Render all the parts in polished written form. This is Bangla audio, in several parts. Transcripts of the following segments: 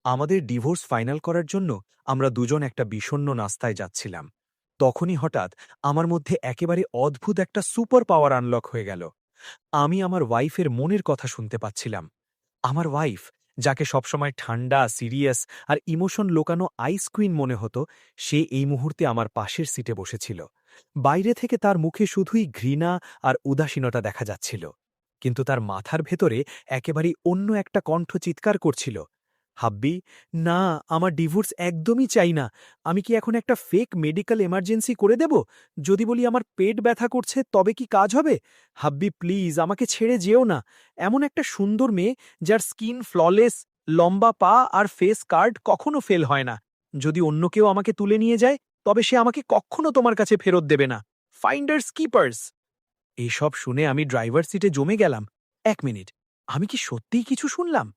আমাদের ডিভোর্স ফাইনাল করার জন্য আমরা দুজন একটা বিষণ্ণ নাস্তায় যাচ্ছিলাম। তখনই হঠাৎ আমার মধ্যে একেবারে অদ্ভুত একটা সুপার পাওয়ার আনলক হয়ে গেল। আমি আমার ওয়াইফের মনের কথা শুনতে পাচ্ছিলাম। আমার ওয়াইফ, যাকে সবসময় ঠান্ডা, সিরিয়াস আর ইমোশন লোকানো আইস কুইন মনে হতো, সে এই মুহূর্তে আমার পাশের সিটে বসেছিল। বাইরে থেকে তার মুখে শুধুই ঘৃণা আর উদাসীনতা দেখা যাচ্ছিল, কিন্তু তার মাথার ভেতরে একেবারেই অন্য একটা কণ্ঠ চিৎকার করছিল, হাব্বি, না, আমার ডিভোর্স একদমই চাই না। আমি কি এখন একটা ফেক মেডিকেল এমার্জেন্সি করে দেব? যদি বলি আমার পেট ব্যথা করছে তবে কি কাজ হবে? হাব্বি, প্লিজ আমাকে ছেড়ে যেও না। এমন একটা সুন্দর মেয়ে, যার স্কিন ফ্ললেস, লম্বা পা আর ফেস কার্ড কখনো ফেল হয় না। যদি অন্য কেউ আমাকে তুলে নিয়ে যায়, তবে সে আমাকে কখনো তোমার কাছে ফেরত দেবে না। Finders keepers. এসব শুনে আমি ড্রাইভার সিটে জমে গেলাম। 1 মিনিট, আমি কি সত্যিই কিছু শুনলাম?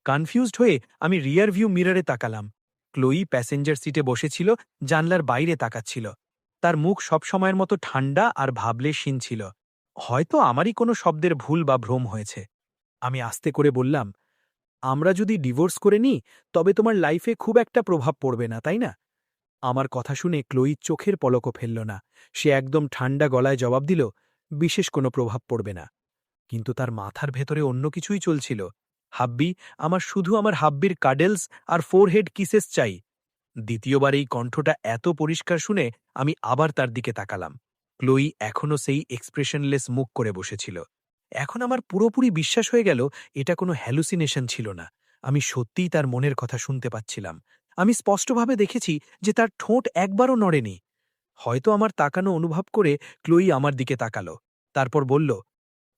কনফিউজড হয়ে আমি রিয়ার ভিউ মিররে তাকালাম। ক্লোয়ি প্যাসেঞ্জার সিটে বসেছিল, জানলার বাইরে তাকাচ্ছিল। তার মুখ সবসময়ের মতো ঠান্ডা আর ভাবলেশীন ছিল। হয়তো আমারই কোনো শব্দের ভুল বা ভ্রম হয়েছে। আমি আস্তে করে বললাম, আমরা যদি ডিভোর্স করে নিই, তবে তোমার লাইফে খুব একটা প্রভাব পড়বে না, তাই না? আমার কথা শুনে ক্লোয়ির চোখের পলকও ফেলল না। সে একদম ঠান্ডা গলায় জবাব দিল, বিশেষ কোনো প্রভাব পড়বে না। কিন্তু তার মাথার ভেতরে অন্য কিছুই চলছিল। হাব্বি, আমার শুধু আমার হাব্বির কাডেলস আর ফোরহেড কিসেস চাই। দ্বিতীয়বার এই কণ্ঠটা এত পরিষ্কার শুনে আমি আবার তার দিকে তাকালাম। ক্লোয়ি এখনও সেই এক্সপ্রেশনলেস মুখ করে বসেছিল। এখন আমার পুরোপুরি বিশ্বাস হয়ে গেল এটা কোনো হ্যালুসিনেশন ছিল না। আমি সত্যিই তার মনের কথা শুনতে পাচ্ছিলাম। আমি স্পষ্টভাবে দেখেছি যে তার ঠোঁট একবারও নড়েনি। হয়তো আমার তাকানো অনুভব করে ক্লোয়ি আমার দিকে তাকালো। তারপর বলল,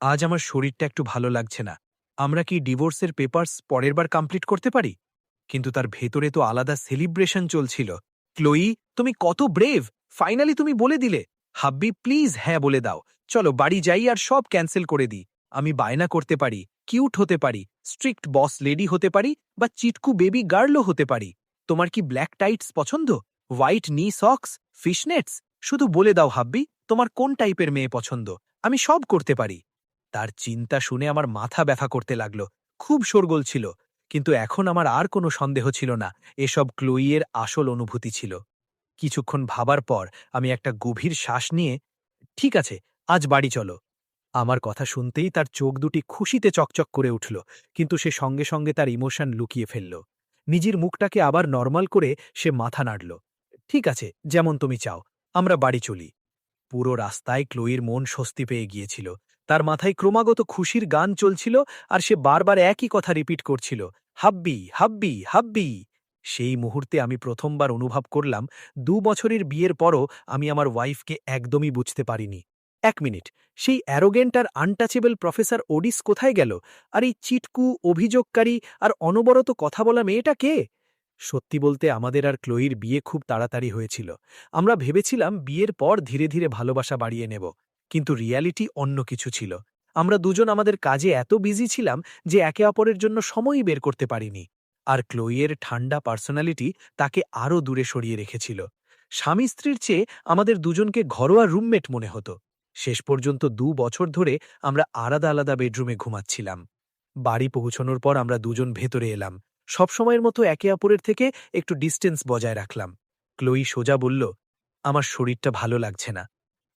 আজ আমার শরীরটা একটু ভালো লাগছে না। আমরা কি ডিভোর্সের পেপারস পরের বার কমপ্লিট করতে পারি? কিন্তু তার ভেতরে তো আলাদা সেলিব্রেশন চলছিল। ক্লোয়ি, তুমি কত ব্রেভ! ফাইনালি তুমি বলে দিলে। হাব্বি, প্লিজ হ্যাঁ বলে দাও। চলো বাড়ি যাই আর সব ক্যান্সেল করে দিই। আমি বায়না করতে পারি, কিউট হতে পারি, স্ট্রিক্ট বস লেডি হতে পারি, বা চিটকু বেবি গার্লও হতে পারি। তোমার কি ব্ল্যাক টাইটস পছন্দ? হোয়াইট নি সক্স? ফিশনেটস? শুধু বলে দাও হাব্বি, তোমার কোন টাইপের মেয়ে পছন্দ। আমি সব করতে পারি। তার চিন্তা শুনে আমার মাথা ব্যথা করতে লাগল। খুব শোরগোল ছিল, কিন্তু এখন আমার আর কোনো সন্দেহ ছিল না, এসব ক্লোয়িয়ের আসল অনুভূতি ছিল। কিছুক্ষণ ভাবার পর আমি একটা গভীর শ্বাস নিয়ে, ঠিক আছে, আজ বাড়ি চলো। আমার কথা শুনতেই তার চোখ দুটি খুশিতে চকচক করে উঠল, কিন্তু সে সঙ্গে সঙ্গে তার ইমোশন লুকিয়ে ফেলল। নিজের মুখটাকে আবার নরমাল করে সে মাথা নাড়ল। ঠিক আছে, যেমন তুমি চাও, আমরা বাড়ি চলি। পুরো রাস্তায় ক্লোয়ির মন স্বস্তি পেয়ে গিয়েছিল। তার মাথায় ক্রমাগত খুশির গান চলছিল, আর সে বারবার একই কথা রিপিট করছিল, হাব্বি, হাব্বি, হাব্বি। সেই মুহূর্তে আমি প্রথমবার অনুভব করলাম, 2 বছরের বিয়ের পরও আমি আমার ওয়াইফকে একদমই বুঝতে পারিনি। 1 মিনিট, সেই অ্যারোগেন্ট আর আনটাচেবল প্রফেসর ওডিস কোথায় গেল? আর এই চিটকু, অভিযোগকারী আর অনবরত কথা বলা মেয়েটা কে? সত্যি বলতে আমাদের আর ক্লোয়ির বিয়ে খুব তাড়াতাড়ি হয়েছিল। আমরা ভেবেছিলাম বিয়ের পর ধীরে ধীরে ভালোবাসা বাড়িয়ে নেব, কিন্তু রিয়ালিটি অন্য কিছু ছিল। আমরা দুজন আমাদের কাজে এত বিজি ছিলাম যে একে অপরের জন্য সময়ই বের করতে পারিনি। আর ক্লোইয়ের ঠান্ডা পার্সোনালিটি তাকে আরও দূরে সরিয়ে রেখেছিল। স্বামী স্ত্রীর চেয়ে আমাদের দুজনকে ঘরোয়া রুমমেট মনে হতো। শেষ পর্যন্ত 2 বছর ধরে আমরা আলাদা আলাদা বেডরুমে ঘুমাচ্ছিলাম। বাড়ি পৌঁছানোর পর আমরা দুজন ভেতরে এলাম। সবসময়ের মতো একে অপরের থেকে একটু ডিস্টেন্স বজায় রাখলাম। ক্লোয়ি সোজা বলল, আমার শরীরটা ভালো লাগছে না,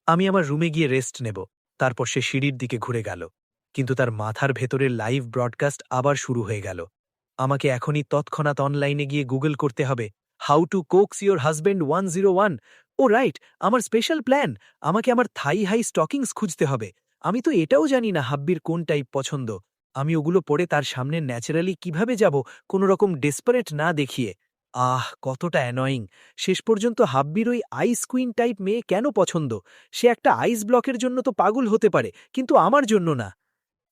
আমি আমার রুমে গিয়ে রেস্ট নেব। তারপর সে সিঁড়ির দিকে ঘুরে গেল। কিন্তু তার মাথার ভেতরের লাইভ ব্রডকাস্ট আবার শুরু হয়ে গেল। আমাকে এখনই তৎক্ষণাৎ অনলাইনে গিয়ে গুগল করতে হবে, how to coax your husband 101। Oh right, আমার স্পেশাল প্ল্যান। আমাকে আমার থাই হাই স্টকিংস খুঁজতে হবে। আমি তো এটাও জানি না হাব্বির কোন টাইপ পছন্দ। আমি ওগুলো পরে তার সামনে ন্যাচারালি কিভাবে যাব, কোনো রকম ডেসপারেট না দেখিয়ে। কতটা অ্যানয়িং! শেষ পর্যন্ত হাব্বির ওই আইস কুইন টাইপ মেয়ে কেন পছন্দ? সে একটা আইস ব্লকের জন্য তো পাগল হতে পারে, কিন্তু আমার জন্য না।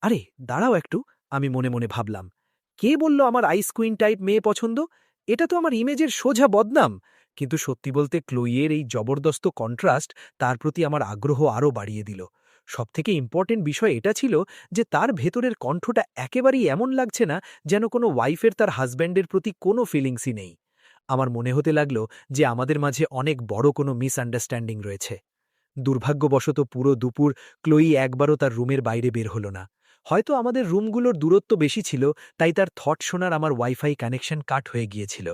আরে দাঁড়াও একটু, আমি মনে মনে ভাবলাম। কে বলল আমার আইস কুইন টাইপ মেয়ে পছন্দ? এটা তো আমার ইমেজের সোজা বদনাম। কিন্তু সত্যি বলতে ক্লোইয়ের এই জবরদস্ত কন্ট্রাস্ট তার প্রতি আমার আগ্রহ আরও বাড়িয়ে দিল। সবথেকে ইম্পর্টেন্ট বিষয় এটা ছিল যে তার ভেতরের কণ্ঠটা একেবারেই এমন লাগছে না যেন কোনো ওয়াইফের তার হাজব্যান্ডের প্রতি কোনো ফিলিংসই নেই। আমার মনে হতে লাগল যে আমাদের মাঝে অনেক বড় কোনো মিসআন্ডারস্ট্যান্ডিং রয়েছে। দুর্ভাগ্যবশত পুরো দুপুর ক্লোয়ি একবারও তার রুমের বাইরে বের হল না। হয়তো আমাদের রুমগুলোর দূরত্ব বেশি ছিল, তাই তার থট শোনার আমার ওয়াইফাই কানেকশন কাট হয়ে গিয়েছিল।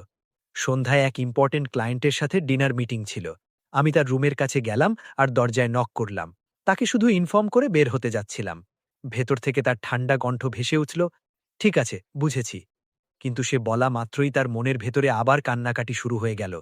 সন্ধ্যায় এক ইম্পর্টেন্ট ক্লায়েন্টের সাথে ডিনার মিটিং ছিল। আমি তার রুমের কাছে গেলাম আর দরজায় নক করলাম। তাকে শুধু ইনফর্ম করে বের হতে যাচ্ছিলাম। ভেতর থেকে তার ঠান্ডা কণ্ঠ ভেসে উঠল, ঠিক আছে, বুঝেছি। কিন্তু সে বলা মাত্রই তার মনের ভেতরে আবার কান্নাকাটি শুরু হয়ে গেল।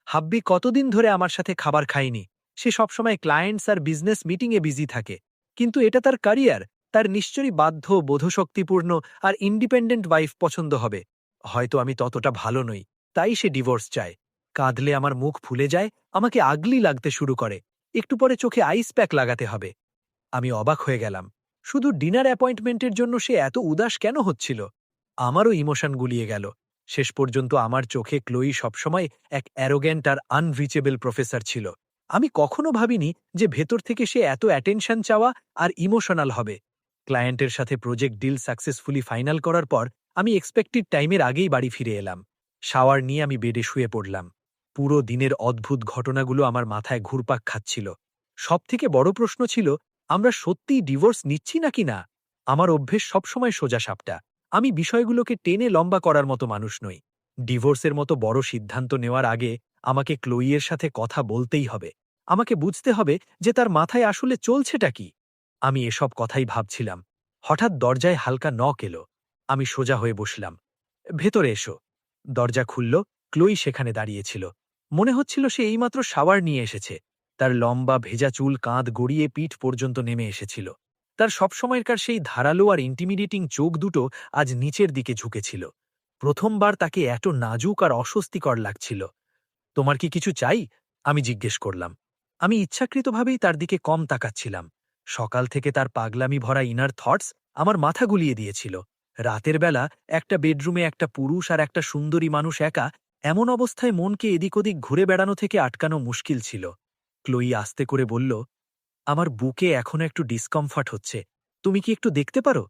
হাব্বি কতদিন ধরে আমার সাথে খাবার খায়নি। সে সবসময় ক্লায়েন্টস আর বিজনেস মিটিংয়ে বিজি থাকে। কিন্তু এটা তার ক্যারিয়ার। তার নিশ্চয়ই বাধ্য, বোধশক্তিপূর্ণ আর ইন্ডিপেন্ডেন্ট ওয়াইফ পছন্দ হবে। হয়তো আমি ততটা ভালো নই, তাই সে ডিভোর্স চায়। কাঁদলে আমার মুখ ফুলে যায়, আমাকে আগলি লাগতে শুরু করে। একটু পরে চোখে আইস প্যাক লাগাতে হবে। আমি অবাক হয়ে গেলাম। শুধু ডিনার অ্যাপয়েন্টমেন্টের জন্য সে এত উদাস কেন হচ্ছিল? আমারও ইমোশন গুলিয়ে গেল। শেষ পর্যন্ত আমার চোখে ক্লোই সবসময় এক অ্যারোগ্যান্ট আর আনরিচেবল প্রফেসর ছিল। আমি কখনো ভাবিনি যে ভেতর থেকে সে এত অ্যাটেনশন চাওয়া আর ইমোশনাল হবে। ক্লায়েন্টের সাথে প্রজেক্ট ডিল সাকসেসফুলি ফাইনাল করার পর আমি এক্সপেক্টেড টাইমের আগেই বাড়ি ফিরে এলাম। শাওয়ার নিয়ে আমি বেডে শুয়ে পড়লাম। পুরো দিনের অদ্ভুত ঘটনাগুলো আমার মাথায় ঘুরপাক খাচ্ছিল। সবথেকে বড় প্রশ্ন ছিল, আমরা সত্যিই ডিভোর্স নিচ্ছি নাকি না? আমার অভ্যেস সবসময় সোজাসাপটা। আমি বিষয়গুলোকে টেনে লম্বা করার মতো মানুষ নই। ডিভোর্সের মতো বড় সিদ্ধান্ত নেওয়ার আগে আমাকে ক্লোইয়ের সাথে কথা বলতেই হবে। আমাকে বুঝতে হবে যে তার মাথায় আসলে চলছেটা কি। আমি এসব কথাই ভাবছিলাম। হঠাৎ দরজায় হালকা নক এলো। আমি সোজা হয়ে বসলাম। ভেতরে এসো। দরজা খুলল। ক্লোই সেখানে দাঁড়িয়েছিল। মনে হচ্ছিল সে এইমাত্র শাওয়ার নিয়ে এসেছে। তার লম্বা ভেজা চুল কাঁধ গড়িয়ে পিঠ পর্যন্ত নেমে এসেছিল। তার সবসময়কার সেই ধারালো আর ইন্টিমিডেটিং চোখ দুটো আজ নিচের দিকে ঝুঁকেছিল। প্রথমবার তাকে এত নাজুক আর অস্বস্তিকর লাগছিল। তোমার কি কিছু চাই? আমি জিজ্ঞেস করলাম। আমি ইচ্ছাকৃতভাবেই তার দিকে কম তাকাচ্ছিলাম। সকাল থেকে তার পাগলামি ভরা ইনার থটস আমার মাথা গুলিয়ে দিয়েছিল। রাতের বেলা একটা বেডরুমে একটা পুরুষ আর একটা সুন্দরী মানুষ একা, এমন অবস্থায় মনকে এদিক ওদিক ঘুরে বেড়ানো থেকে আটকানো মুশকিল ছিল। ক্লোই আস্তে করে বলল, আমার বুকে এখনো একটু ডিসকমফর্ট হচ্ছে। তুমি কি একটু দেখতে পারো?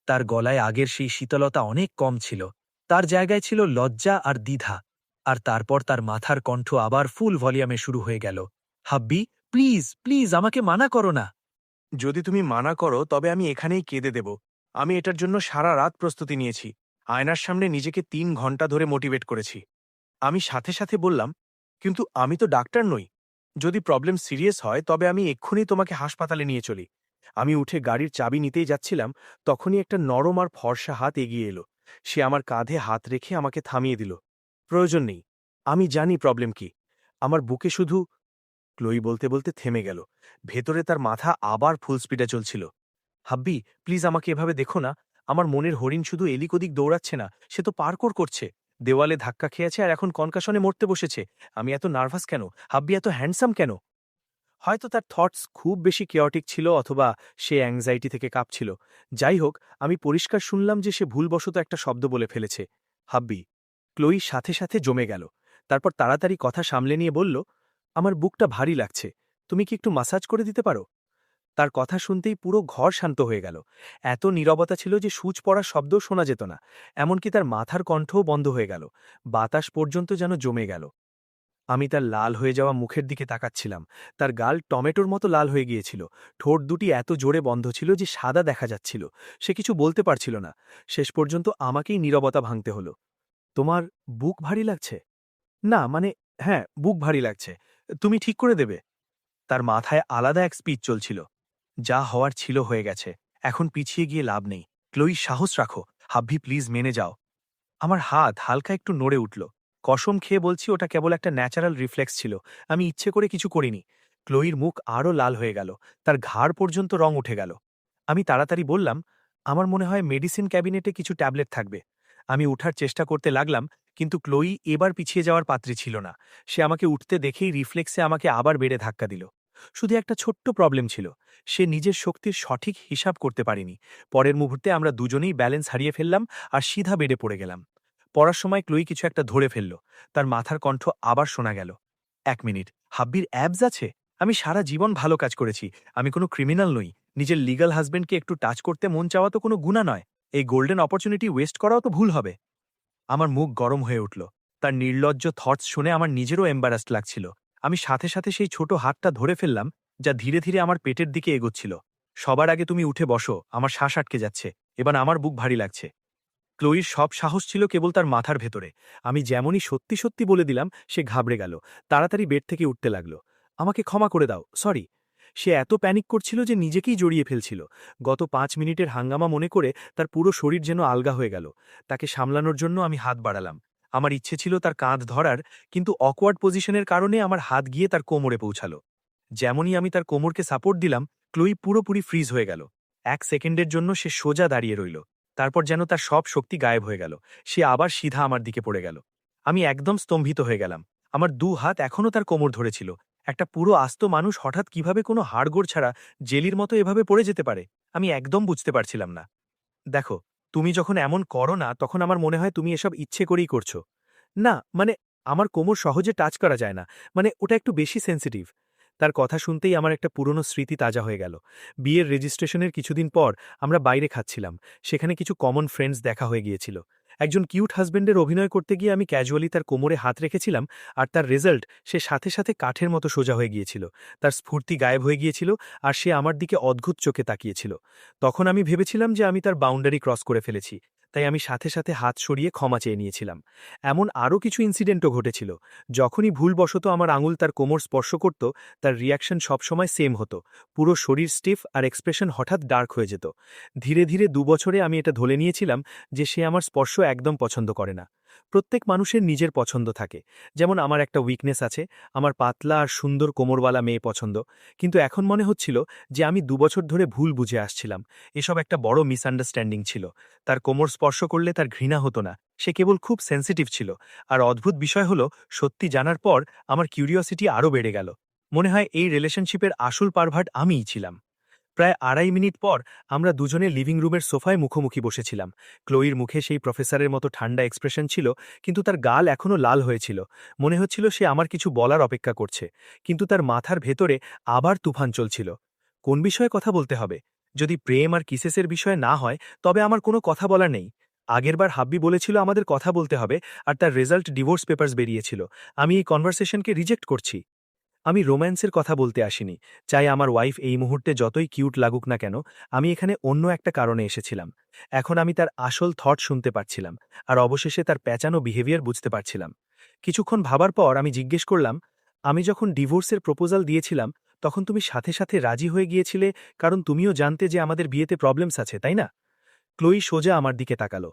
তার গলায় আগের সেই শীতলতা অনেক কম ছিল। তার জায়গায় ছিল লজ্জা আর দ্বিধা। আর তারপর তার মাথার কণ্ঠ আবার ফুল ভলিউমে শুরু হয়ে গেল। হাব্বি, প্লিজ প্লিজ আমাকে মানা করো না। যদি তুমি মানা করো তবে আমি এখানেই কেঁদে দেব। আমি এটার জন্য সারা রাত প্রস্তুতি নিয়েছি। আয়নার সামনে নিজেকে ৩ ঘন্টা ধরে মোটিভেট করেছি। আমি সাথে সাথে বললাম, কিন্তু আমি তো ডাক্তার নই। যদি প্রবলেম সিরিয়াস হয় তবে আমি এক্ষুনি তোমাকে হাসপাতালে নিয়ে চলি। আমি উঠে গাড়ির চাবি নিতেই যাচ্ছিলাম, তখনই একটা নরম আর ফর্সা হাত এগিয়ে এলো। সে আমার কাঁধে হাত রেখে আমাকে থামিয়ে দিল। প্রয়োজন নেই, আমি জানি প্রবলেম কি। আমার বুকে শুধু ক্লোই বলতে বলতে থেমে গেল। ভেতরে তার মাথা আবার ফুল স্পিডে চলছিল। হাব্বি, প্লিজ আমাকে এভাবে দেখো না। আমার মনের হরিণ শুধু এদিক ওদিক দৌড়াচ্ছে না, সে তো পার্কোর করছে। দেওয়ালে ধাক্কা খেয়েছে আর এখন কনকাশনে মরতে বসেছে। আমি এত নার্ভাস কেন? হাব্বি এত হ্যান্ডসাম কেন? হয়তো তার থটস খুব বেশি কেয়টিক ছিল, অথবা সে অ্যাংজাইটি থেকে কাঁপছিল। যাই হোক, আমি পরিষ্কার শুনলাম যে সে ভুলবশত একটা শব্দ বলে ফেলেছে, হাব্বি। ক্লোই সাথে সাথে জমে গেল। তারপর তাড়াতাড়ি কথা সামলে নিয়ে বলল, আমার বুকটা ভারী লাগছে। তুমি কি একটু মাসাজ করে দিতে পারো? তার কথা শুনতেই পুরো ঘর শান্ত হয়ে গেল। এত নীরবতা ছিল যে সূচ পড়ার শব্দও শোনা যেত না। এমনকি তার মাথার কণ্ঠও বন্ধ হয়ে গেল। বাতাস পর্যন্ত যেন জমে গেল। আমি তার লাল হয়ে যাওয়া মুখের দিকে তাকাচ্ছিলাম। তার গাল টমেটোর মতো লাল হয়ে গিয়েছিল। ঠোঁট দুটি এত জোরে বন্ধ ছিল যে সাদা দেখা যাচ্ছিল। সে কিছু বলতে পারছিল না। শেষ পর্যন্ত আমাকেই নীরবতা ভাঙতে হলো। তোমার বুক ভারী লাগছে? না, মানে, হ্যাঁ, বুক ভারী লাগছে। তুমি ঠিক করে দেবে। তার মাথায় আলাদা এক স্পিচ চলছিল। যা হওয়ার ছিল হয়ে গেছে। এখন পিছিয়ে গিয়ে লাভ নেই। ক্লোই, সাহস রাখো। হাব্বি, প্লিজ মেনে যাও। আমার হাত হালকা একটু নড়ে উঠল। কসম খেয়ে বলছি, ওটা কেবল একটা ন্যাচারাল রিফ্লেক্স ছিল। আমি ইচ্ছে করে কিছু করিনি। ক্লোইর মুখ আরও লাল হয়ে গেল। তার ঘাড় পর্যন্ত রং উঠে গেল। আমি তাড়াতাড়ি বললাম, আমার মনে হয় মেডিসিন ক্যাবিনেটে কিছু ট্যাবলেট থাকবে। আমি উঠার চেষ্টা করতে লাগলাম, কিন্তু ক্লোই এবার পিছিয়ে যাওয়ার পাত্রী ছিল না। সে আমাকে উঠতে দেখেই রিফ্লেক্সে আমাকে আবার বেড়ে ধাক্কা দিল। শুধু একটা ছোট্ট প্রবলেম ছিল। সে নিজের শক্তির সঠিক হিসাব করতে পারেনি। পরের মুহূর্তে আমরা দুজনেই ব্যালেন্স হারিয়ে ফেললাম আর সিধা বেডে পড়ে গেলাম। পড়ার সময় ক্লোই কিছু একটা ধরে ফেলল। তার মাথার কণ্ঠ আবার শোনা গেল, ১ মিনিট, হাব্বির অ্যাবস আছে? আমি সারা জীবন ভালো কাজ করেছি। আমি কোনো ক্রিমিনাল নই। নিজের লিগ্যাল হাজবেন্ডকে একটু টাচ করতে মন চাওয়া তো কোনো গুণা নয়। এই গোল্ডেন অপরচুনিটি ওয়েস্ট করাও তো ভুল হবে। আমার মুখ গরম হয়ে উঠল। তার নির্লজ্জ থটস শুনে আমার নিজেরও এম্বারাসড লাগছিল। আমি সাথে সাথে সেই ছোট হাতটা ধরে ফেললাম, যা ধীরে ধীরে আমার পেটের দিকে এগোচ্ছিল। সবার আগে তুমি উঠে বসো, আমার শ্বাস আটকে যাচ্ছে, এবার আমার বুক ভারী লাগছে। ক্লোইর সব সাহস ছিল কেবল তার মাথার ভেতরে। আমি যেমনই সত্যি সত্যি বলে দিলাম, সে ঘাবড়ে গেল, তাড়াতাড়ি বেড থেকে উঠতে লাগলো। আমাকে ক্ষমা করে দাও, সরি। সে এত প্যানিক করছিল যে নিজেকেই জড়িয়ে ফেলছিল। গত 5 মিনিটের হাঙ্গামা মনে করে তার পুরো শরীর যেন আলগা হয়ে গেল। তাকে সামলানোর জন্য আমি হাত বাড়ালাম। আমার ইচ্ছে ছিল তার কাঁধ ধরার, কিন্তু অকওয়ার্ড পজিশনের কারণে আমার হাত গিয়ে তার কোমরে পৌঁছালো। যেমনই আমি তার কোমরকে সাপোর্ট দিলাম, ক্লোই পুরোপুরি ফ্রিজ হয়ে গেল। 1 সেকেন্ডের জন্য সে সোজা দাঁড়িয়ে রইল। তারপর যেন তার সব শক্তি গায়েব হয়ে গেল। সে আবার সিধা আমার দিকে পড়ে গেল। আমি একদম স্তম্ভিত হয়ে গেলাম। আমার 2 হাত এখনও তার কোমর ধরেছিল। একটা পুরো আস্ত মানুষ হঠাৎ কিভাবে কোনো হাড়গোড় ছাড়া জেলির মতো এভাবে পড়ে যেতে পারে, আমি একদম বুঝতে পারছিলাম না। দেখো, তুমি যখন এমন করো না, তখন আমার মনে হয় তুমি এসব ইচ্ছে করেই করছো। না, মানে, আমার কোমর সহজে টাচ করা যায় না। মানে, ওটা একটু বেশি সেনসিটিভ। তার কথা শুনতেই আমার একটা পুরনো স্মৃতি তাজা হয়ে গেল। বিয়ের রেজিস্ট্রেশনের কিছুদিন পর আমরা বাইরে খাচ্ছিলাম। সেখানে কিছু কমন ফ্রেন্ডস দেখা হয়ে গিয়েছিল। একজন কিউট হাজবেন্ডের অভিনয় করতে গিয়ে আমি ক্যাজুয়ালি তার কোমরে হাত রেখেছিলাম, আর তার রেজাল্ট, সে সাথে সাথে কাঠের মতো সোজা হয়ে গিয়েছিল। তার স্ফূর্তি গায়েব হয়ে গিয়েছিল, আর সে আমার দিকে অদ্ভুত চোখে তাকিয়েছিল। তখন আমি ভেবেছিলাম যে আমি তার বাউন্ডারি ক্রস করে ফেলেছি, তাই আমি সাথে সাথে হাত সরিয়ে ক্ষমা চেয়ে নিয়েছিলাম। এমন আরও কিছু ইনসিডেন্টও ঘটেছিল। যখনই ভুলবশত আমার আঙুল তার কোমর স্পর্শ করত, তার রিয়াকশন সবসময় সেম হতো। পুরো শরীর স্টিফ আর এক্সপ্রেশন হঠাৎ ডার্ক হয়ে যেত। ধীরে ধীরে 2 বছরে আমি এটা ধরে নিয়েছিলাম যে সে আমার স্পর্শ একদম পছন্দ করে না। প্রত্যেক মানুষের নিজের পছন্দ থাকে। যেমন আমার একটা উইকনেস আছে, আমার পাতলা আর সুন্দর কোমরওয়ালা মেয়ে পছন্দ। কিন্তু এখন মনে হচ্ছিল যে আমি 2 বছর ধরে ভুল বুঝে আসছিলাম। এসব একটা বড় মিসআন্ডারস্ট্যান্ডিং ছিল। তার কোমর স্পর্শ করলে তার ঘৃণা হতো না, সে কেবল খুব সেন্সিটিভ ছিল। আর অদ্ভুত বিষয় হলো, সত্যি জানার পর আমার কিউরিওসিটি আরও বেড়ে গেল। মনে হয় এই রিলেশনশিপের আসল পারভার্ট আমিই ছিলাম। প্রায় 2.5 মিনিট পর আমরা দুজনে লিভিং রুমের সোফায় মুখোমুখি বসেছিলাম। ক্লোইর মুখে সেই প্রফেসরের মতো ঠান্ডা এক্সপ্রেশন ছিল, কিন্তু তার গাল এখনও লাল হয়েছিল। মনে হচ্ছিল সে আমার কিছু বলার অপেক্ষা করছে, কিন্তু তার মাথার ভেতরে আবার তুফান চলছিল। কোন বিষয়ে কথা বলতে হবে? যদি প্রেম আর কিসেসের বিষয় না হয়, তবে আমার কোনো কথা বলার নেই। আগেরবার হাব্বি বলেছিল আমাদের কথা বলতে হবে, আর তার রেজাল্ট ডিভোর্স পেপার্স বেরিয়েছিল। আমি এই কনভারসেশনকে রিজেক্ট করছি। আমি রোম্যান্সের কথা বলতে আসিনি। চাই আমার ওয়াইফ এই মুহূর্তে যতই কিউট লাগুক না কেন, আমি এখানে অন্য একটা কারণে এসেছিলাম। এখন আমি তার আসল থট শুনতে পারছিলাম, আর অবশেষে তার প্যাঁচানো বিহেভিয়ার বুঝতে পারছিলাম। কিছুক্ষণ ভাবার পর আমি জিজ্ঞেস করলাম, আমি যখন ডিভোর্সের প্রপোজাল দিয়েছিলাম, তখন তুমি সাথে সাথে রাজি হয়ে গিয়েছিলে, কারণ তুমিও জানতে যে আমাদের বিয়েতে প্রবলেমস আছে, তাই না? ক্লোই সোজা আমার দিকে তাকালো।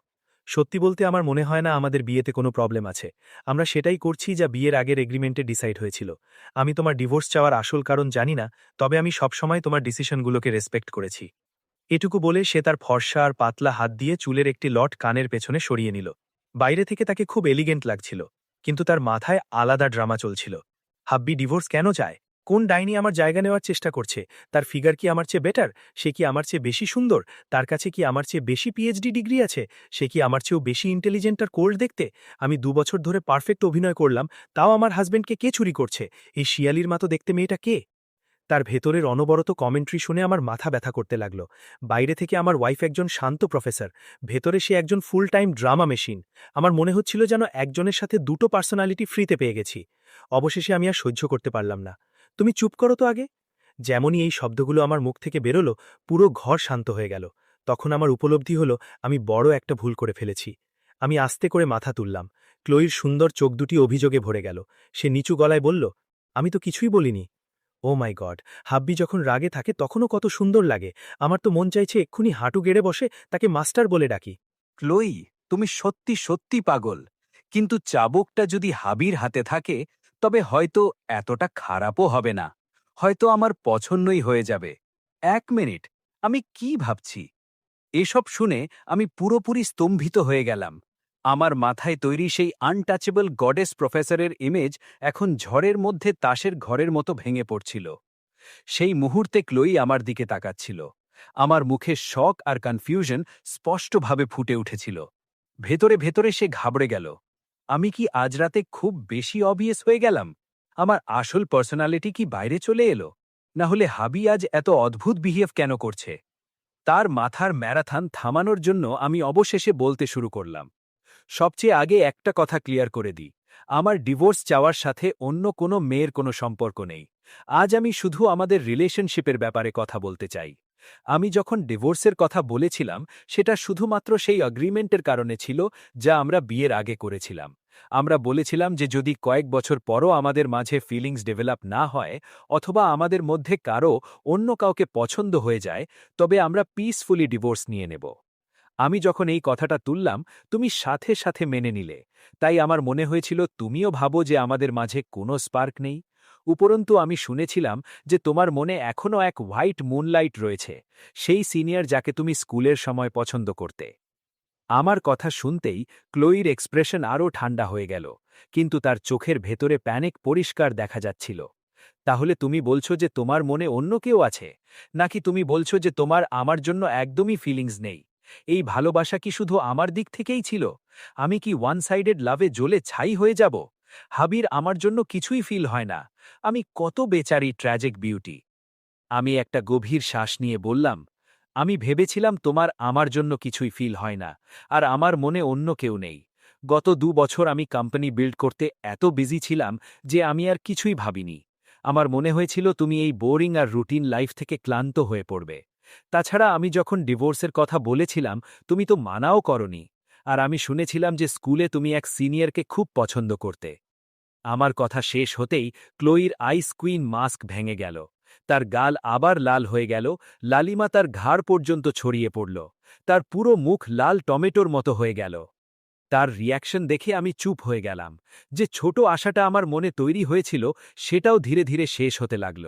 সত্যি বলতে আমার মনে হয় না আমাদের বিয়েতে কোনো প্রবলেম আছে। আমরা সেটাই করছি যা বিয়ের আগের এগ্রিমেন্টে ডিসাইড হয়েছিল। আমি তোমার ডিভোর্স চাওয়ার আসল কারণ জানি না, তবে আমি সবসময় তোমার ডিসিশনগুলোকে রেসপেক্ট করেছি। এটুকু বলে সে তার ফর্সা আর পাতলা হাত দিয়ে চুলের একটি লট কানের পেছনে সরিয়ে নিল। বাইরে থেকে তাকে খুব এলিগেন্ট লাগছিল, কিন্তু তার মাথায় আলাদা ড্রামা চলছিল। হাব্বি ডিভোর্স কেন চায়? কোন ডাইনি আমার জায়গা নেওয়ার চেষ্টা করছে? তার ফিগার কি আমার চেয়ে বেটার? সে কি আমার চেয়ে বেশি সুন্দর? তার কাছে কি আমার চেয়ে বেশি পিএইচডি ডিগ্রি আছে? সে কি আমার চেয়েও বেশি ইন্টেলিজেন্ট আর কোল্ড দেখতে? আমি 2 বছর ধরে পারফেক্ট অভিনয় করলাম, তাও আমার হাজবেন্ডকে কে চুরি করছে? এই শিয়ালির মতো দেখতে মেয়েটা কে? তার ভেতরের অনবরত কমেন্ট্রি শুনে আমার মাথা ব্যথা করতে লাগলো। বাইরে থেকে আমার ওয়াইফ একজন শান্ত প্রফেসর, ভেতরে সে একজন ফুল টাইম ড্রামা মেশিন। আমার মনে হচ্ছিল যেন একজনের সাথে দুটো পার্সোনালিটি ফ্রিতে পেয়ে গেছি। অবশেষে আমি আর সহ্য করতে পারলাম না। তুমি চুপ করো তো আগে। যেমনই এই শব্দগুলো আমার মুখ থেকে বেরোলো, পুরো ঘর শান্ত হয়ে গেল। তখন আমার উপলব্ধি হলো আমি বড় একটা ভুল করে ফেলেছি। আমি আস্তে করে মাথা তুললাম। ক্লোইর সুন্দর চোখ দুটি অভিযোগে ভরে গেল। সে নিচু গলায় বলল, আমি তো কিছুই বলিনি। ও মাই গড! হাব্বি যখন রাগে থাকে তখনও কত সুন্দর লাগে। আমার তো মন চাইছে এক্ষুনি হাঁটু গেড়ে বসে তাকে মাস্টার বলে ডাকি। ক্লোই, তুমি সত্যি সত্যি পাগল। কিন্তু চাবুকটা যদি হাবির হাতে থাকে, তবে হয়তো এতটা খারাপও হবে না। হয়তো আমার পছন্দই হয়ে যাবে। 1 মিনিট, আমি কি ভাবছি? এসব শুনে আমি পুরোপুরি স্তম্ভিত হয়ে গেলাম। আমার মাথায় তৈরি সেই আনটাচেবল গডেস প্রফেসরের ইমেজ এখন ঝড়ের মধ্যে তাসের ঘরের মতো ভেঙে পড়ছিল। সেই মুহূর্তে ক্লোই আমার দিকে তাকাচ্ছিল। আমার মুখে শক আর কনফিউশন স্পষ্টভাবে ফুটে উঠেছিল। ভেতরে ভেতরে সে ঘাবড়ে গেল। আমি কি আজ রাতে খুব বেশি অবভিয়াস হয়ে গেলাম? আমার আসল পার্সোনালিটি কি বাইরে চলে এলো? না হলে হাবি আজ এত অদ্ভুত বিহেভ কেন করছে? তার মাথার ম্যারাথন থামানোর জন্য আমি অবশেষে বলতে শুরু করলাম। সবচেয়ে আগে একটা কথা ক্লিয়ার করে দিই, আমার ডিভোর্স চাওয়ার সাথে অন্য কোনো মেয়ের কোনো সম্পর্ক নেই। আজ আমি শুধু আমাদের রিলেশনশিপের ব্যাপারে কথা বলতে চাই। আমি যখন ডিভোর্সের কথা বলেছিলাম সেটা শুধুমাত্র সেই অ্যাগ্রিমেন্টের কারণে ছিল যা আমরা বিয়ের আগে করেছিলাম। আমরা বলেছিলাম যে যদি কয়েক বছর পরও আমাদের মাঝে ফিলিংস ডেভেলপ না হয় অথবা আমাদের মধ্যে কারো অন্য কাউকে পছন্দ হয়ে যায় তবে আমরা পিসফুলি ডিভোর্স নিয়ে নেব। আমি যখন এই কথাটা তুললাম তুমি সাথে সাথে মেনে নিলে, তাই আমার মনে হয়েছিল তুমিও ভাবো যে আমাদের মাঝে কোনো স্পার্ক নেই। উপরন্তু আমি শুনেছিলাম যে তোমার মনে এখনও এক হোয়াইট মুনলাইট রয়েছে, সেই সিনিয়র যাকে তুমি স্কুলের সময় পছন্দ করতে। আমার কথা শুনতেই ক্লোইর এক্সপ্রেশন আরও ঠান্ডা হয়ে গেল, কিন্তু তার চোখের ভেতরে প্যানিক পরিষ্কার দেখা যাচ্ছিল। তাহলে তুমি বলছো যে তোমার মনে অন্য কেউ আছে, নাকি তুমি বলছো যে তোমার আমার জন্য একদমই ফিলিংস নেই? এই ভালোবাসা কি শুধু আমার দিক থেকেই ছিল? আমি কি ওয়ান সাইডেড লাভে জ্বলে ছাই হয়ে যাব? হাবির আমার জন্য কিছুই ফিল হয় না। আমি কত বেচারি ট্র্যাজিক বিউটি। আমি একটা গভীর শ্বাস নিয়ে বললাম, আমি ভেবেছিলাম তোমার আমার জন্য কিছুই ফিল হয় না, আর আমার মনে অন্য কেউ নেই। গত 2 বছর আমি কোম্পানি বিল্ড করতে এত বিজি ছিলাম যে আমি আর কিছুই ভাবিনি। আমার মনে হয়েছিল তুমি এই বোরিং আর রুটিন লাইফ থেকে ক্লান্ত হয়ে পড়বে। তাছাড়া আমি যখন ডিভোর্সের কথা বলেছিলাম তুমি তো মানাও করনি। আর আমি শুনেছিলাম যে স্কুলে তুমি এক সিনিয়রকে খুব পছন্দ করতে। আমার কথা শেষ হতেই ক্লোইর আইস কুইন মাস্ক ভেঙে গেল। তার গাল আবার লাল হয়ে গেল, লালিমা তার ঘাড় পর্যন্ত ছড়িয়ে পড়ল। তার পুরো মুখ লাল টমেটোর মতো হয়ে গেল। তার রিয়াকশন দেখে আমি চুপ হয়ে গেলাম। যে ছোট আশাটা আমার মনে তৈরি হয়েছিল সেটাও ধীরে ধীরে শেষ হতে লাগল।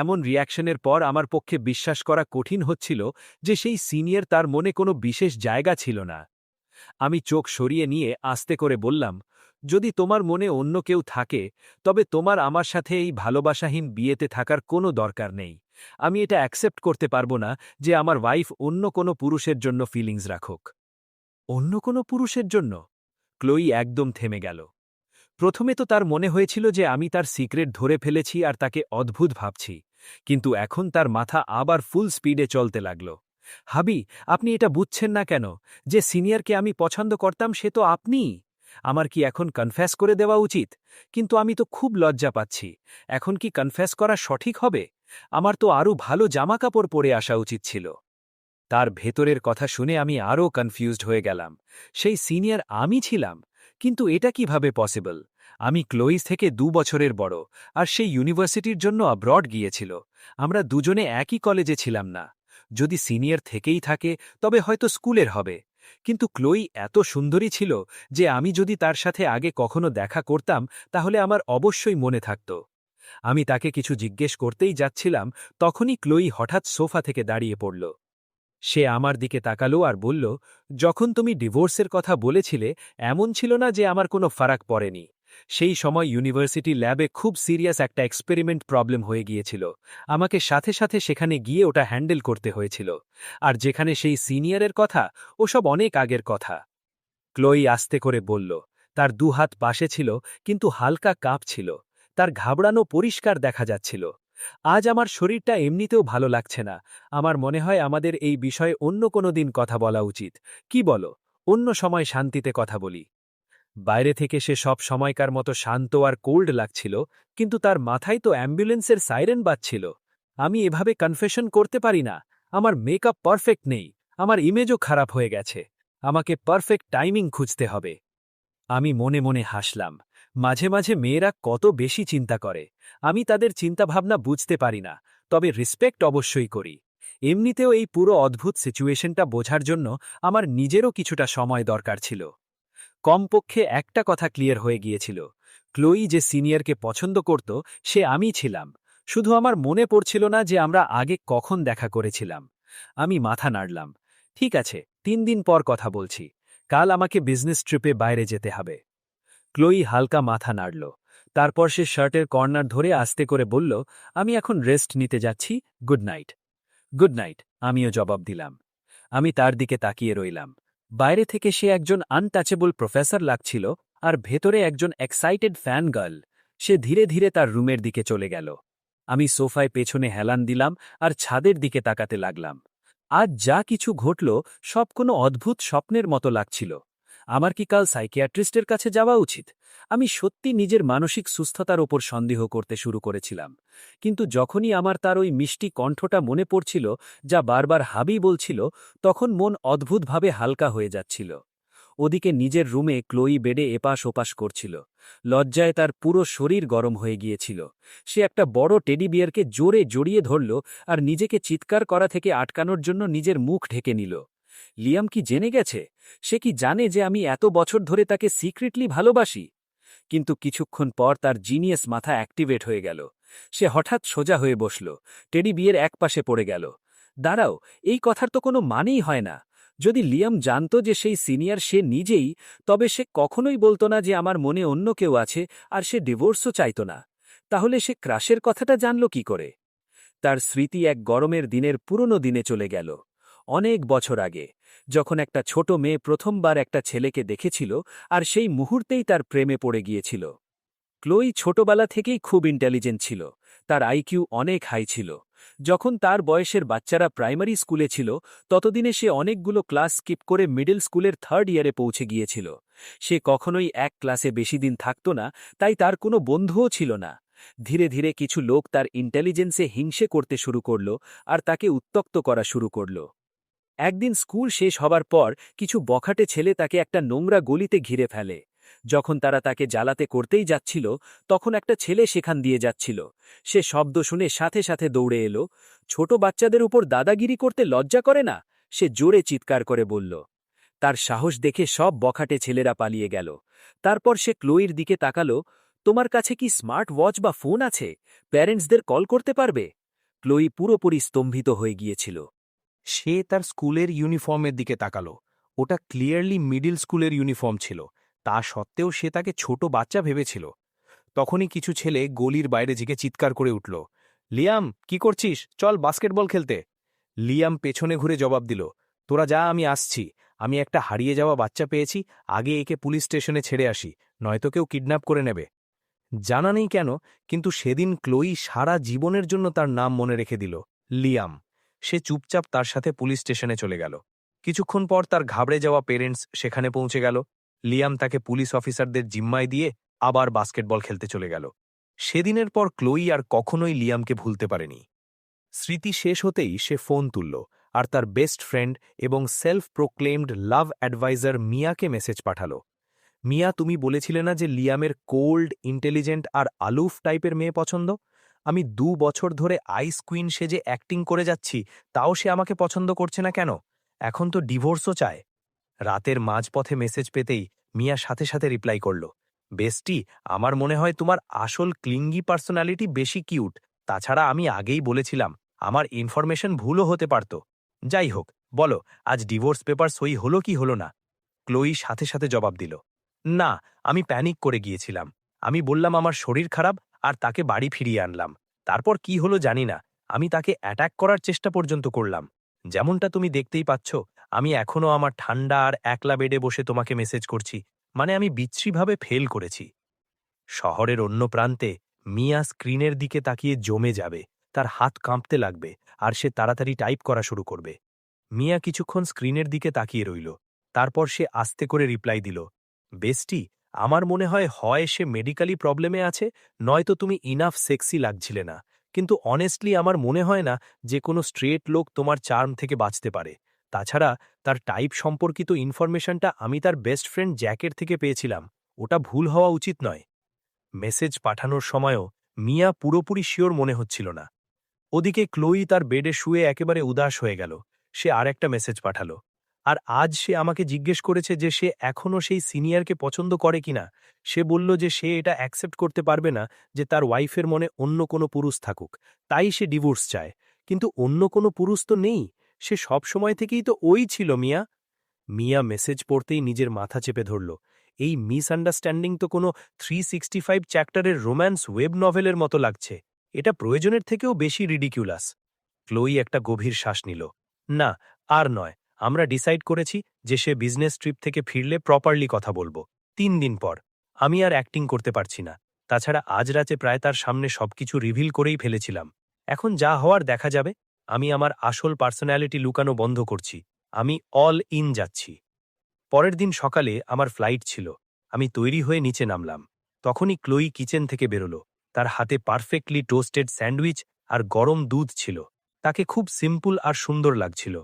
এমন রিয়াকশনের পর আমার পক্ষে বিশ্বাস করা কঠিন হচ্ছিল যে সেই সিনিয়র তার মনে কোনো বিশেষ জায়গা ছিল না। আমি চোখ সরিয়ে নিয়ে আস্তে করে বললাম, যদি তোমার মনে অন্য কেউ থাকে তবে তোমার আমার সাথে এই ভালোবাসাহীন বিয়েতে থাকার কোনো দরকার নেই। আমি এটা অ্যাকসেপ্ট করতে পারবো না যে আমার ওয়াইফ অন্য কোনো পুরুষের জন্য ফিলিংস রাখুক। অন্য কোনো পুরুষের জন্য? ক্লোই একদম থেমে গেল। প্রথমে তো তার মনে হয়েছিল যে আমি তার সিক্রেট ধরে ফেলেছি আর তাকে অদ্ভুত ভাবছি, কিন্তু এখন তার মাথা আবার ফুল স্পিডে চলতে লাগল। হাবি, আপনি এটা বুঝছেন না কেন? যে সিনিয়রকে আমি পছন্দ করতাম সে তো আপনিই। আমার কি এখন কনফেস করে দেওয়া উচিত? কিন্তু আমি তো খুব লজ্জা পাচ্ছি। এখন কি কনফেস করা সঠিক হবে? আমার তো আরও ভালো জামাকাপড় পরে আসা উচিত ছিল। তার ভেতরের কথা শুনে আমি আরও কনফিউজড হয়ে গেলাম। সেই সিনিয়র আমি ছিলাম, কিন্তু এটা কিভাবে পসিবল? আমি ক্লোইস থেকে 2 বছরের বড়, আর সেই ইউনিভার্সিটির জন্য অ্যাব্রড গিয়েছিল। আমরা দুজনে একই কলেজে ছিলাম না। যদি সিনিয়র থেকেই থাকে তবে হয়তো স্কুলের হবে। কিন্তু ক্লোই এত সুন্দরী ছিল যে আমি যদি তার সাথে আগে কখনো দেখা করতাম তাহলে আমার অবশ্যই মনে থাকত। আমি তাকে কিছু জিজ্ঞেস করতেই যাচ্ছিলাম, তখনই ক্লোই হঠাৎ সোফা থেকে দাঁড়িয়ে পড়ল। সে আমার দিকে তাকালো আর বলল, যখন তুমি ডিভোর্সের কথা বলেছিলে এমন ছিল না যে আমার কোনো ফারাক পড়েনি। সেই সময় ইউনিভার্সিটি ল্যাবে খুব সিরিয়াস একটা এক্সপেরিমেন্ট প্রবলেম হয়ে গিয়েছিল। আমাকে সাথে সাথে সেখানে গিয়ে ওটা হ্যান্ডেল করতে হয়েছিল। আর যেখানে সেই সিনিয়রের কথা, ওসব অনেক আগের কথা। ক্লোই আস্তে করে বলল। তার 2 হাত পাশে ছিল, কিন্তু হালকা কাঁপ ছিল। তার ঘাবড়ানো পরিষ্কার দেখা যাচ্ছিল। আজ আমার শরীরটা এমনিতেও ভালো লাগছে না। আমার মনে হয় আমাদের এই বিষয়ে অন্য কোনো দিন কথা বলা উচিত। কি বলো? অন্য সময় শান্তিতে কথা বলি। বাইরে থেকে সে সব সময়কার মতো শান্ত আর কোল্ড লাগছিল, কিন্তু তার মাথায় তো অ্যাম্বুলেন্সের সাইরেন বাজছিল। আমি এভাবে কনফেশন করতে পারি না। আমার মেকআপ পারফেক্ট নেই, আমার ইমেজও খারাপ হয়ে গেছে। আমাকে পারফেক্ট টাইমিং খুঁজতে হবে। আমি মনে মনে হাসলাম। মাঝে মাঝে মেয়েরা কত বেশি চিন্তা করে। আমি তাদের চিন্তাভাবনা বুঝতে পারি না, তবে রেসপেক্ট অবশ্যই করি। এমনিতেও এই পুরো অদ্ভুত সিচুয়েশনটা বোঝার জন্য আমার নিজেরও কিছুটা সময় দরকার ছিল। কমপক্ষে একটা কথা ক্লিয়ার হয়ে গিয়েছিল, ক্লোই যে সিনিয়রকে পছন্দ করত সে আমি ছিলাম। শুধু আমার মনে পড়ছিল না যে আমরা আগে কখন দেখা করেছিলাম। আমি মাথা নাড়লাম। ঠিক আছে, 3 দিন পর কথা বলছি। কাল আমাকে বিজনেস ট্রিপে বাইরে যেতে হবে। ক্লোই হালকা মাথা নাড়ল। তারপর সে শার্টের কর্নার ধরে আস্তে করে বলল, আমি এখন রেস্ট নিতে যাচ্ছি। Good night. গুড নাইট, আমিও জবাব দিলাম। আমি তার দিকে তাকিয়ে রইলাম। বাইরে থেকে সে একজন আনটাচেবল প্রফেসর লাগছিল, আর ভেতরে একজন এক্সাইটেড ফ্যান গার্ল। সে ধীরে ধীরে তার রুমের দিকে চলে গেল। আমি সোফায় পেছনে হেলান দিলাম আর ছাদের দিকে তাকাতে লাগলাম। আজ যা কিছু ঘটল সব কোনো অদ্ভুত স্বপ্নের মতো লাগছিল। আমার কি কাল সাইকিয়াট্রিস্টের কাছে যাওয়া উচিত? আমি সত্যি নিজের মানসিক সুস্থতার ওপর সন্দেহ করতে শুরু করেছিলাম। কিন্তু যখনই আমার তার ওই মিষ্টি কণ্ঠটা মনে পড়ছিল, যা বারবার হাবি বলছিল, তখন মন অদ্ভুতভাবে হালকা হয়ে যাচ্ছিল। ওদিকে নিজের রুমে ক্লোয়ি বেডে এপাশ ওপাশ করছিল। লজ্জায় তার পুরো শরীর গরম হয়ে গিয়েছিল। সে একটা বড় টেডি বিয়ারকে জোরে জড়িয়ে ধরল আর নিজেকে চিৎকার করা থেকে আটকানোর জন্য নিজের মুখ ঢেকে নিল। লিয়াম কি জেনে গেছে? সে কি জানে যে আমি এত বছর ধরে তাকে সিক্রেটলি ভালোবাসি? কিন্তু কিছুক্ষণ পর তার জিনিয়াস মাথা অ্যাক্টিভেট হয়ে গেল। সে হঠাৎ সোজা হয়ে বসল। টেডি বিয়ের একপাশে পড়ে গেল। দাঁড়াও, এই কথার তো কোনো মানেই হয় না। যদি লিয়াম জানত যে সেই সিনিয়র সে নিজেই, তবে সে কখনোই বলতো না যে আমার মনে অন্য কেউ আছে, আর সে ডিভোর্সও চাইত না। তাহলে সে ক্রাশের কথাটা জানল কি করে? তার স্মৃতি এক গরমের দিনের পুরনো দিনে চলে গেল। অনেক বছর আগে, যখন একটা ছোট মেয়ে প্রথমবার একটা ছেলেকে দেখেছিল আর সেই মুহূর্তেই তার প্রেমে পড়ে গিয়েছিল। ক্লোই ছোটবেলা থেকেই খুব ইন্টেলিজেন্ট ছিল। তার আইকিউ অনেক হাই ছিল। যখন তার বয়সের বাচ্চারা প্রাইমারি স্কুলে ছিল, ততদিনে সে অনেকগুলো ক্লাস স্কিপ করে মিডল স্কুলের 3rd ইয়ারে পৌঁছে গিয়েছিল। সে কখনোই এক ক্লাসে বেশি দিন থাকত না, তাই তার কোনো বন্ধুও ছিল না। ধীরে ধীরে কিছু লোক তার ইন্টেলিজেন্সে হিংসে করতে শুরু করল আর তাকে উত্ত্যক্ত করা শুরু করল। একদিন স্কুল শেষ হবার পর কিছু বখাটে ছেলে তাকে একটা নোংরা গলিতে ঘিরে ফেলে। যখন তারা তাকে জ্বালাতে করতেই যাচ্ছিল, তখন একটা ছেলে সেখান দিয়ে যাচ্ছিল। সে শব্দ শুনে সাথে সাথে দৌড়ে এলো। ছোট বাচ্চাদের উপর দাদাগিরি করতে লজ্জা করে না? সে জোরে চিৎকার করে বলল। তার সাহস দেখে সব বখাটে ছেলেরা পালিয়ে গেল। তারপর সে ক্লোইর দিকে তাকালো। তোমার কাছে কি স্মার্ট ওয়াচ বা ফোন আছে? প্যারেন্টসদের কল করতে পারবে? ক্লোই পুরোপুরি স্তম্ভিত হয়ে গিয়েছিল। সে তার স্কুলের ইউনিফর্মের দিকে তাকালো। ওটা ক্লিয়ারলি মিডল স্কুলের ইউনিফর্ম ছিল। তা সত্ত্বেও সে তাকে ছোট বাচ্চা ভেবেছিল। তখনই কিছু ছেলে গলির বাইরে জিগে চিৎকার করে উঠল, লিয়াম, কি করছিস? চল বাস্কেটবল খেলতে। লিয়াম পেছনে ঘুরে জবাব দিল, তোরা যা, আমি আসছি। আমি একটা হারিয়ে যাওয়া বাচ্চা পেয়েছি, আগে একে পুলিশ স্টেশনে ছেড়ে আসি, নয়তো কেউ কিডন্যাপ করে নেবে। জানা নেই কেন, কিন্তু সেদিন ক্লোই সারা জীবনের জন্য তার নাম মনে রেখে দিল, লিয়াম। সে চুপচাপ তার সাথে পুলিশ স্টেশনে চলে গেল। কিছুক্ষণ পর তার ঘাবড়ে যাওয়া পেরেন্টস সেখানে পৌঁছে গেল। লিয়াম তাকে পুলিশ অফিসারদের জিম্মায় দিয়ে আবার বাস্কেটবল খেলতে চলে গেল। সেদিনের পর ক্লোই আর কখনোই লিয়ামকে ভুলতে পারেনি। স্মৃতি শেষ হতেই সে ফোন তুলল আর তার বেস্ট ফ্রেন্ড এবং সেলফ প্রোক্লেমড লাভ অ্যাডভাইজার মিয়াকে মেসেজ পাঠালো। মিয়া, তুমি বলেছিলে না যে লিয়ামের কোল্ড, ইন্টেলিজেন্ট আর আলুফ টাইপের মেয়ে পছন্দ? আমি 2 বছর ধরে আইস কুইন সেজে অ্যাক্টিং করে যাচ্ছি, তাও সে আমাকে পছন্দ করছে না কেন? এখন তো ডিভোর্সও চায়। রাতের মাঝপথে মেসেজ পেতেই মিয়া সাথে সাথে রিপ্লাই করল, বেস্টি, আমার মনে হয় তোমার আসল ক্লিঙ্গি পার্সোনালিটি বেশি কিউট। তাছাড়া আমি আগেই বলেছিলাম, আমার ইনফরমেশন ভুলও হতে পারত। যাই হোক, বলো, আজ ডিভোর্স পেপার সই হলো কি হলো না? ক্লোই সাথে সাথে জবাব দিল, না, আমি প্যানিক করে গিয়েছিলাম। আমি বললাম আমার শরীর খারাপ আর তাকে বাড়ি ফিরিয়ে আনলাম। তারপর কি হলো জানি না, আমি তাকে অ্যাটাক করার চেষ্টা পর্যন্ত করলাম। যেমনটা তুমি দেখতেই পাচ্ছ, আমি এখনও আমার ঠান্ডা আর একলা বেডে বসে তোমাকে মেসেজ করছি, মানে আমি বিশ্রীভাবে ফেল করেছি। শহরের অন্য প্রান্তে মিয়া স্ক্রিনের দিকে তাকিয়ে জমে যাবে, তার হাত কাঁপতে লাগবে আর সে তাড়াতাড়ি টাইপ করা শুরু করবে। মিয়া কিছুক্ষণ স্ক্রিনের দিকে তাকিয়ে রইল। তারপর সে আস্তে করে রিপ্লাই দিল, বেস্টি, আমার মনে হয় হয় সে মেডিকেলি প্রবলেমে আছে, নয়তো তুমি ইনাফ সেক্সি লাগছিলে না। কিন্তু অনেস্টলি আমার মনে হয় না যে কোনো স্ট্রেট লোক তোমার চার্ম থেকে বাঁচতে পারে। তাছাড়া তার টাইপ সম্পর্কিত ইনফরমেশনটা আমি তার বেস্ট ফ্রেন্ড জ্যাকের থেকে পেয়েছিলাম, ওটা ভুল হওয়া উচিত নয়। মেসেজ পাঠানোর সময়ও মিয়া পুরোপুরি শিওর মনে হচ্ছিল না। ওদিকে ক্লোই তার বেডে শুয়ে একেবারে উদাস হয়ে গেল। সে আর একটা মেসেজ পাঠালো। আর আজ সে আমাকে জিজ্ঞেস করেছে যে সে এখনও সেই সিনিয়রকে পছন্দ করে কিনা। সে বলল যে সে এটা অ্যাকসেপ্ট করতে পারবে না যে তার ওয়াইফের মনে অন্য কোনো পুরুষ থাকুক, তাই সে ডিভোর্স চায়। কিন্তু অন্য কোনো পুরুষ তো নেই, সে সব সময় থেকেই তো ওই ছিল। মিয়া মিয়া মেসেজ পড়তেই নিজের মাথা চেপে ধরল। এই মিসআন্ডারস্ট্যান্ডিং তো কোনো 365 চ্যাপ্টারের রোম্যান্স ওয়েব নভেলের মতো লাগছে। এটা প্রয়োজনের থেকেও বেশি রিডিকিউলাস। ক্লোই একটা গভীর শ্বাস নিল। না, আর নয়, আমরা ডিসাইড করেছি যে সে বিজনেস ট্রিপ থেকে ফিরলে প্রপারলি কথা বলবো। 3 দিন পর। আমি আর অ্যাক্টিং করতে পারছি না। তাছাড়া আজ রাতে প্রায় তার সামনে সবকিছু রিভিল করেই ফেলেছিলাম। এখন যা হওয়ার দেখা যাবে। আমি আমার আসল পার্সোনালিটি লুকানো বন্ধ করছি। আমি অল ইন যাচ্ছি। পরের দিন সকালে আমার ফ্লাইট ছিল। আমি তৈরি হয়ে নিচে নামলাম। তখনই ক্লোই কিচেন থেকে বেরোলো। তার হাতে পারফেক্টলি টোস্টেড স্যান্ডউইচ আর গরম দুধ ছিল। তাকে খুব সিম্পল আর সুন্দর লাগছিল।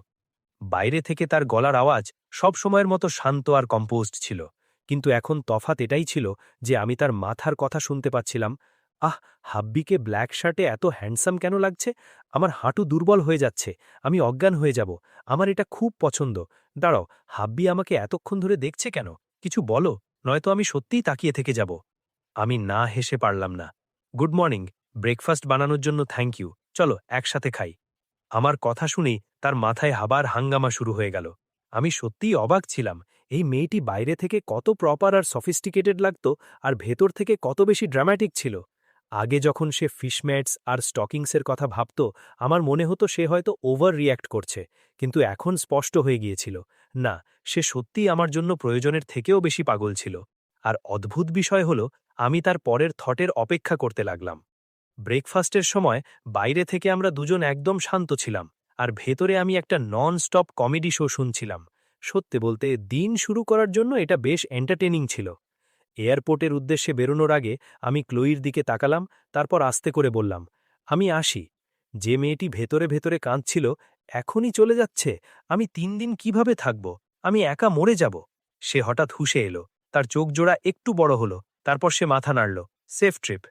বাইরে থেকে তার গলার আওয়াজ সব সময়ের মতো শান্ত আর কম্পোজড ছিল, কিন্তু এখন তফাৎ এটাই ছিল যে আমি তার মাথার কথা শুনতে পাচ্ছিলাম। আহ, হাব্বিকে ব্ল্যাক শার্টে এত হ্যান্ডসাম কেন লাগছে? আমার হাঁটু দুর্বল হয়ে যাচ্ছে, আমি অজ্ঞান হয়ে যাব। আমার এটা খুব পছন্দ। দাঁড়াও, হাব্বি আমাকে এতক্ষণ ধরে দেখছে কেন? কিছু বলো, নয়তো আমি সত্যিই তাকিয়ে থেকে যাব। আমি না হেসে পারলাম না। গুড মর্নিং, ব্রেকফাস্ট বানানোর জন্য থ্যাংক ইউ, চলো একসাথে খাই। আমার কথা শুনেই তার মাথায় আবার হাঙ্গামা শুরু হয়ে গেল। আমি সত্যিই অবাক ছিলাম, এই মেয়েটি বাইরে থেকে কত প্রপার আর সফিস্টিকেটেড লাগত, আর ভেতর থেকে কত বেশি ড্রামাটিক ছিল। আগে যখন সে ফিশম্যাটস আর স্টকিংসের কথা ভাবত, আমার মনে হতো সে হয়তো ওভার রিয়্যাক্ট করছে, কিন্তু এখন স্পষ্ট হয়ে গিয়েছিল, না, সে সত্যিই আমার জন্য প্রয়োজনের থেকেও বেশি পাগল ছিল। আর অদ্ভুত বিষয় হল, আমি তার পরের থটের অপেক্ষা করতে লাগলাম। ব্রেকফাস্টের সময় বাইরে থেকে আমরা দুজন একদম শান্ত ছিলাম, আর ভেতরে আমি একটা নন স্টপ কমেডি শো শুনছিলাম। সত্যি বলতে, দিন শুরু করার জন্য এটা বেশ এন্টারটেনিং ছিল। এয়ারপোর্টের উদ্দেশ্যে বেরোনোর আগে আমি ক্লোইর দিকে তাকালাম, তারপর আস্তে করে বললাম, আমি আসি। যে মেয়েটি ভেতরে ভেতরে কাঁদছিল, এখনই চলে যাচ্ছে, আমি 3 দিন কিভাবে থাকব? আমি একা মরে যাব। সে হঠাৎ হুঁশে এলো, তার চোখ জোড়া একটু বড় হলো, তারপর সে মাথা নাড়ল। Safe trip.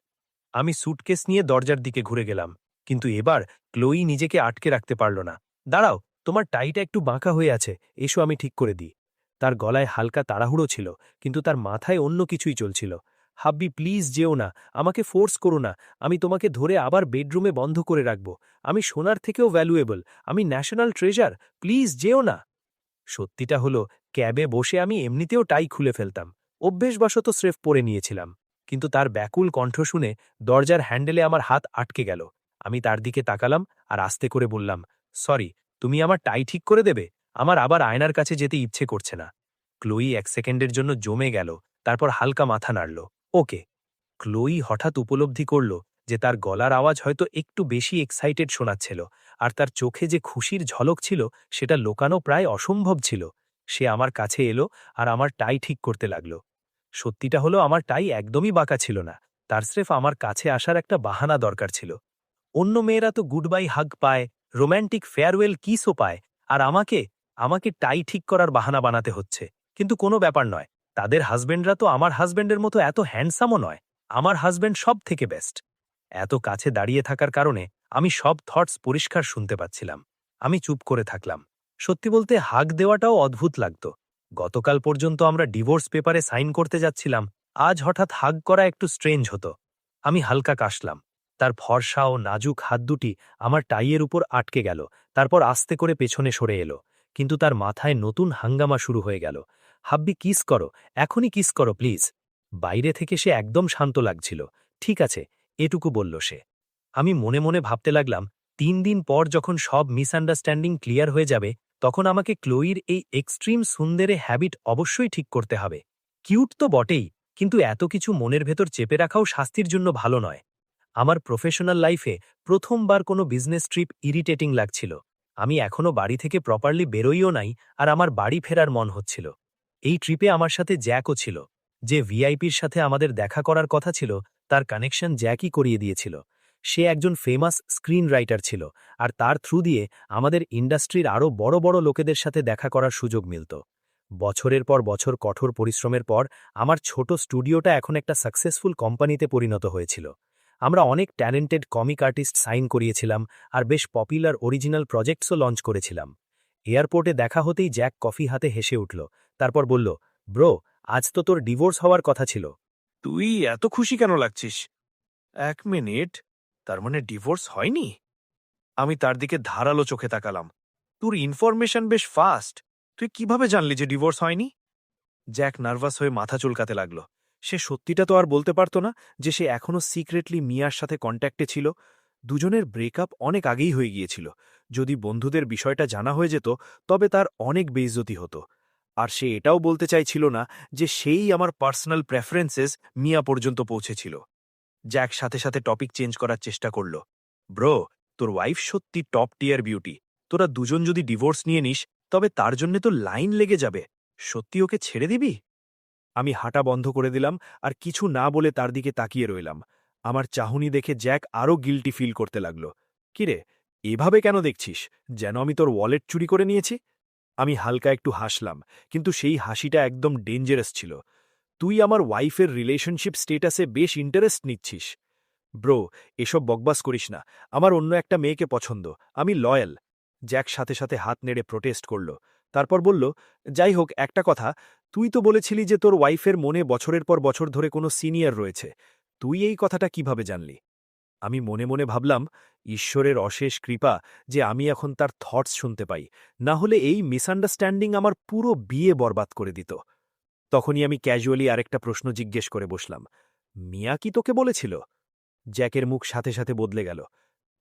আমি স্যুটকেস নিয়ে দরজার দিকে ঘুরে গেলাম, কিন্তু এবার ক্লোই নিজেকে আটকে রাখতে পারল না। দাঁড়াও, তোমার টাইটা একটু বাঁকা হয়ে আছে, এসো আমি ঠিক করে দিই। তার গলায় হালকা তাড়াহুড়ো ছিল, কিন্তু তার মাথায় অন্য কিছুই চলছিল। হাব্বি, প্লিজ যেও না, আমাকে ফোর্স করো না, আমি তোমাকে ধরে আবার বেডরুমে বন্ধ করে রাখব। আমি সোনার থেকেও ভ্যালুয়েবল, আমি ন্যাশনাল ট্রেজার, প্লিজ যেও না। সত্যিটা হলো, ক্যাবে বসে আমি এমনিতেও টাই খুলে ফেলতাম, অভ্যেসবশত স্রেফ পরে নিয়েছিলাম। কিন্তু তার ব্যাকুল কণ্ঠ শুনে দরজার হ্যান্ডেলে আমার হাত আটকে গেল। আমি তার দিকে তাকালাম আর আস্তে করে বললাম, সরি, তুমি আমার টাই ঠিক করে দেবে? আমার আবার আয়নার কাছে যেতে ইচ্ছে করছে না। ক্লোই 1 সেকেন্ডের জন্য জমে গেল, তারপর হালকা মাথা নাড়ল। ওকে। ক্লোই হঠাৎ উপলব্ধি করল যে তার গলার আওয়াজ হয়তো একটু বেশি এক্সাইটেড শোনাচ্ছিল, আর তার চোখে যে খুশির ঝলক ছিল সেটা লোকানো প্রায় অসম্ভব ছিল। সে আমার কাছে এলো আর আমার টাই ঠিক করতে লাগল। সত্যিটা হলো, আমার টাই একদমই বাঁকা ছিল না, তার স্রেফ আমার কাছে আসার একটা বাহানা দরকার ছিল। অন্য মেয়েরা তো গুড বাই হাগ পায়, রোম্যান্টিক ফেয়ারওয়েল কিসও পায়, আর আমাকে আমাকে টাই ঠিক করার বাহানা বানাতে হচ্ছে। কিন্তু কোনো ব্যাপার নয়, তাদের হাজবেন্ডরা তো আমার হাজবেন্ডের মতো এত হ্যান্ডসামও নয়। আমার হাজবেন্ড সব থেকে বেস্ট। এত কাছে দাঁড়িয়ে থাকার কারণে আমি সব থটস পরিষ্কার শুনতে পাচ্ছিলাম। আমি চুপ করে থাকলাম। সত্যি বলতে, হাগ দেওয়াটাও অদ্ভুত লাগত। গতকাল পর্যন্ত আমরা ডিভোর্স পেপারে সাইন করতে যাচ্ছিলাম, আজ হঠাৎ হাগ করা একটু স্ট্রেঞ্জ হতো। আমি হালকা কাশলাম। তার ফর্সা ও নাজুক হাত দুটি আমার টাইয়ের উপর আটকে গেল, তারপর আস্তে করে পেছনে সরে এলো। কিন্তু তার মাথায় নতুন হাঙ্গামা শুরু হয়ে গেল। হাব্বি, কিস করো, এখনই কিস করো প্লিজ। বাইরে থেকে সে একদম শান্ত লাগছিল। ঠিক আছে, এটুকু বলল সে। আমি মনে মনে ভাবতে লাগলাম, 3 দিন পর যখন সব মিসআন্ডারস্ট্যান্ডিং ক্লিয়ার হয়ে যাবে, তখন আমাকে ক্লোইর এই এক্সট্রিম সুন্দরে হ্যাবিট অবশ্যই ঠিক করতে হবে। কিউট তো বটেই, কিন্তু এত কিছু মনের ভেতর চেপে রাখাও শাস্তির জন্য ভালো নয়। আমার প্রফেশনাল লাইফে প্রথমবার কোনো বিজনেস ট্রিপ ইরিটেটিং লাগছিল। আমি এখনো বাড়ি থেকে প্রপারলি বেরোইও নাই, আর আমার বাড়ি ফেরার মন হচ্ছিল। এই ট্রিপে আমার সাথে জ্যাকও ছিল। যে ভিআইপির সাথে আমাদের দেখা করার কথা ছিল, তার কানেকশন জ্যাকই করিয়ে দিয়েছিল। সে একজন ফেমাস স্ক্রিন রাইটার ছিল, আর তার থ্রু দিয়ে আমাদের ইন্ডাস্ট্রির আরও বড় বড় লোকেদের সাথে দেখা করার সুযোগ মিলত। বছরের পর বছর কঠোর পরিশ্রমের পর আমার ছোট স্টুডিওটা এখন একটা সাকসেসফুল কোম্পানিতে পরিণত হয়েছিল। আমরা অনেক ট্যালেন্টেড কমিক আর্টিস্ট সাইন করিয়েছিলাম, আর বেশ পপুলার অরিজিনাল প্রজেক্টসও লঞ্চ করেছিলাম। এয়ারপোর্টে দেখা হতেই জ্যাক কফি হাতে হেসে উঠল, তারপর বলল, ব্রো, আজ তো তোর ডিভোর্স হওয়ার কথা ছিল। তুই এত খুশি কেন লাগছিস? 1 মিনিট, তার মানে ডিভোর্স হয়নি? আমি তার দিকে ধারালো চোখে তাকালাম। তোর ইনফরমেশন বেশ ফাস্ট। তুই কিভাবে জানলি যে ডিভোর্স হয়নি? জ্যাক নার্ভাস হয়ে মাথা চুলকাতে লাগল। সে সত্যিটা তো আর বলতে পারত না যে সে এখনও সিক্রেটলি মিয়ার সাথে কন্ট্যাক্টে ছিল। দুজনের ব্রেকআপ অনেক আগেই হয়ে গিয়েছিল। যদি বন্ধুদের বিষয়টা জানা হয়ে যেত, তবে তার অনেক বেইজ্জতি হতো। আর সে এটাও বলতে চাইছিল না যে সেই আমার পার্সোনাল প্রেফারেন্সেস মিয়া পর্যন্ত পৌঁছেছিল। জ্যাক সাথে সাথে টপিক চেঞ্জ করার চেষ্টা করল। ব্রো, তোর ওয়াইফ সত্যি টপ টিয়ার বিউটি। তোরা দুজন যদি ডিভোর্স নিয়ে নিস, তবে তার জন্য তো লাইন লেগে যাবে। সত্যি ওকে ছেড়ে দিবি? আমি হাঁটা বন্ধ করে দিলাম আর কিছু না বলে তার দিকে তাকিয়ে রইলাম। আমার চাহনি দেখে জ্যাক আরও গিল্টি ফিল করতে লাগল। কিরে, এভাবে কেন দেখছিস? যেন আমি তোর ওয়ালেট চুরি করে নিয়েছি? আমি হালকা একটু হাসলাম, কিন্তু সেই হাসিটা একদম ডেঞ্জারাস ছিল। তুই আমার ওয়াইফের রিলেশনশিপ স্টেটাসে বেশ ইন্টারেস্ট নিচ্ছিস। ব্রো, এসব বকবাস করিস না। আমার অন্য একটা মেয়েকে পছন্দ, আমি লয়াল। জ্যাক সাথে সাথে হাত নেড়ে প্রোটেস্ট করল। তারপর বলল, যাই হোক, একটা কথা, তুই তো বলেছিলি যে তোর ওয়াইফের মনে বছরের পর বছর ধরে কোনো সিনিয়র রয়েছে। তুই এই কথাটা কিভাবে জানলি? আমি মনে মনে ভাবলাম, ঈশ্বরের অশেষ কৃপা যে আমি এখন তার থটস শুনতে পাই, না হলে এই মিসআন্ডারস্ট্যান্ডিং আমার পুরো বিয়ে বরবাদ করে দিত। তখনই আমি ক্যাজুয়ালি আরেকটা প্রশ্ন জিজ্ঞেস করে বসলাম, মিয়া কি তোকে বলেছিল? জ্যাকের মুখ সাথে সাথে বদলে গেল।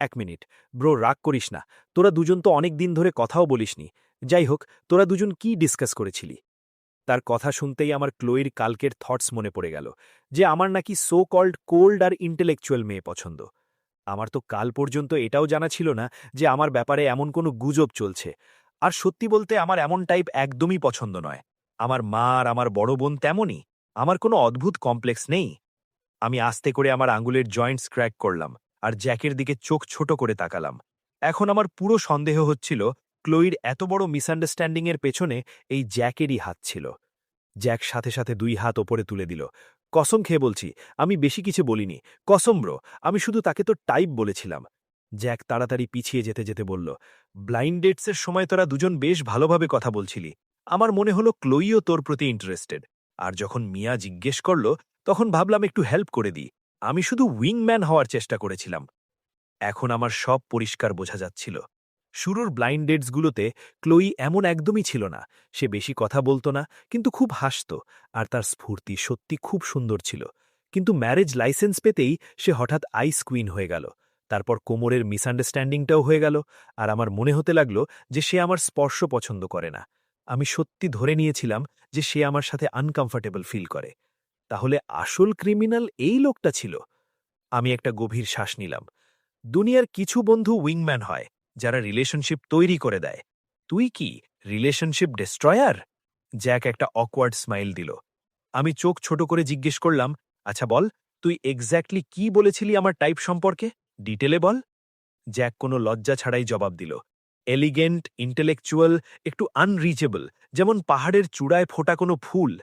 এক মিনিট, ব্রো, রাগ করিস না। তোরা দুজন তো অনেক দিন ধরে কথাও বলিসনি। যাই হোক, তোরা দুজন কি ডিসকাস করেছিলি? তার কথা শুনতেই আমার ক্লোইর কালকের থটস মনে পড়ে গেল, যে আমার নাকি সো কল্ড কোল্ড আর ইন্টেলেকচুয়াল মেয়ে পছন্দ। আমার তো কাল পর্যন্ত এটাও জানা ছিল না যে আমার ব্যাপারে এমন কোনো গুজব চলছে। আর সত্যি বলতে আমার এমন টাইপ একদমই পছন্দ নয়। আমার মা আর আমার বড় বোন তেমনই। আমার কোনো অদ্ভুত কমপ্লেক্স নেই। আমি আস্তে করে আমার আঙুলের জয়েন্টস ক্র্যাক করলাম আর জ্যাকের দিকে চোখ ছোট করে তাকালাম। এখন আমার পুরো সন্দেহ হচ্ছিল ক্লোইর এত বড় মিসআন্ডারস্ট্যান্ডিংয়ের পেছনে এই জ্যাকেরই হাত ছিল। জ্যাক সাথে সাথে 2 হাত ওপরে তুলে দিল। কসম খেয়ে বলছি, আমি বেশি কিছু বলিনি। কসম ব্রো, আমি শুধু তাকে তো টাইপ বলেছিলাম। জ্যাক তাড়াতাড়ি পিছিয়ে যেতে যেতে বলল, ব্লাইন্ড ডেটসের সময় তোরা দুজন বেশ ভালোভাবে কথা বলছিলি। আমার মনে হলো ক্লোইও তোর প্রতি ইন্টারেস্টেড। আর যখন মিয়া জিজ্ঞেস করল, তখন ভাবলাম একটু হেল্প করে দিই। আমি শুধু উইংম্যান হওয়ার চেষ্টা করেছিলাম। এখন আমার সব পরিষ্কার বোঝা যাচ্ছিল। শুরুর ব্লাইন্ড ডেটসগুলোতে ক্লোই এমন একদমই ছিল না। সে বেশি কথা বলতো না, কিন্তু খুব হাসত, আর তার স্ফূর্তি সত্যি খুব সুন্দর ছিল। কিন্তু ম্যারেজ লাইসেন্স পেতেই সে হঠাৎ আইস কুইন হয়ে গেল। তারপর কোমরের মিসআন্ডারস্ট্যান্ডিংটাও হয়ে গেল, আর আমার মনে হতে লাগল যে সে আমার স্পর্শ পছন্দ করে না। আমি সত্যি ধরে নিয়েছিলাম যে সে আমার সাথে আনকমফর্টেবল ফিল করে। তাহলে আসল ক্রিমিনাল এই লোকটা ছিল? আমি একটা গভীর শ্বাস নিলাম। দুনিয়ার কিছু বন্ধু উইংম্যান হয়, যারা রিলেশনশিপ তৈরি করে দেয়। তুই কি রিলেশনশিপ ডেস্ট্রয়ার? জ্যাক একটা অকওয়ার্ড স্মাইল দিল। আমি চোখ ছোট করে জিজ্ঞেস করলাম, আচ্ছা বল, তুই এক্স্যাক্টলি কি বলেছিলি আমার টাইপ সম্পর্কে? ডিটেলে বল। জ্যাক কোনো লজ্জা ছাড়াই জবাব দিল, এলিগেন্ট, ইন্টেলেকচুয়াল, একটু আনরিচেবল, যেমন পাহাড়ের চূড়ায় ফোটা কোনো ফুল।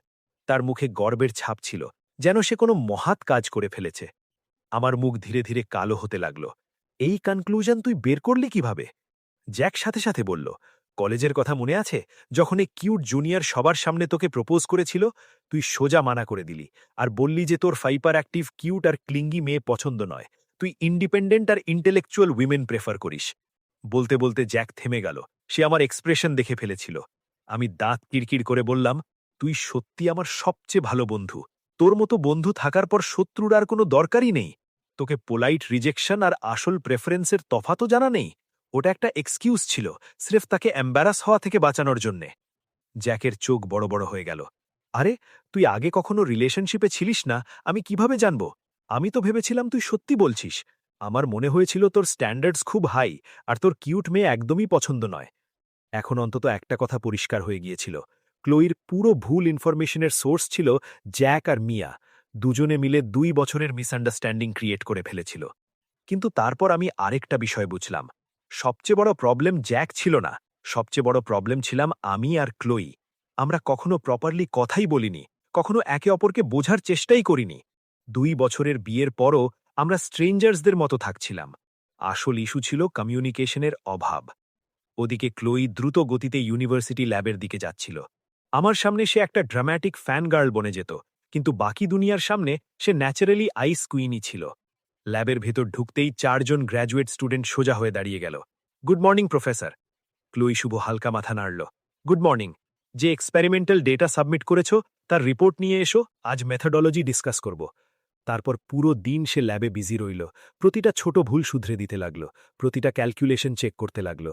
তার মুখে গর্বের ছাপ ছিল, যেন সে কোনো মহাৎ কাজ করে ফেলেছে। আমার মুখ ধীরে ধীরে কালো হতে লাগল। এই কনক্লুশন তুই বের করলি কিভাবে? জ্যাক সাথে সাথে বলল, কলেজের কথা মনে আছে, যখন এই কিউট জুনিয়র সবার সামনে তোকে প্রপোজ করেছিল? তুই সোজা মানা করে দিলি, আর বললি যে তোর ফাইপার অ্যাক্টিভ, কিউট আর ক্লিঙ্গি মেয়ে পছন্দ নয়। তুই ইন্ডিপেন্ডেন্ট আর ইন্টেলেকচুয়াল উইমেন প্রেফার করিস। বলতে বলতে জ্যাক থেমে গেল। সে আমার এক্সপ্রেশন দেখে ফেলেছিল। আমি দাঁত কিরকির করে বললাম, তুই সত্যি আমার সবচেয়ে ভালো বন্ধু। তোর মতো বন্ধু থাকার পর শত্রুর আর কোনো দরকারই নেই। তোকে পোলাইট রিজেকশন আর আসল প্রেফারেন্সের তফাতও জানা নেই। ওটা একটা এক্সকিউজ ছিল, স্রেফ তাকে এম্বারাস হওয়া থেকে বাঁচানোর জন্যে। জ্যাকের চোখ বড় বড় হয়ে গেল। আরে, তুই আগে কখনো রিলেশনশিপে ছিলিস না, আমি কিভাবে জানব? আমি তো ভেবেছিলাম তুই সত্যি বলছিস। আমার মনে হয়েছিল তোর স্ট্যান্ডার্ডস খুব হাই, আর তোর কিউট মেয়ে একদমই পছন্দ নয়। এখন অন্তত একটা কথা পরিষ্কার হয়ে গিয়েছিল, ক্লোইর পুরো ভুল ইনফরমেশনের সোর্স ছিল জ্যাক আর মিয়া। দুজনে মিলে 2 বছরের মিসআন্ডারস্ট্যান্ডিং ক্রিয়েট করে ফেলেছিল। কিন্তু তারপর আমি আরেকটা বিষয় বুঝলাম। সবচেয়ে বড় প্রবলেম জ্যাক ছিল না, সবচেয়ে বড় প্রবলেম ছিলাম আমি আর ক্লোই। আমরা কখনো প্রপারলি কথাই বলিনি, কখনো একে অপরকে বোঝার চেষ্টাই করিনি। 2 বছরের বিয়ের পরও আমরা স্ট্রেঞ্জার্সদের মতো থাকছিলাম। আসল ইস্যু ছিল কমিউনিকেশনের অভাব। ওদিকে ক্লোই দ্রুত গতিতে ইউনিভার্সিটি ল্যাবের দিকে যাচ্ছিল। আমার সামনে সে একটা ড্রামাটিক ফ্যান গার্ল বনে যেত, কিন্তু বাকি দুনিয়ার সামনে সে ন্যাচারালি আইস কুইনই ছিল। ল্যাবের ভেতর ঢুকতেই 4 জন গ্র্যাজুয়েট স্টুডেন্ট সোজা হয়ে দাঁড়িয়ে গেল। Good morning professor. ক্লোই শুভ হালকা মাথা নাড়ল। Good morning. যে এক্সপেরিমেন্টাল ডেটা সাবমিট করেছ তার রিপোর্ট নিয়ে এসো, আজ মেথোডোলজি ডিসকাস করব। তারপর পুরো দিন সে ল্যাবে বিজি রইল, প্রতিটা ছোট ভুল শুধরে দিতে লাগল, প্রতিটা ক্যালকুলেশন চেক করতে লাগল।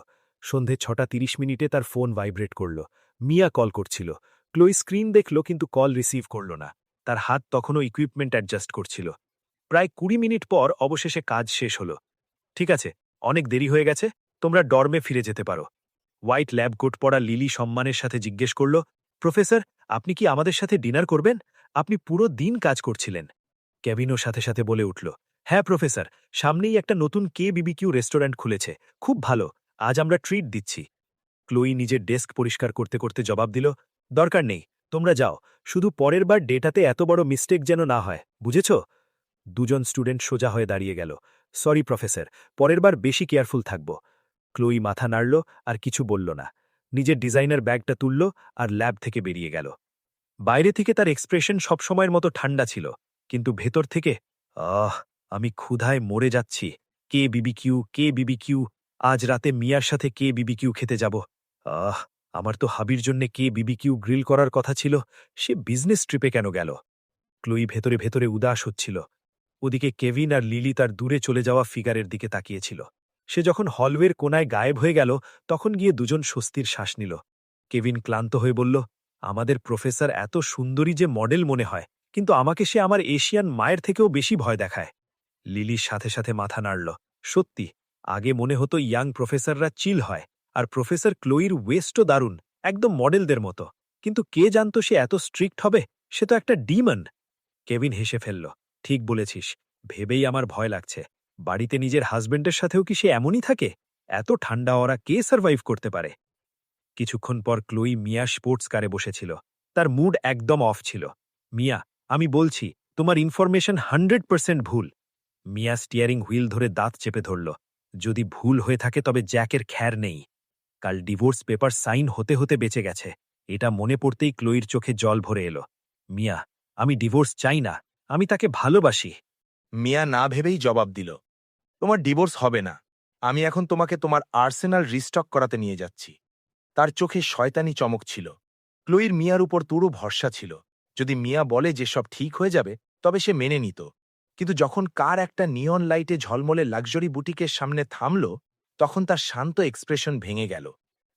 সন্ধে 6:30 তার ফোন ভাইব্রেট করল। মিয়া কল করছিল। ক্লোই স্ক্রিন দেখল, কিন্তু কল রিসিভ করল না। তার হাত তখনও ইকুইপমেন্ট অ্যাডজাস্ট করছিল। প্রায় 20 মিনিট পর অবশেষে কাজ শেষ হল। ঠিক আছে, অনেক দেরি হয়ে গেছে, তোমরা ডর্মে ফিরে যেতে পারো। হোয়াইট ল্যাব কোট পরা লিলি সম্মানের সাথে জিজ্ঞেস করল, প্রফেসর, আপনি কি আমাদের সাথে ডিনার করবেন? আপনি পুরো দিন কাজ করছিলেন। কেভিনও সাথে সাথে বলে উঠল, হ্যাঁ প্রফেসর, সামনেই একটা নতুন KBBQ রেস্টুরেন্ট খুলেছে, খুব ভালো, আজ আমরা ট্রিট দিচ্ছি। ক্লোই নিজের ডেস্ক পরিষ্কার করতে করতে জবাব দিল, দরকার নেই, তোমরা যাও, শুধু পরের বার ডেটাতে এত বড় মিস্টেক যেন না হয়, বুঝেছ? দুজন স্টুডেন্ট সোজা হয়ে দাঁড়িয়ে গেল। সরি প্রফেসর, পরের বার বেশি কেয়ারফুল থাকব। ক্লোই মাথা নাড়ল আর কিছু বলল না। নিজের ডিজাইনার ব্যাগটা তুলল আর ল্যাব থেকে বেরিয়ে গেল। বাইরে থেকে তার এক্সপ্রেশন সবসময়ের মতো ঠান্ডা ছিল, কিন্তু ভেতর থেকে, আমি ক্ষুধায় মরে যাচ্ছি। KBBQ, আজ রাতে মিয়ার সাথে KBBQ খেতে যাব। আমার তো হাবির জন্য KBBQ গ্রিল করার কথা ছিল, সে বিজনেস ট্রিপে কেন গেল? ক্লোই ভেতরে ভেতরে উদাস হচ্ছিল। ওদিকে কেভিন আর লিলি তার দূরে চলে যাওয়া ফিগারের দিকে তাকিয়েছিল। সে যখন হলওয়ের কোনায় গায়েব হয়ে গেল, তখন গিয়ে দুজন স্বস্তির শ্বাস নিল। কেভিন ক্লান্ত হয়ে বলল, আমাদের প্রফেসর এত সুন্দরী যে মডেল মনে হয়, কিন্তু আমাকে সে আমার এশিয়ান মায়ের থেকেও বেশি ভয় দেখায়। লিলির সাথে সাথে মাথা নাড়ল। সত্যি, আগে মনে হতো ইয়াং প্রফেসররা চিল হয়, আর প্রফেসর ক্লোইর ওয়েস্টও দারুণ, একদম মডেলদের মতো। কিন্তু কে জানত সে এত স্ট্রিক্ট হবে? সে তো একটা ডিমন। কেভিন হেসে ফেলল, ঠিক বলেছিস, ভেবেই আমার ভয় লাগছে। বাড়িতে নিজের হাজবেন্ডের সাথেও কি সে এমনই থাকে? এত ঠান্ডা ওরা কে সার্ভাইভ করতে পারে? কিছুক্ষণ পর ক্লোই মিয়া স্পোর্টস কারে বসেছিল। তার মুড একদম অফ ছিল। মিয়া, আমি বলছি, তোমার ইনফরমেশন 100% ভুল। মিয়া স্টিয়ারিং হুইল ধরে দাঁত চেপে ধরল। যদি ভুল হয়ে থাকে তবে জ্যাকের খ্যার নেই। কাল ডিভোর্স পেপার সাইন হতে হতে বেঁচে গেছে। এটা মনে পড়তেই ক্লোইর চোখে জল ভরে এলো। মিয়া, আমি ডিভোর্স চাই না, আমি তাকে ভালোবাসি। মিয়া না ভেবেই জবাব দিল, তোমার ডিভোর্স হবে না। আমি এখন তোমাকে তোমার আর্সেনাল রিস্টক করাতে নিয়ে যাচ্ছি। তার চোখে শয়তানি চমক ছিল। ক্লোইর মিয়ার উপর তুরু ভরসা ছিল। যদি মিয়া বলে যে সব ঠিক হয়ে যাবে, তবে সে মেনে নিত। কিন্তু যখন কার একটা নিয়ন লাইটে ঝলমলে লাক্সারি বুটিকের সামনে থামল, তখন তার শান্ত এক্সপ্রেশন ভেঙে গেল।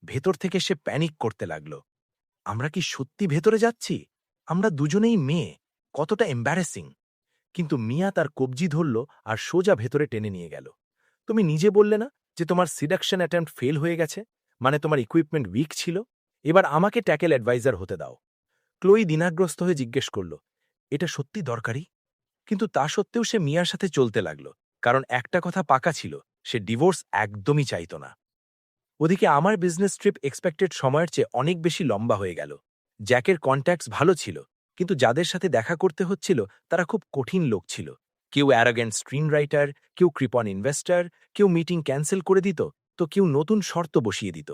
ভেতর থেকে সে প্যানিক করতে লাগল। আমরা কি সত্যি ভেতরে যাচ্ছি? আমরা দুজনেই মেয়ে, কতটা এম্বারেসিং। কিন্তু মিয়া তার কবজি ধরল আর সোজা ভেতরে টেনে নিয়ে গেল। তুমি নিজে বললে না যে তোমার সিডাকশন অ্যাটেম্প্ট ফেল হয়ে গেছে, মানে তোমার ইকুইপমেন্ট উইক ছিল? এবার আমাকে ট্যাকেল অ্যাডভাইজার হতে দাও। ক্লোই দ্বিধাগ্রস্ত হয়ে জিজ্ঞেস করল, এটা সত্যি দরকারি? কিন্তু তা সত্ত্বেও সে মিয়ার সাথে চলতে লাগল, কারণ একটা কথা পাকা ছিল, সে ডিভোর্স একদমই চাইত না। ওদিকে আমার বিজনেস ট্রিপ এক্সপেক্টেড সময়ের চেয়ে অনেক বেশি লম্বা হয়ে গেল। জ্যাকের কন্ট্যাক্টস ভালো ছিল, কিন্তু যাদের সাথে দেখা করতে হচ্ছিল তারা খুব কঠিন লোক ছিল। কেউ অ্যারোগেন্ট স্ক্রিন রাইটার, কেউ কৃপন ইনভেস্টার, কেউ মিটিং ক্যান্সেল করে দিত, তো কেউ নতুন শর্ত বসিয়ে দিত।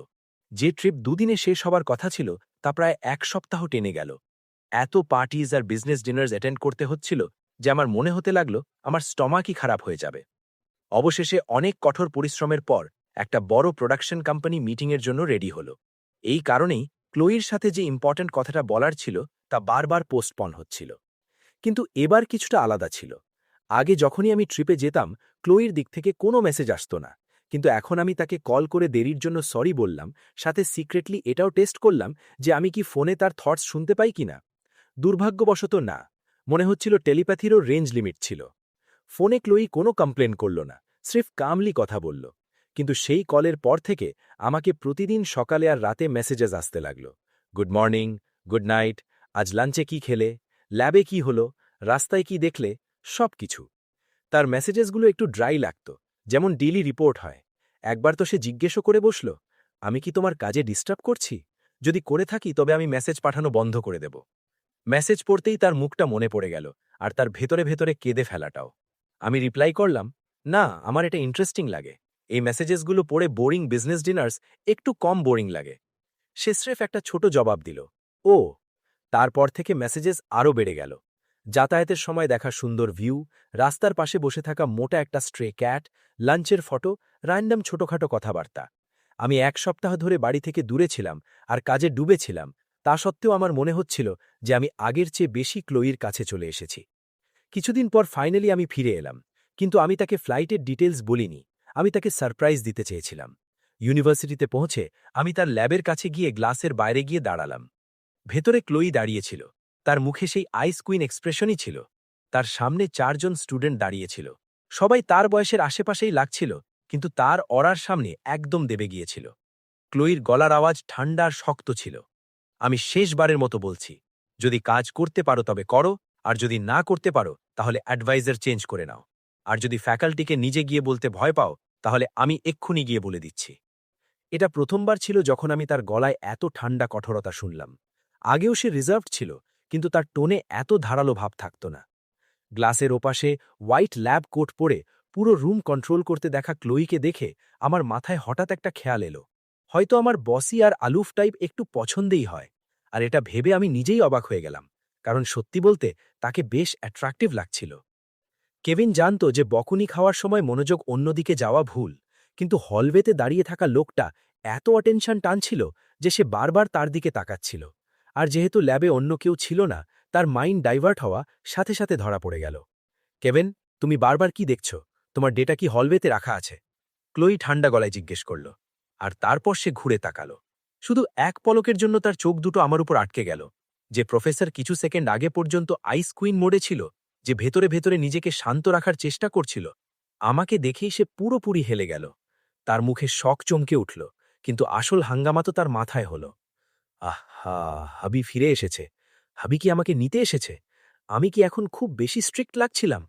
যে ট্রিপ দুদিনে শেষ হবার কথা ছিল, তা প্রায় 1 সপ্তাহ টেনে গেল। এত পার্টিজ আর বিজনেস ডিনার্স অ্যাটেন্ড করতে হচ্ছিল যে আমার মনে হতে লাগলো আমার স্টমাকই খারাপ হয়ে যাবে। অবশেষে অনেক কঠোর পরিশ্রমের পর একটা বড় প্রোডাকশন কোম্পানি মিটিংয়ের জন্য রেডি হলো। এই কারণেই ক্লোইর সাথে যে ইম্পর্ট্যান্ট কথাটা বলার ছিল তা বারবার পোস্টপন হচ্ছিল। কিন্তু এবার কিছুটা আলাদা ছিল। আগে যখনই আমি ট্রিপে যেতাম, ক্লোইর দিক থেকে কোনো মেসেজ আসত না, কিন্তু এখন আমি তাকে কল করে দেরির জন্য সরি বললাম, সাথে সিক্রেটলি এটাও টেস্ট করলাম যে আমি কি ফোনে তার থটস শুনতে পাই কিনা। দুর্ভাগ্যবশত না, মনে হচ্ছিল টেলিপ্যাথিরও রেঞ্জ লিমিট ছিল। ফোনে ক্লোই কোনো কমপ্লেন করল না, স্রেফ কামলি কথা বলল। কিন্তু সেই কলের পর থেকে আমাকে প্রতিদিন সকালে আর রাতে মেসেজেস আসতে লাগল। গুড মর্নিং, গুড নাইট, আজ লাঞ্চে কি খেলে, ল্যাবে কি হলো, রাস্তায় কি দেখলে, সব কিছু। তার মেসেজেসগুলো একটু ড্রাই লাগত, যেমন ডেইলি রিপোর্ট হয়। একবার তো সে জিজ্ঞেসও করে বসল, আমি কি তোমার কাজে ডিস্টার্ব করছি? যদি করে থাকি তবে আমি মেসেজ পাঠানো বন্ধ করে দেব। মেসেজ পড়তেই তার মুখটা মনে পড়ে গেল, আর তার ভেতরে ভেতরে কেঁদে ফেলাটাও। আমি রিপ্লাই করলাম, না, আমার এটা ইন্টারেস্টিং লাগে। এই মেসেজেসগুলো পড়ে বোরিং বিজনেস ডিনার্স একটু কম বোরিং লাগে। সে স্রেফ একটা ছোট জবাব দিল, ও। তারপর থেকে মেসেজেস আরও বেড়ে গেল। যাতায়াতের সময় দেখা সুন্দর ভিউ, রাস্তার পাশে বসে থাকা মোটা একটা স্ট্রে ক্যাট, লাঞ্চের ফটো, র্যান্ডম ছোটখাটো কথাবার্তা। আমি 1 সপ্তাহ ধরে বাড়ি থেকে দূরে ছিলাম আর কাজে ডুবেছিলাম, তা সত্ত্বেও আমার মনে হচ্ছিল যে আমি আগের চেয়ে বেশি ক্লোইর কাছে চলে এসেছি। কিছুদিন পর ফাইনালি আমি ফিরে এলাম, কিন্তু আমি তাকে ফ্লাইটের ডিটেলস বলিনি। আমি তাকে সারপ্রাইজ দিতে চেয়েছিলাম। ইউনিভার্সিটিতে পৌঁছে আমি তার ল্যাবের কাছে গিয়ে গ্লাসের বাইরে গিয়ে দাঁড়ালাম। ভেতরে ক্লোই দাঁড়িয়েছিল, তার মুখে সেই আইস কুইন এক্সপ্রেশনই ছিল। তার সামনে 4জন স্টুডেন্ট দাঁড়িয়েছিল। সবাই তার বয়সের আশেপাশেই লাগছিল, কিন্তু তার অরার সামনে একদম দেবে গিয়েছিল। ক্লোইর গলার আওয়াজ ঠান্ডা আর শক্ত ছিল। আমি শেষবারের মতো বলছি, যদি কাজ করতে পারো তবে করো, আর যদি না করতে পারো তাহলে অ্যাডভাইজার চেঞ্জ করে নাও। আর যদি ফ্যাকাল্টিকে নিজে গিয়ে বলতে ভয় পাও তাহলে আমি এক্ষুনি গিয়ে বলে দিচ্ছি। এটা প্রথমবার ছিল যখন আমি তার গলায় এত ঠান্ডা কঠোরতা শুনলাম। আগেও সে রিজার্ভড ছিল, কিন্তু তার টোনে এত ধারালো ভাব থাকত না। গ্লাসের ওপাশে হোয়াইট ল্যাব কোট পরে পুরো রুম কন্ট্রোল করতে দেখা ক্লোইকে দেখে আমার মাথায় হঠাৎ একটা খেয়াল এলো। হয়তো আমার বসি আর আলুফ টাইপ একটু পছন্দেই হয়। আর এটা ভেবে আমি নিজেই অবাক হয়ে গেলাম, কারণ সত্যি বলতে তাকে বেশ অ্যাট্রাক্টিভ লাগছিল। কেভিন জানত যে বকুনি খাওয়ার সময় মনোযোগ অন্যদিকে যাওয়া ভুল, কিন্তু হলওয়েতে দাঁড়িয়ে থাকা লোকটা এত অ্যাটেনশন টানছিল যে সে বারবার তার দিকে তাকাচ্ছিল। আর যেহেতু ল্যাবে অন্য কেউ ছিল না, তার মাইন্ড ডাইভার্ট হওয়া সাথে সাথে ধরা পড়ে গেল। কেভিন, তুমি বারবার কি দেখছ? তোমার ডেটা কি হলওয়েতে রাখা আছে? ক্লোই ঠান্ডা গলায় জিজ্ঞেস করল। আর তারপর সে ঘুরে তাকাল। শুধু এক পলকের জন্য তার চোখ দুটো আমার উপর আটকে গেল। যে প্রফেসর কিছু সেকেন্ড আগে পর্যন্ত আইস কুইন মোডে ছিল, যে ভেতরে ভেতরে নিজেকে শান্ত রাখার চেষ্টা করছিল, আমাকে দেখেই সে পুরোপুরি হেলে গেল। তার মুখে শক চমকে উঠল, কিন্তু আসল হাঙ্গামা তো তার মাথায় হল। আহা, হাবি ফিরে এসেছে। হাবি কি আমাকে নিতে এসেছে? আমি কি এখন খুব বেশি স্ট্রিক্ট লাগছিলাম?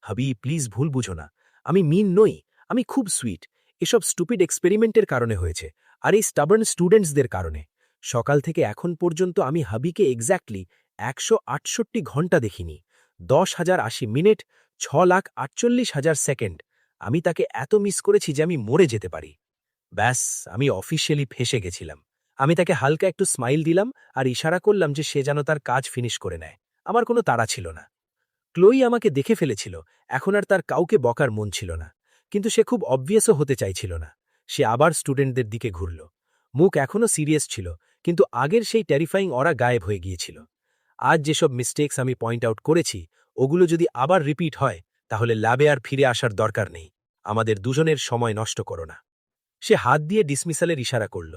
হাবি, প্লিজ ভুল বুঝো না। আমি মিন নই, আমি খুব সুইট। এসব স্টুপিড এক্সপেরিমেন্টের কারণে হয়েছে, আর এই স্টাবার্ন স্টুডেন্টসদের কারণে। সকাল থেকে এখন পর্যন্ত আমি হাবিকে এক্স্যাক্টলি ১৬৮ ঘন্টা দেখিনি। ১০,০৮০ মিনিট, ৬,৪৮,০০০ সেকেন্ড। আমি তাকে এত মিস করেছি যে আমি মরে যেতে পারি। ব্যাস, আমি অফিসিয়ালি ফেঁসে গেছিলাম। আমি তাকে হালকা একটু স্মাইল দিলাম আর ইশারা করলাম যে সে যেন তার কাজ ফিনিশ করে নেয়। আমার কোনো তাড়া ছিল না। ক্লোই আমাকে দেখে ফেলেছিল, এখন আর তার কাউকে বকার মন ছিল না। কিন্তু সে খুব অবভিয়াসও হতে চাইছিল না। সে আবার স্টুডেন্টদের দিকে ঘুরল। মুখ এখনও সিরিয়াস ছিল, কিন্তু আগের সেই টেরিফাইং অরা গায়েব হয়ে গিয়েছিল। আজ যেসব মিস্টেক্স আমি পয়েন্ট আউট করেছি, ওগুলো যদি আবার রিপিট হয় তাহলে ল্যাবে আর ফিরে আসার দরকার নেই। আমাদের দুজনের সময় নষ্ট করো না। সে হাত দিয়ে ডিসমিসালের ইশারা করল।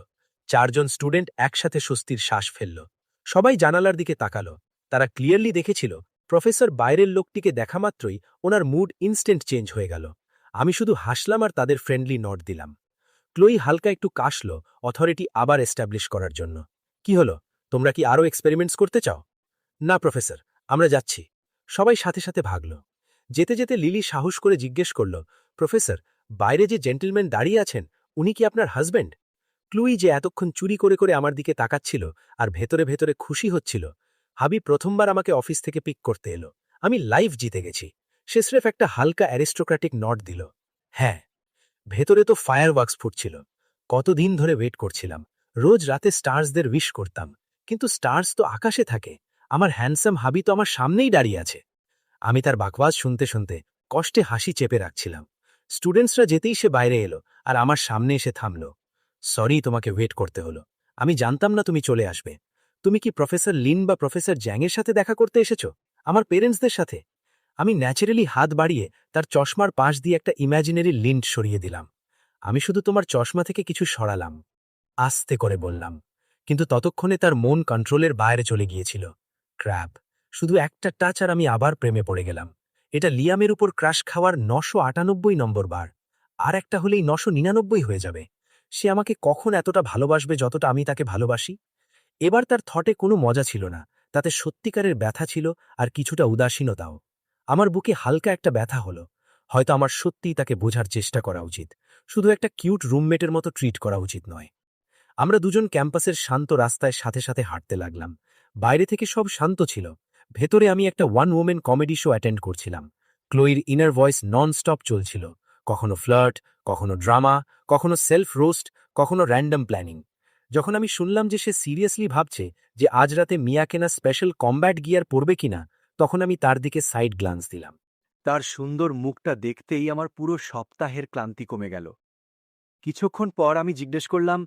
৪ জন স্টুডেন্ট একসাথে স্বস্তির শ্বাস ফেলল। সবাই জানালার দিকে তাকাল। তারা ক্লিয়ারলি দেখেছিল প্রফেসর বাইরের লোকটিকে দেখা মাত্রই ওনার মুড ইনস্ট্যান্ট চেঞ্জ হয়ে গেল। আমি শুধু হাসলাম আর তাদের ফ্রেন্ডলি নট দিলাম। ক্লোই হালকা একটু কাশল, অথরিটি আবার এস্টাবলিশ করার জন্য। কি হলো, তোমরা কি আরও এক্সপেরিমেন্টস করতে চাও? না প্রফেসর, আমরা যাচ্ছি। সবাই সাথে সাথে ভাগল। যেতে যেতে লিলি সাহস করে জিজ্ঞেস করল, প্রফেসর, বাইরে যে জেন্টলম্যান দাঁড়িয়ে আছেন, উনি কি আপনার হাজব্যান্ড? ক্লুই যে এতক্ষণ চুরি করে করে আমার দিকে তাকাচ্ছিল আর ভেতরে ভেতরে খুশি হচ্ছিল। হাবি প্রথমবার আমাকে অফিস থেকে পিক করতে এলো। আমি লাইভ জিতে গেছি। সে স্রেফ একটা হালকা অ্যারিস্টোক্র্যাটিক নট দিল। হ্যাঁ, ভেতরে তো ফায়ারওয়ার্কস ফুটছিল। কতদিন ধরে ওয়েট করছিলাম। রোজ রাতে স্টার্সদের উইশ করতাম, কিন্তু স্টার্স তো আকাশে থাকে। আমার হ্যান্ডসাম হাবি তো আমার সামনেই দাঁড়িয়ে আছে। আমি তার বাকওয়াজ শুনতে শুনতে কষ্টে হাসি চেপে রাখছিলাম। স্টুডেন্টসরা যেতেই সে বাইরে এলো আর আমার সামনে এসে থামল। সরি, তোমাকে ওয়েট করতে হলো। আমি জানতাম না তুমি চলে আসবে। তুমি কি প্রফেসর লিন বা প্রফেসর জ্যাংয়ের সাথে দেখা করতে এসেছ? আমার পেরেন্টসদের সাথে? আমি ন্যাচারালি হাত বাড়িয়ে তার চশমার পাশ দিয়ে একটা ইম্যাজিনারি লিন্ট সরিয়ে দিলাম। আমি শুধু তোমার চশমা থেকে কিছু সরালাম, আস্তে করে বললাম। কিন্তু ততক্ষণে তার মন কন্ট্রোলের বাইরে চলে গিয়েছিল। ক্র্যাব, শুধু একটা টাচ আর আমি আবার প্রেমে পড়ে গেলাম। এটা লিয়ামের উপর ক্রাশ খাওয়ার ৯৯৮ নম্বর বার। আর একটা হলেই ৯৯৯ হয়ে যাবে। সে আমাকে কখন এতটা ভালোবাসবে যতটা আমি তাকে ভালোবাসি? এবার তার থটে কোনো মজা ছিল না, তাতে সত্যিকারের ব্যথা ছিল আর কিছুটা উদাসীনতাও। আমার বুকে হালকা একটা ব্যথা হলো। হয়তো আমার সত্যিই তাকে বোঝার চেষ্টা করা উচিত, শুধু একটা কিউট রুমমেটের মতো ট্রিট করা উচিত নয়। আমরা দুজন ক্যাম্পাসের শান্ত রাস্তায় সাথে সাথে হাঁটতে লাগলাম। বাইরে থেকে সব শান্ত ছিল, ভেতরে আমি একটা one women comedy show attend করছিলাম। ক্লোইর ইনার ভয়েস নন স্টপ চলছিল, কখনো ফ্লার্ট, কখনো ড্রামা, কখনো সেলফ রোস্ট, কখনো র্যান্ডম প্ল্যানিং। যখন আমি শুনলাম যে সে সিরিয়াসলি ভাবছে যে আজ রাতে মিয়াকেনা স্পেশাল কম্ব্যাট গিয়ার পরবে কিনা, তখন আমি তার দিকে সাইড গ্লান্স দিলাম। তার সুন্দর মুখটা দেখতেই আমার পুরো সপ্তাহের ক্লান্তি কমে গেল। কিছুক্ষণ পর আমি জিজ্ঞেস করলাম,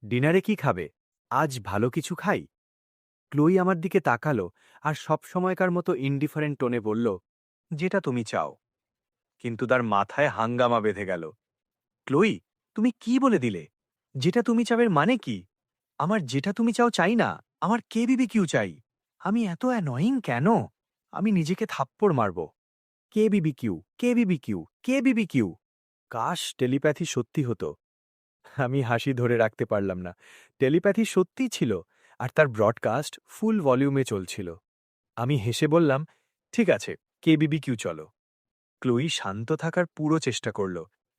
ডিনারে কি খাবে? আজ ভালো কিছু খাই? ক্লোই আমার দিকে তাকালো আর সব সময়কার মতো ইনডিফারেন্ট টোনে বলল, যেটা তুমি চাও। কিন্তু তার মাথায় হাঙ্গামা বেঁধে গেল। ক্লোই, তুমি কি বলে দিলে? যেটা তুমি চাবের মানে কি? আমার যেটা তুমি চাও চাই না, আমার কেবিবিকিউ চাই। আমি এত অ্যানয়িং কেন? আমি নিজেকে থাপ্পড় মারব। কেবিবিকিউ, কেবিবিকিউ, কেবিবিকিউ। কাশ টেলিপ্যাথি সত্যি হতো। আমি হাসি ধরে রাখতে পারলাম না। টেলিপ্যাথি সত্যিই ছিল। আর তার ব্রডকাস্ট ফুল ভলিউমে চলছিল। আমি হেসে বললাম, ঠিক আছে, কেবিবিকিউ চলো। ক্লোই শান্ত থাকার পুরো চেষ্টা করল,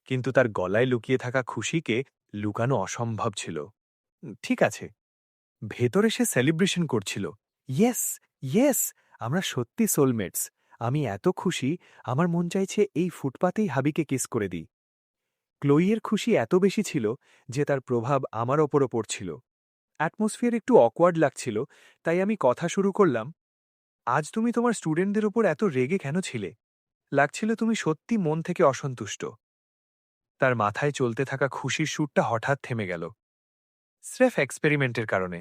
কিন্তু তার গলায় লুকিয়ে থাকা খুশিকে লুকানো অসম্ভব ছিল। ঠিক আছে। ভেতরে সে সেলিব্রেশন করছিল। ইয়েস, ইয়েস, আমরা সত্যি সোলমেটস। আমি এত খুশি, আমার মন চাইছে এই ফুটপাতেই হাবিকে কিস করে দিই। ক্লোইয়ের খুশি এত বেশি ছিল যে তার প্রভাব আমার ওপরও পড়ছিল। অ্যাটমসফিয়ার একটু অকওয়ার্ড লাগছিল, তাই আমি কথা শুরু করলাম। আজ তুমি তোমার স্টুডেন্টদের ওপর এত রেগে কেন ছিলে? লাগছিল তুমি সত্যি মন থেকে অসন্তুষ্ট। তার মাথায় চলতে থাকা খুশির সুরটা হঠাৎ থেমে গেল। স্রেফ এক্সপেরিমেন্টের কারণে।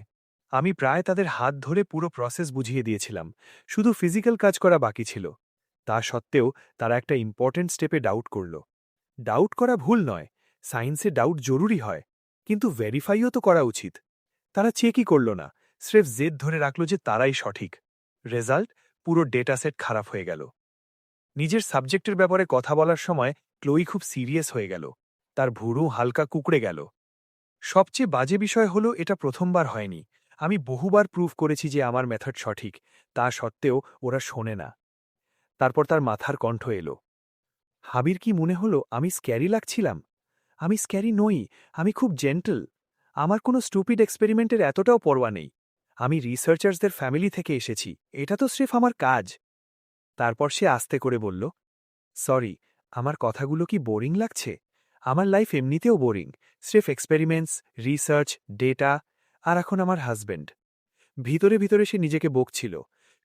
আমি প্রায় তাদের হাত ধরে পুরো প্রসেস বুঝিয়ে দিয়েছিলাম, শুধু ফিজিক্যাল কাজ করা বাকি ছিল। তা সত্ত্বেও তারা একটা ইম্পর্ট্যান্ট স্টেপে ডাউট করল। ডাউট করা ভুল নয়, সায়েন্সে ডাউট জরুরি হয়, কিন্তু ভেরিফাইও তো করা উচিত। তারা চেকই করল না, স্রেফ জেদ ধরে রাখল যে তারাই সঠিক। রেজাল্ট, পুরো ডেটা সেট খারাপ হয়ে গেল। নিজের সাবজেক্টের ব্যাপারে কথা বলার সময় ক্লোই খুব সিরিয়াস হয়ে গেল। তার ভুরু হালকা কুকড়ে গেল। সবচেয়ে বাজে বিষয় হলো এটা প্রথমবার হয়নি। আমি বহুবার প্রুভ করেছি যে আমার মেথড সঠিক, তা সত্ত্বেও ওরা শোনে না। তারপর তার মাথার কণ্ঠ এলো। হাবির কি মনে হলো আমি স্ক্যারি লাগছিলাম? আমি স্ক্যারি নই, আমি খুব জেন্টল। আমার কোনো স্টুপিড এক্সপেরিমেন্টের এতটাও পরোয়া নেই। আমি রিসার্চার্সদের ফ্যামিলি থেকে এসেছি, এটা তো স্রেফ আমার কাজ। তারপর সে আস্তে করে বলল, সরি, আমার কথাগুলো কি বোরিং লাগছে? আমার লাইফ এমনিতেও বোরিং, স্রেফ এক্সপেরিমেন্টস, রিসার্চ, ডেটা, আর এখন আমার হাজব্যান্ড। ভিতরে ভিতরে সে নিজেকে বকছিল,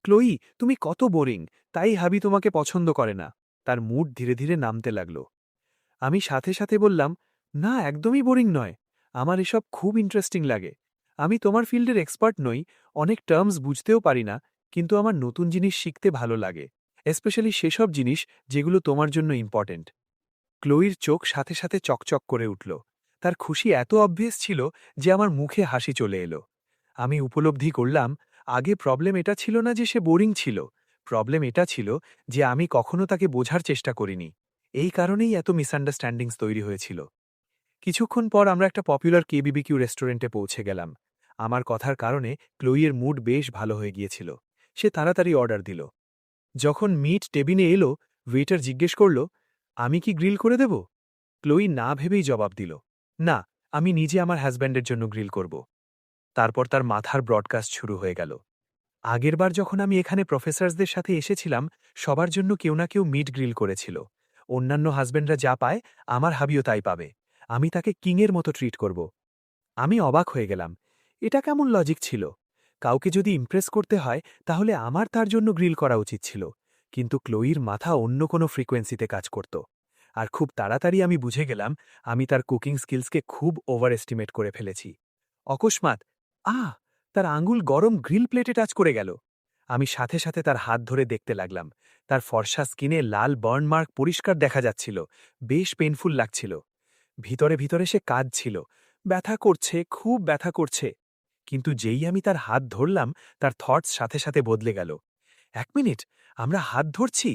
ক্লোই, তুমি কত বোরিং, তাই হাবি তোমাকে পছন্দ করে না। তার মুড ধীরে ধীরে নামতে লাগল। আমি সাথে সাথে বললাম, না, একদমই বোরিং নয়, আমার এসব খুব ইন্টারেস্টিং লাগে। আমি তোমার ফিল্ডের এক্সপার্ট নই, অনেক টার্মস বুঝতেও পারি না, কিন্তু আমার নতুন জিনিস শিখতে ভালো লাগে, স্পেশালি সেসব জিনিস যেগুলো তোমার জন্য ইম্পর্টেন্ট। ক্লোইর চোখ সাথে সাথে চকচক করে উঠল। তার খুশি এত অবভিয়াস ছিল যে আমার মুখে হাসি চলে এলো। আমি উপলব্ধি করলাম, আগে প্রবলেম এটা ছিল না যে সে বোরিং ছিল, প্রবলেম এটা ছিল যে আমি কখনো তাকে বোঝার চেষ্টা করিনি। এই কারণেই এত মিসআন্ডারস্ট্যান্ডিংস তৈরি হয়েছিল। কিছুক্ষণ পর আমরা একটা পপুলার কেবিবিকিউ রেস্টুরেন্টে পৌঁছে গেলাম। আমার কথার কারণে ক্লোইয়ের মুড বেশ ভালো হয়ে গিয়েছিল। সে তাড়াতাড়ি অর্ডার দিল। যখন মিট টেবিলে এলো, ওয়েটার জিজ্ঞেস করল, আমি কি গ্রিল করে দেব? ক্লোই না ভেবেই জবাব দিল, না, আমি নিজে আমার হাজব্যান্ডের জন্য গ্রিল করব। তারপর তার মাথার ব্রডকাস্ট শুরু হয়ে গেল। আগেরবার যখন আমি এখানে প্রফেসরসদের সাথে এসেছিলাম, সবার জন্য কেউ না কেউ মিট গ্রিল করেছিল। অন্যান্য হাজব্যান্ডরা যা পায়, আমার হাবিও তাই পাবে। আমি তাকে কিংয়ের মতো ট্রিট করব। আমি অবাক হয়ে গেলাম। এটা কেমন লজিক ছিল? কাউকে যদি ইমপ্রেস করতে হয় তাহলে আমার তার জন্য গ্রিল করা উচিত ছিল, কিন্তু ক্লোইর মাথা অন্য কোনো ফ্রিকোয়েন্সিতে কাজ করত। আর খুব তাড়াতাড়ি আমি বুঝে গেলাম আমি তার কুকিং স্কিলসকে খুব ওভার এস্টিমেট করে ফেলেছি। অকস্মাৎ, তার আঙুল গরম গ্রিল প্লেটে টাচ করে গেল। আমি সাথে সাথে তার হাত ধরে দেখতে লাগলাম। তার ফর্সা স্কিনে লাল বার্ন মার্ক পরিষ্কার দেখা যাচ্ছিল, বেশ পেইনফুল লাগছিল। ভিতরে ভিতরে সে কাঁদছিল, ব্যথা করছে, খুব ব্যথা করছে। কিন্তু যেই আমি তার হাত ধরলাম, তার থটস সাথে সাথে বদলে গেল। 1 মিনিট, আমরা হাত ধরছি?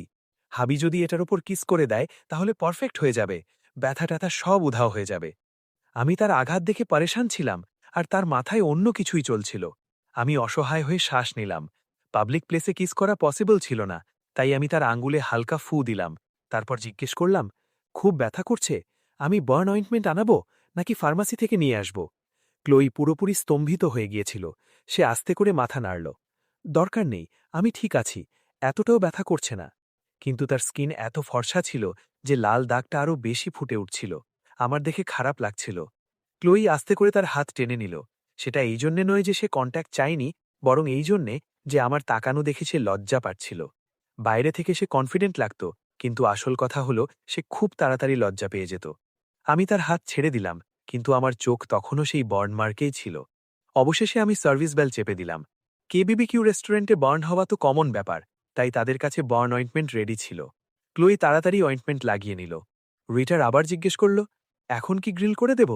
হাবি যদি এটার ওপর কিস করে দেয় তাহলে পারফেক্ট হয়ে যাবে, ব্যথা ট্যাথা সব উধাও হয়ে যাবে। আমি তার আঘাত দেখে পারেশান ছিলাম, আর তার মাথায় অন্য কিছুই চলছিল। আমি অসহায় হয়ে শ্বাস নিলাম। পাবলিক প্লেসে কিস করা পসিবল ছিল না, তাই আমি তার আঙ্গুলে হালকা ফু দিলাম। তারপর জিজ্ঞেস করলাম, খুব ব্যথা করছে? আমি বার্ন অয়েন্টমেন্ট আনাবো নাকি ফার্মাসি থেকে নিয়ে আসব? ক্লোই পুরোপুরি স্তম্ভিত হয়ে গিয়েছিল। সে আস্তে করে মাথা নাড়ল। দরকার নেই, আমি ঠিক আছি, এতটাও ব্যথা করছে না। কিন্তু তার স্কিন এত ফর্সা ছিল যে লাল দাগটা আরও বেশি ফুটে উঠছিল। আমার দেখে খারাপ লাগছিল। ক্লোই আস্তে করে তার হাত টেনে নিল। সেটা এই জন্যে নয় যে সে কন্ট্যাক্ট চায়নি, বরং এই জন্যে যে আমার তাকানো দেখে সে লজ্জা পাচ্ছিল। বাইরে থেকে সে কনফিডেন্ট লাগত, কিন্তু আসল কথা হলো সে খুব তাড়াতাড়ি লজ্জা পেয়ে যেত। আমি তার হাত ছেড়ে দিলাম, কিন্তু আমার চোখ তখনও সেই বার্ন মার্কেই ছিল। অবশেষে আমি সার্ভিস বেল চেপে দিলাম। কেবিবিকিউ রেস্টুরেন্টে বার্ন হওয়া তো কমন ব্যাপার, তাই তাদের কাছে বার্ন অয়েন্টমেন্ট রেডি ছিল। ক্লোই তাড়াতাড়ি অয়েন্টমেন্ট লাগিয়ে নিল। রিটার আবার জিজ্ঞেস করল, এখন কি গ্রিল করে দেব?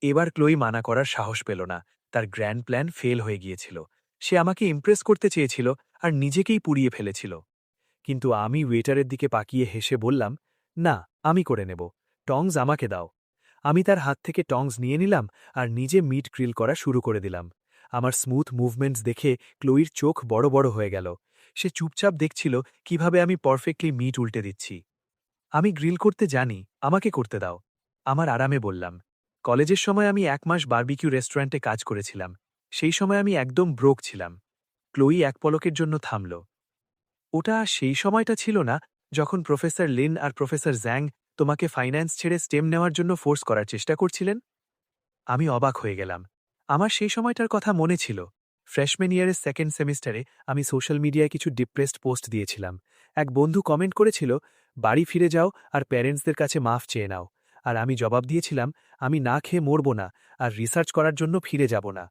এবার ক্লোই মানা করার সাহস পেল না। তার গ্র্যান্ড প্ল্যান ফেল হয়ে গিয়েছিল। সে আমাকে ইমপ্রেস করতে চেয়েছিল আর নিজেকেই পুড়িয়ে ফেলেছিল। কিন্তু আমি ওয়েটারের দিকে পাকিয়ে হেসে বললাম, না, আমি করে নেব, টংস আমাকে দাও। আমি তার হাত থেকে টংস নিয়ে নিলাম আর নিজে মিট গ্রিল করা শুরু করে দিলাম। আমার স্মুথ মুভমেন্টস দেখে ক্লোইর চোখ বড় বড় হয়ে গেল। সে চুপচাপ দেখছিল কিভাবে আমি পারফেক্টলি মিট উল্টে দিচ্ছি। আমি গ্রিল করতে জানি, আমাকে করতে দাও। আমার আরামে বললাম। কলেজের সময় আমি 1 মাস বারবিকিউ রেস্টুরেন্টে কাজ করেছিলাম। সেই সময় আমি একদম ব্রোক ছিলাম। ক্লোই এক পলকের জন্য থামল। ওটা সেই সময়টা ছিল না যখন প্রফেসর লিন আর প্রফেসর জ্যাং তোমাকে ফাইন্যান্স ছেড়ে স্টেম নেওয়ার জন্য ফোর্স করার চেষ্টা করছিলেন? আমি অবাক হয়ে গেলাম। আমার সেই সময়টার কথা মনে ছিল। ফ্রেশম্যান ইয়ারের সেকেন্ড সেমিস্টারে আমি সোশ্যাল মিডিয়ায় কিছু ডিপ্রেসড পোস্ট দিয়েছিলাম। এক বন্ধু কমেন্ট করেছিল, বাড়ি ফিরে যাও আর প্যারেন্টসদের কাছে মাফ চেয়ে নাও। আর আমি জবাব দিয়েছিলাম, আমি না খেয়ে মরব না আর রিসার্চ করার জন্য ফিরে যাব না।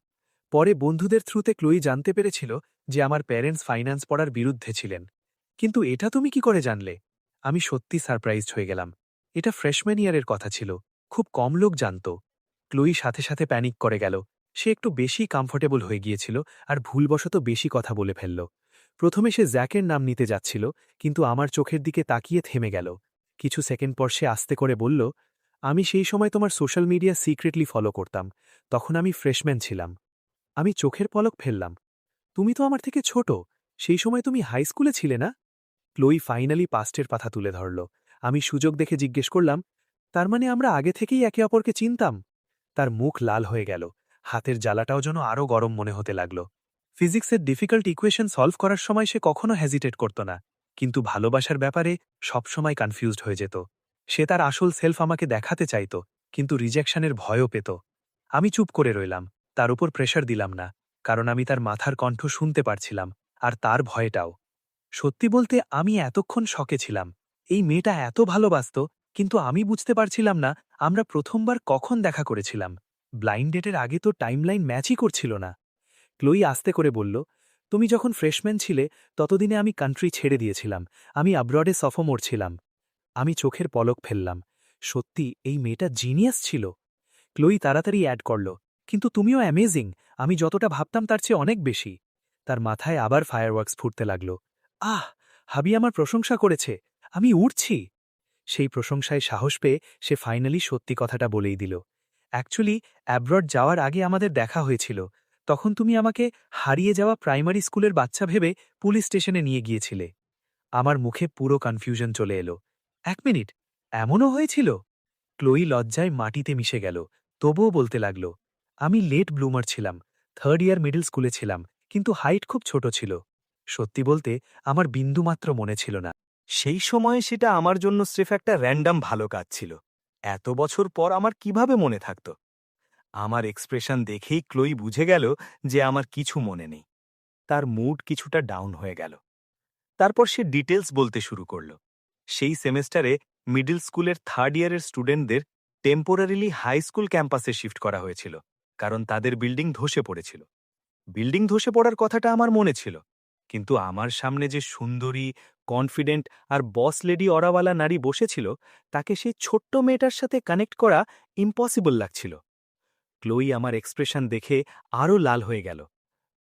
পরে বন্ধুদের থ্রুতে ক্লোই জানতে পেরেছিল যে আমার প্যারেন্টস ফাইন্যান্স পড়ার বিরুদ্ধে ছিলেন। কিন্তু এটা তুমি কি করে জানলে? আমি সত্যি সারপ্রাইজড হয়ে গেলাম। এটা ফ্রেশম্যান ইয়ারের কথা ছিল। খুব কম লোক জানত। ক্লোই সাথে সাথে প্যানিক করে গেল। সে একটু বেশি কমফোর্টেবল হয়ে গিয়েছিল আর ভুলবশত বেশি কথা বলে ফেলল। প্রথমে সে জ্যাকের নাম নিতে যাচ্ছিল, কিন্তু আমার চোখের দিকে তাকিয়ে থেমে গেল। কিছু সেকেন্ড পর সে আস্তে করে বলল, আমি সেই সময় তোমার সোশ্যাল মিডিয়া সিক্রেটলি ফলো করতাম। তখন আমি ফ্রেশম্যান ছিলাম। আমি চোখের পলক ফেললাম। তুমি তো আমার থেকে ছোট। সেই সময় তুমি হাই স্কুলে ছিলে না? ক্লোই ফাইনালি পাস্টের পাথা তুলে ধরল। আমি সুযোগ দেখে জিজ্ঞেস করলাম, তার মানে আমরা আগে থেকেই একে অপরকে চিনতাম? তার মুখ লাল হয়ে গেল। হাতের জ্বালাটাও যেন আরও গরম মনে হতে লাগল। ফিজিক্সের ডিফিকাল্ট ইকুয়েশন সলভ করার সময় সে কখনো হেজিটেট করত না, কিন্তু ভালোবাসার ব্যাপারে সবসময় কনফিউজড হয়ে যেত। সে তার আসল সেলফ আমাকে দেখাতে চাইত, কিন্তু রিজেকশনের ভয়ও পেত। আমি চুপ করে রইলাম, তার উপর প্রেশার দিলাম না, কারণ আমি তার মাথার কণ্ঠ শুনতে পারছিলাম, আর তার ভয়টাও। সত্যি বলতে আমি এতক্ষণ শকে ছিলাম। এই মেয়েটা এত ভালোবাসত, কিন্তু আমি বুঝতে পারছিলাম না আমরা প্রথমবার কখন দেখা করেছিলাম। ব্লাইন্ড ডেটের আগে তো টাইমলাইন ম্যাচই করছিল না। ক্লোই আস্তে করে বলল, তুমি যখন ফ্রেশম্যান ছিলে ততদিনে আমি কান্ট্রি ছেড়ে দিয়েছিলাম। আমি আব্রডে সফোমোর ছিলাম। আমি চোখের পলক ফেললাম। সত্যি এই মেয়েটা জিনিয়াস ছিল। ক্লোই তাড়াতাড়ি অ্যাড করল, কিন্তু তুমিও অ্যামেজিং। আমি যতটা ভাবতাম তার চেয়ে অনেক বেশি। তার মাথায় আবার ফায়ারওয়ার্কস ফুটতে লাগল। আহ, হাবি আমার প্রশংসা করেছে। আমি উড়ছি। সেই প্রশংসায় সাহস পেয়ে সে ফাইনালি সত্যি কথাটা বলেই দিল। অ্যাকচুয়ালি অ্যাব্রড যাওয়ার আগে আমাদের দেখা হয়েছিল। তখন তুমি আমাকে হারিয়ে যাওয়া প্রাইমারি স্কুলের বাচ্চা ভেবে পুলিশ স্টেশনে নিয়ে গিয়েছিলে। আমার মুখে পুরো কনফিউশন চলে এলো। 1 মিনিট, এমনও হয়েছিল? ক্লোই লজ্জায় মাটিতে মিশে গেল, তবুও বলতে লাগল, আমি লেট ব্লুমার ছিলাম। 3rd ইয়ার মিডল স্কুলে ছিলাম, কিন্তু হাইট খুব ছোট ছিল। সত্যি বলতে আমার বিন্দুমাত্র মনে ছিল না। সেই সময়ে সেটা আমার জন্য স্রেফ একটা র্যান্ডম ভালো কাজ ছিল। এত বছর পর আমার কিভাবে মনে থাকত? আমার এক্সপ্রেশন দেখেই ক্লোই বুঝে গেল যে আমার কিছু মনে নেই। তার মুড কিছুটা ডাউন হয়ে গেল। তারপর সে ডিটেলস বলতে শুরু করল। সেই সেমেস্টারে মিডল স্কুলের 3rd ইয়ারের স্টুডেন্টদের টেম্পোরারিলি হাই স্কুল ক্যাম্পাসে শিফট করা হয়েছিল, কারণ তাদের বিল্ডিং ধসে পড়েছিল। বিল্ডিং ধসে পড়ার কথাটা আমার মনে ছিল, কিন্তু আমার সামনে যে সুন্দরী, কনফিডেন্ট আর বস লেডি অরাওয়ালা নারী বসেছিল, তাকে সেই ছোট্ট মেয়েটার সাথে কানেক্ট করা ইম্পসিবল লাগছিল। ক্লোই আমার এক্সপ্রেশন দেখে আরও লাল হয়ে গেল।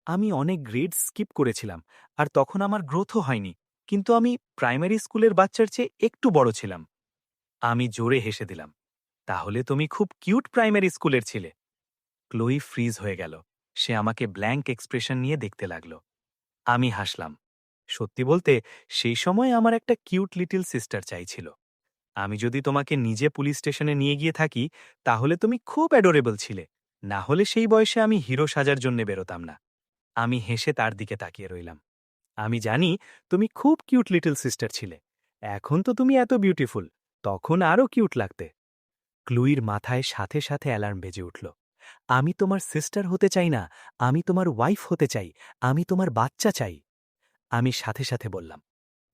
আমি অনেক গ্রেড স্কিপ করেছিলাম, আর তখন আমার গ্রোথও হয়নি, কিন্তু আমি প্রাইমারি স্কুলের বাচ্চার চেয়ে একটু বড় ছিলাম। আমি জোরে হেসে দিলাম। তাহলে তুমি খুব কিউট প্রাইমারি স্কুলের ছিলে। ক্লোই ফ্রিজ হয়ে গেল। সে আমাকে ব্ল্যাঙ্ক এক্সপ্রেশন নিয়ে দেখতে লাগল। আমি হাসলাম। সত্যি বলতে সেই সময় আমার একটা কিউট লিটল সিস্টার চাইছিল। আমি যদি তোমাকে নিজে পুলিশ স্টেশনে নিয়ে গিয়ে থাকি, তাহলে তুমি খুব অ্যাডোরেবল ছিলে। না হলে সেই বয়সে আমি হিরো সাজার জন্য বেরোতাম না। আমি হেসে তার দিকে তাকিয়ে রইলাম। আমি জানি তুমি খুব কিউট লিটল সিস্টার ছিলে। এখন তো তুমি এত বিউটিফুল, তখন আরও কিউট লাগতে। ক্লুইর মাথায় সাথে সাথে অ্যালার্ম বেজে উঠল। আমি তোমার সিস্টার হতে চাই না, আমি তোমার ওয়াইফ হতে চাই, আমি তোমার বাচ্চা চাই। আমি সাথে সাথে বললাম,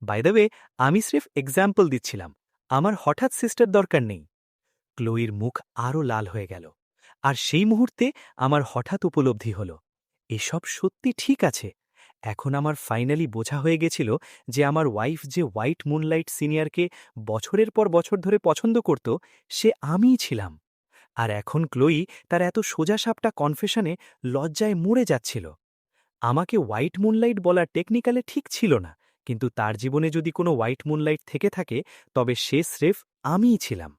বাই দ্য ওয়ে, আমি স্রেফ এক্সাম্পল দিচ্ছিলাম, আমার হঠাৎ সিস্টার দরকার নেই। ক্লোইর মুখ আরও লাল হয়ে গেল, আর সেই মুহূর্তে আমার হঠাৎ উপলব্ধি হল, এসব সত্যি ঠিক আছে। এখন আমার ফাইনালি বোঝা হয়ে গেছিল যে আমার ওয়াইফ যে হোয়াইট মুনলাইট সিনিয়রকে বছরের পর বছর ধরে পছন্দ করত, সে আমিই ছিলাম। আর এখন ক্লোই তার এত সোজাসাপটা কনফেশনে লজ্জায় মরে যাচ্ছিল। আমাকে হোয়াইট মুনলাইট বলা টেকনিক্যালে ঠিক ছিল না, কিন্তু তার জীবনে যদি কোনো হোয়াইট মুনলাইট থেকে থাকে, তবে সে স্রেফ আমিই ছিলাম।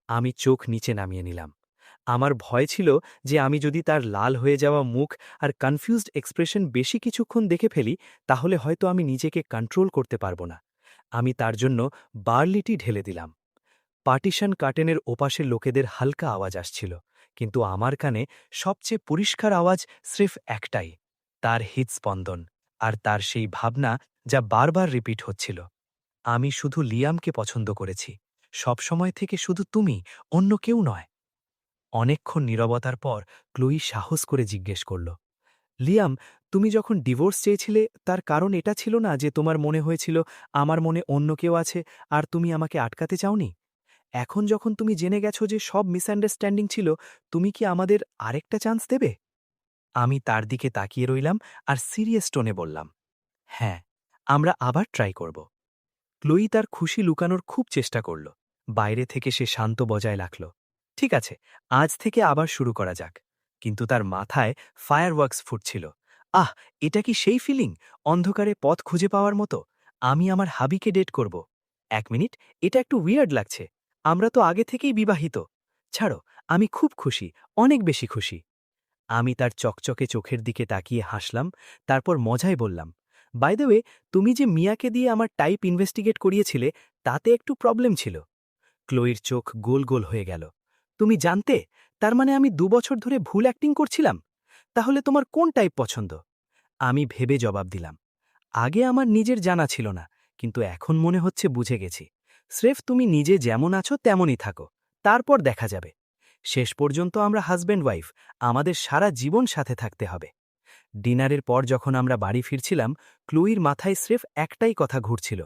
আমি চোখ নিচে নামিয়ে নিলাম। আমার ভয় ছিল যে আমি যদি তার লাল হয়ে যাওয়া মুখ আর কনফিউজড এক্সপ্রেশন বেশি কিছুক্ষণ দেখে ফেলি তাহলে হয়তো আমি নিজেকে কন্ট্রোল করতে পারব না। আমি তার জন্য বার্লিটি ঢেলে দিলাম। পার্টিশন কার্টেনের ওপাশের লোকেদের হালকা আওয়াজ আসছিল, কিন্তু আমার কানে সবচেয়ে পরিষ্কার আওয়াজ স্রেফ একটাই, তার হৃদস্পন্দন আর তার সেই ভাবনা যা বারবার রিপিট হচ্ছিল। আমি শুধু লিয়ামকে পছন্দ করেছি, সবসময় থেকে শুধু তুমি, অন্য কেউ নয়। অনেকক্ষণ নীরবতার পর ক্লোয়ি সাহস করে জিজ্ঞেস করল, লিয়াম, তুমি যখন ডিভোর্স চেয়েছিলে তার কারণ এটা ছিল না যে তোমার মনে হয়েছিল আমার মনে অন্য কেউ আছে আর তুমি আমাকে আটকাতে চাওনি? এখন যখন তুমি জেনে গেছো যে সব মিসআন্ডারস্ট্যান্ডিং ছিল, তুমি কি আমাদের আরেকটা চান্স দেবে? আমি তার দিকে তাকিয়ে রইলাম আর সিরিয়াস টোনে বললাম, হ্যাঁ, আমরা আবার ট্রাই করব। ক্লোয়ি তার খুশি লুকানোর খুব চেষ্টা করল। বাইরে থেকে সে শান্ত বজায় রাখল। ঠিক আছে, আজ থেকে আবার শুরু করা যাক। কিন্তু তার মাথায় ফায়ারওয়ার্কস ফুটছিল। আহ, এটা কি সেই ফিলিং, অন্ধকারে পথ খুঁজে পাওয়ার মতো? আমি আমার হাবিকে ডেট করব। 1 মিনিট, এটা একটু উইয়ার্ড লাগছে। আমরা তো আগে থেকেই বিবাহিত। ছাড়ো, আমি খুব খুশি, অনেক বেশি খুশি। আমি তার চকচকে চোখের দিকে তাকিয়ে হাসলাম, তারপর মজায় বললাম, বাই দ্য ওয়ে, তুমি যে মিয়াকে দিয়ে আমার টাইপ ইনভেস্টিগেট করিয়েছিলে তাতে একটু প্রবলেম ছিল। ক্লোয়ির চোখ গোল গোল হয়ে গেল। তুমি জানতে? তার মানে আমি 2 বছর ধরে ভুল অ্যাক্টিং করছিলাম? তাহলে তোমার কোন টাইপ পছন্দ? আমি ভেবে জবাব দিলাম, আগে আমার নিজের জানা ছিল না, কিন্তু এখন মনে হচ্ছে বুঝে গেছি। স্রেফ তুমি নিজে যেমন আছো তেমনই থাকো, তারপর দেখা যাবে। শেষ পর্যন্ত আমরা হাজব্যান্ড ওয়াইফ, আমাদের সারা জীবন সাথে থাকতে হবে। ডিনারের পর যখন আমরা বাড়ি ফিরছিলাম, ক্লোয়ির মাথায় স্রেফ একটাই কথা ঘুরছিল,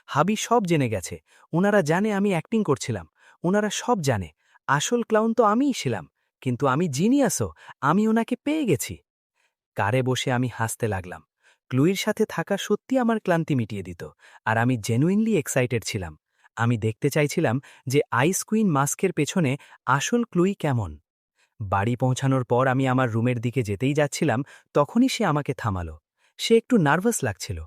হাবি সব জেনে গেছে, ওনারা জানে আমি অ্যাক্টিং করছিলাম, ওনারা সব জানে, আসল ক্লাউন তো আমিই ছিলাম, কিন্তু আমি জিনিয়াসও, আমি ওনাকে পেয়ে গেছি। কারে বসে আমি হাসতে লাগলাম। ক্লুইর সাথে থাকা সত্যি আমার ক্লান্তি মিটিয়ে দিত, আর আমি জেনুইনলি এক্সাইটেড ছিলাম। আমি দেখতে চাইছিলাম যে আইস কুইন মাস্কের পেছনে আসল ক্লুই কেমন। বাড়ি পৌঁছানোর পর আমি আমার রুমের দিকে যেতেই যাচ্ছিলাম, তখনই সে আমাকে থামালো। সে একটু নার্ভাস লাগছিল।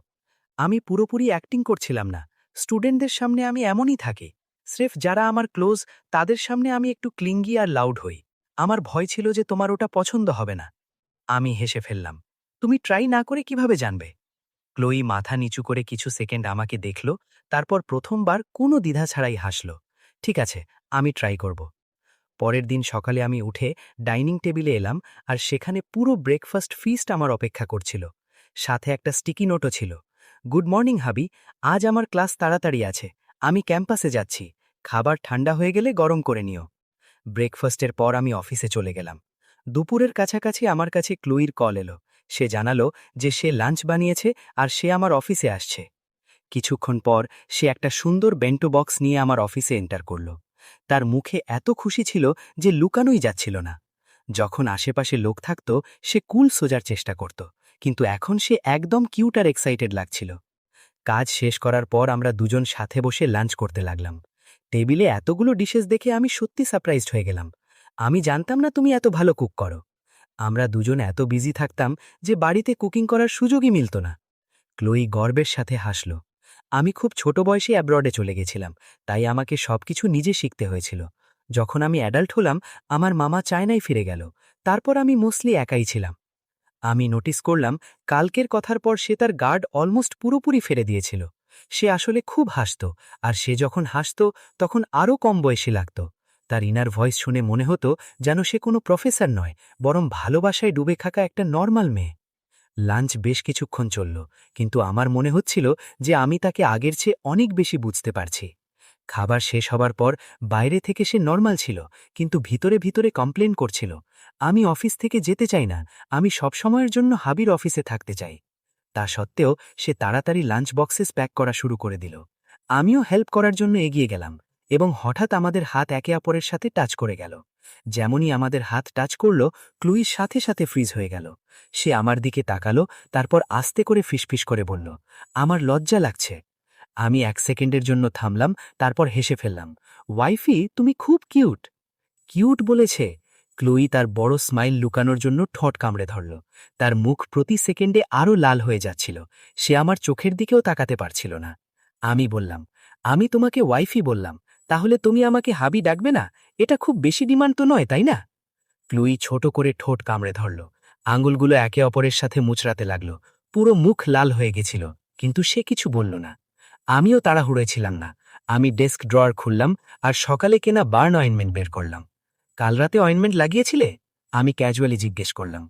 আমি পুরোপুরি অ্যাক্টিং করছিলাম না, স্টুডেন্টদের সামনে আমি এমনই থাকি। স্রেফ যারা আমার ক্লোজ তাদের সামনে আমি একটু ক্লিঙ্গি আর লাউড হই। আমার ভয় ছিল যে তোমার ওটা পছন্দ হবে না। আমি হেসে ফেললাম, তুমি ট্রাই না করে কিভাবে জানবে? ক্লোয়ি মাথা নিচু করে কিছু সেকেন্ড আমাকে দেখল, তারপর প্রথমবার কোনো দ্বিধা ছাড়াই হাসল। ঠিক আছে, আমি ট্রাই করব। পরের দিন সকালে আমি উঠে ডাইনিং টেবিলে এলাম, আর সেখানে পুরো ব্রেকফাস্ট ফিস্ট আমার অপেক্ষা করছিল। সাথে একটা স্টিকি নোটও ছিল। গুড মর্নিং হাবি, আজ আমার ক্লাস তাড়াতাড়ি আছে, আমি ক্যাম্পাসে যাচ্ছি, খাবার ঠান্ডা হয়ে গেলে গরম করে নিও। ব্রেকফাস্টের পর আমি অফিসে চলে গেলাম। দুপুরের কাছাকাছি আমার কাছে ক্লুইর কল এলো। সে জানালো যে সে লাঞ্চ বানিয়েছে আর সে আমার অফিসে আসছে। কিছুক্ষণ পর সে একটা সুন্দর বেন্টো বক্স নিয়ে আমার অফিসে এন্টার করল। তার মুখে এত খুশি ছিল যে লুকানোই যাচ্ছিল না। যখন আশেপাশে লোক থাকত সে কুল সোজার চেষ্টা করত, কিন্তু এখন সে একদম কিউট আর এক্সাইটেড লাগছিল। কাজ শেষ করার পর আমরা দুজন সাথে বসে লাঞ্চ করতে লাগলাম। টেবিলে এতগুলো ডিশেস দেখে আমি সত্যি সারপ্রাইজড হয়ে গেলাম। আমি জানতাম না তুমি এত ভালো কুক করো। আমরা দুজন এত বিজি থাকতাম যে বাড়িতে কুকিং করার সুযোগই মিলত না। ক্লোয়ি গর্বের সাথে হাসল। আমি খুব ছোট বয়সে অ্যাব্রডে চলে গেছিলাম, তাই আমাকে সবকিছু নিজে শিখতে হয়েছিল। যখন আমি অ্যাডাল্ট হলাম, আমার মামা চায়নায় ফিরে গেল, তারপর আমি মোস্টলি একাই ছিলাম। আমি নোটিস করলাম কালকের কথার পর সে তার গার্ড অলমোস্ট পুরোপুরি ফেলে দিয়েছিল। সে আসলে খুব হাসত, আর সে যখন হাসত তখন আরও কম বয়সী লাগত। তার ইনার ভয়েস শুনে মনে হতো যেন সে কোনো প্রফেসর নয়, বরং ভালোবাসায় ডুবে থাকা একটা নর্মাল মেয়ে। লাঞ্চ বেশ কিছুক্ষণ চলল, কিন্তু আমার মনে হচ্ছিল যে আমি তাকে আগের চেয়ে অনেক বেশি বুঝতে পারছি। খাবার শেষ হবার পর বাইরে থেকে সে নর্মাল ছিল, কিন্তু ভিতরে ভিতরে কমপ্লেন করছিল, আমি অফিস থেকে যেতে চাই না, আমি সবসময়ের জন্য হাবির অফিসে থাকতে চাই। তা সত্ত্বেও সে তাড়াতাড়ি লাঞ্চ বক্সেস প্যাক করা শুরু করে দিল। আমিও হেল্প করার জন্য এগিয়ে গেলাম, এবং হঠাৎ আমাদের হাত একে অপরের সাথে টাচ করে গেল। যেমনই আমাদের হাত টাচ করল, ক্লুইর সাথে সাথে ফ্রিজ হয়ে গেল। সে আমার দিকে তাকালো, তারপর আস্তে করে ফিসফিস করে বলল, আমার লজ্জা লাগছে। আমি 1 সেকেন্ডের জন্য থামলাম, তারপর হেসে ফেললাম, ওয়াইফি, তুমি খুব কিউট। কিউট বলেছে? ক্লোয়ি তার বড় স্মাইল লুকানোর জন্য ঠোঁট কামড়ে ধরল। তার মুখ প্রতি সেকেন্ডে আরও লাল হয়ে যাচ্ছিল। সে আমার চোখের দিকেও তাকাতে পারছিল না। আমি বললাম, আমি তোমাকে ওয়াইফি বললাম, তাহলে তুমি আমাকে হাবি ডাকবে না? এটা খুব বেশি ডিমান্ড তো নয়, তাই না? ক্লুই ছোট করে ঠোঁট কামড়ে ধরল, আঙুলগুলো একে অপরের সাথে মুচড়াতে লাগল। পুরো মুখ লাল হয়ে গেছিল, কিন্তু সে কিছু বলল না। আমিও তাড়াহুড়োয় ছিলাম না। আমি ডেস্ক ড্রয়ার খুললাম আর সকালে কেনা বার্ন অয়েনমেন্ট বের করলাম। কাল রাতে অয়েনমেন্ট লাগিয়েছিলে? আমি ক্যাজুয়ালি জিজ্ঞেস করলাম।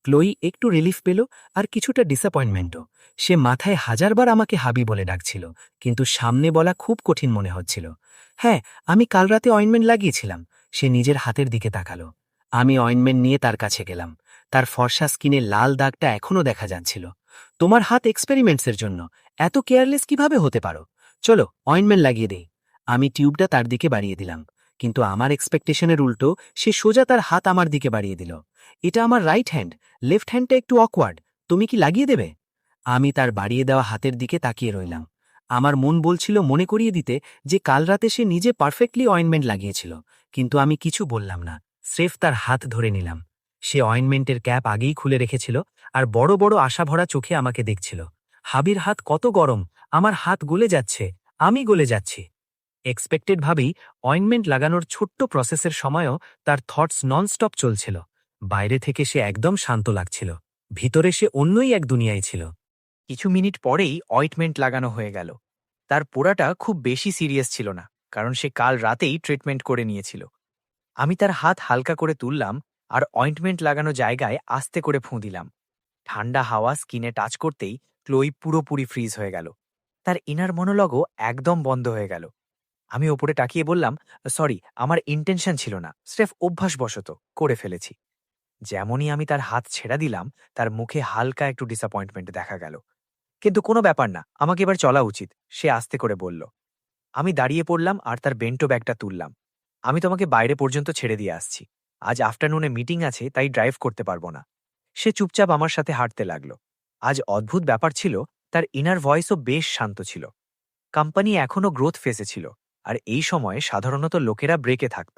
ক্লোই একটু রিলিফ পেল, আর কিছুটা ডিসঅ্যাপয়েন্টমেন্টও। সে মাথায় হাজারবার আমাকে হাবি বলে ডাকছিল, কিন্তু সামনে বলা খুব কঠিন মনে হচ্ছিল। হ্যাঁ, আমি কাল রাতে অয়েনমেন্ট লাগিয়েছিলাম। সে নিজের হাতের দিকে তাকালো। আমি অয়েনমেন্ট নিয়ে তার কাছে গেলাম। তার ফর্সা স্কিনে লাল দাগটা এখনও দেখা যাচ্ছিল। তোমার হাত এক্সপেরিমেন্টসের জন্য, এত কেয়ারলেস কিভাবে হতে পারো? চলো অয়েনমেন্ট লাগিয়ে দেই। আমি টিউবটা তার দিকে বাড়িয়ে দিলাম, কিন্তু আমার এক্সপেকটেশনের উল্টো সে সোজা তার হাত আমার দিকে বাড়িয়ে দিল। এটা আমার রাইট হ্যান্ড, লেফট হ্যান্ডটা একটু অকওয়ার্ড। তুমি কি লাগিয়ে দেবে? আমি তার বাড়িয়ে দেওয়া হাতের দিকে তাকিয়ে রইলাম। আমার মন বলছিল মনে করিয়ে দিতে যে কাল রাতে সে নিজে পারফেক্টলি অয়েনমেন্ট লাগিয়েছিল, কিন্তু আমি কিছু বললাম না। স্রেফ তার হাত ধরে নিলাম। সে অয়েনমেন্টের ক্যাপ আগেই খুলে রেখেছিল, আর বড় বড় আশাভরা চোখে আমাকে দেখছিল। হাবির হাত কত গরম! আমার হাত গলে যাচ্ছে, আমি গলে যাচ্ছি। এক্সপেক্টেডভাবেই অয়েনমেন্ট লাগানোর ছোট্ট প্রসেসের সময়ও তার থটস ননস্টপ চলছিল। বাইরে থেকে সে একদম শান্ত লাগছিল, ভিতরে সে অন্যই এক দুনিয়ায় ছিল। কিছু মিনিট পরেই অয়েন্টমেন্ট লাগানো হয়ে গেল। তার পোড়াটা খুব বেশি সিরিয়াস ছিল না, কারণ সে কাল রাতেই ট্রিটমেন্ট করে নিয়েছিল। আমি তার হাত হালকা করে তুললাম আর অয়েন্টমেন্ট লাগানো জায়গায় আস্তে করে ফুঁ দিলাম। ঠান্ডা হাওয়া স্কিনে টাচ করতেই ক্লোই পুরোপুরি ফ্রিজ হয়ে গেল। তার ইনার মনোলগও একদম বন্ধ হয়ে গেল। আমি ওপরে তাকিয়ে বললাম, সরি, আমার ইন্টেনশন ছিল না, স্রেফ অভ্যাসবশত করে ফেলেছি। যেমনই আমি তার হাত ছেড়া দিলাম, তার মুখে হালকা একটু ডিসঅ্যাপয়েন্টমেন্ট দেখা গেল। কিন্তু কোনো ব্যাপার না, আমাকে এবার চলা উচিত, সে আস্তে করে বলল। আমি দাঁড়িয়ে পড়লাম আর তার বেন্টো ব্যাগটা তুললাম। আমি তোমাকে বাইরে পর্যন্ত ছেড়ে দিয়ে আসছি। আজ আফটারনুনে মিটিং আছে, তাই ড্রাইভ করতে পারবো না। সে চুপচাপ আমার সাথে হাঁটতে লাগলো। আজ অদ্ভুত ব্যাপার ছিল, তার ইনার ভয়েসও বেশ শান্ত ছিল। কোম্পানি এখনও গ্রোথ ফেসে ছিল, আর এই সময়ে সাধারণত লোকেরা ব্রেকে থাকত।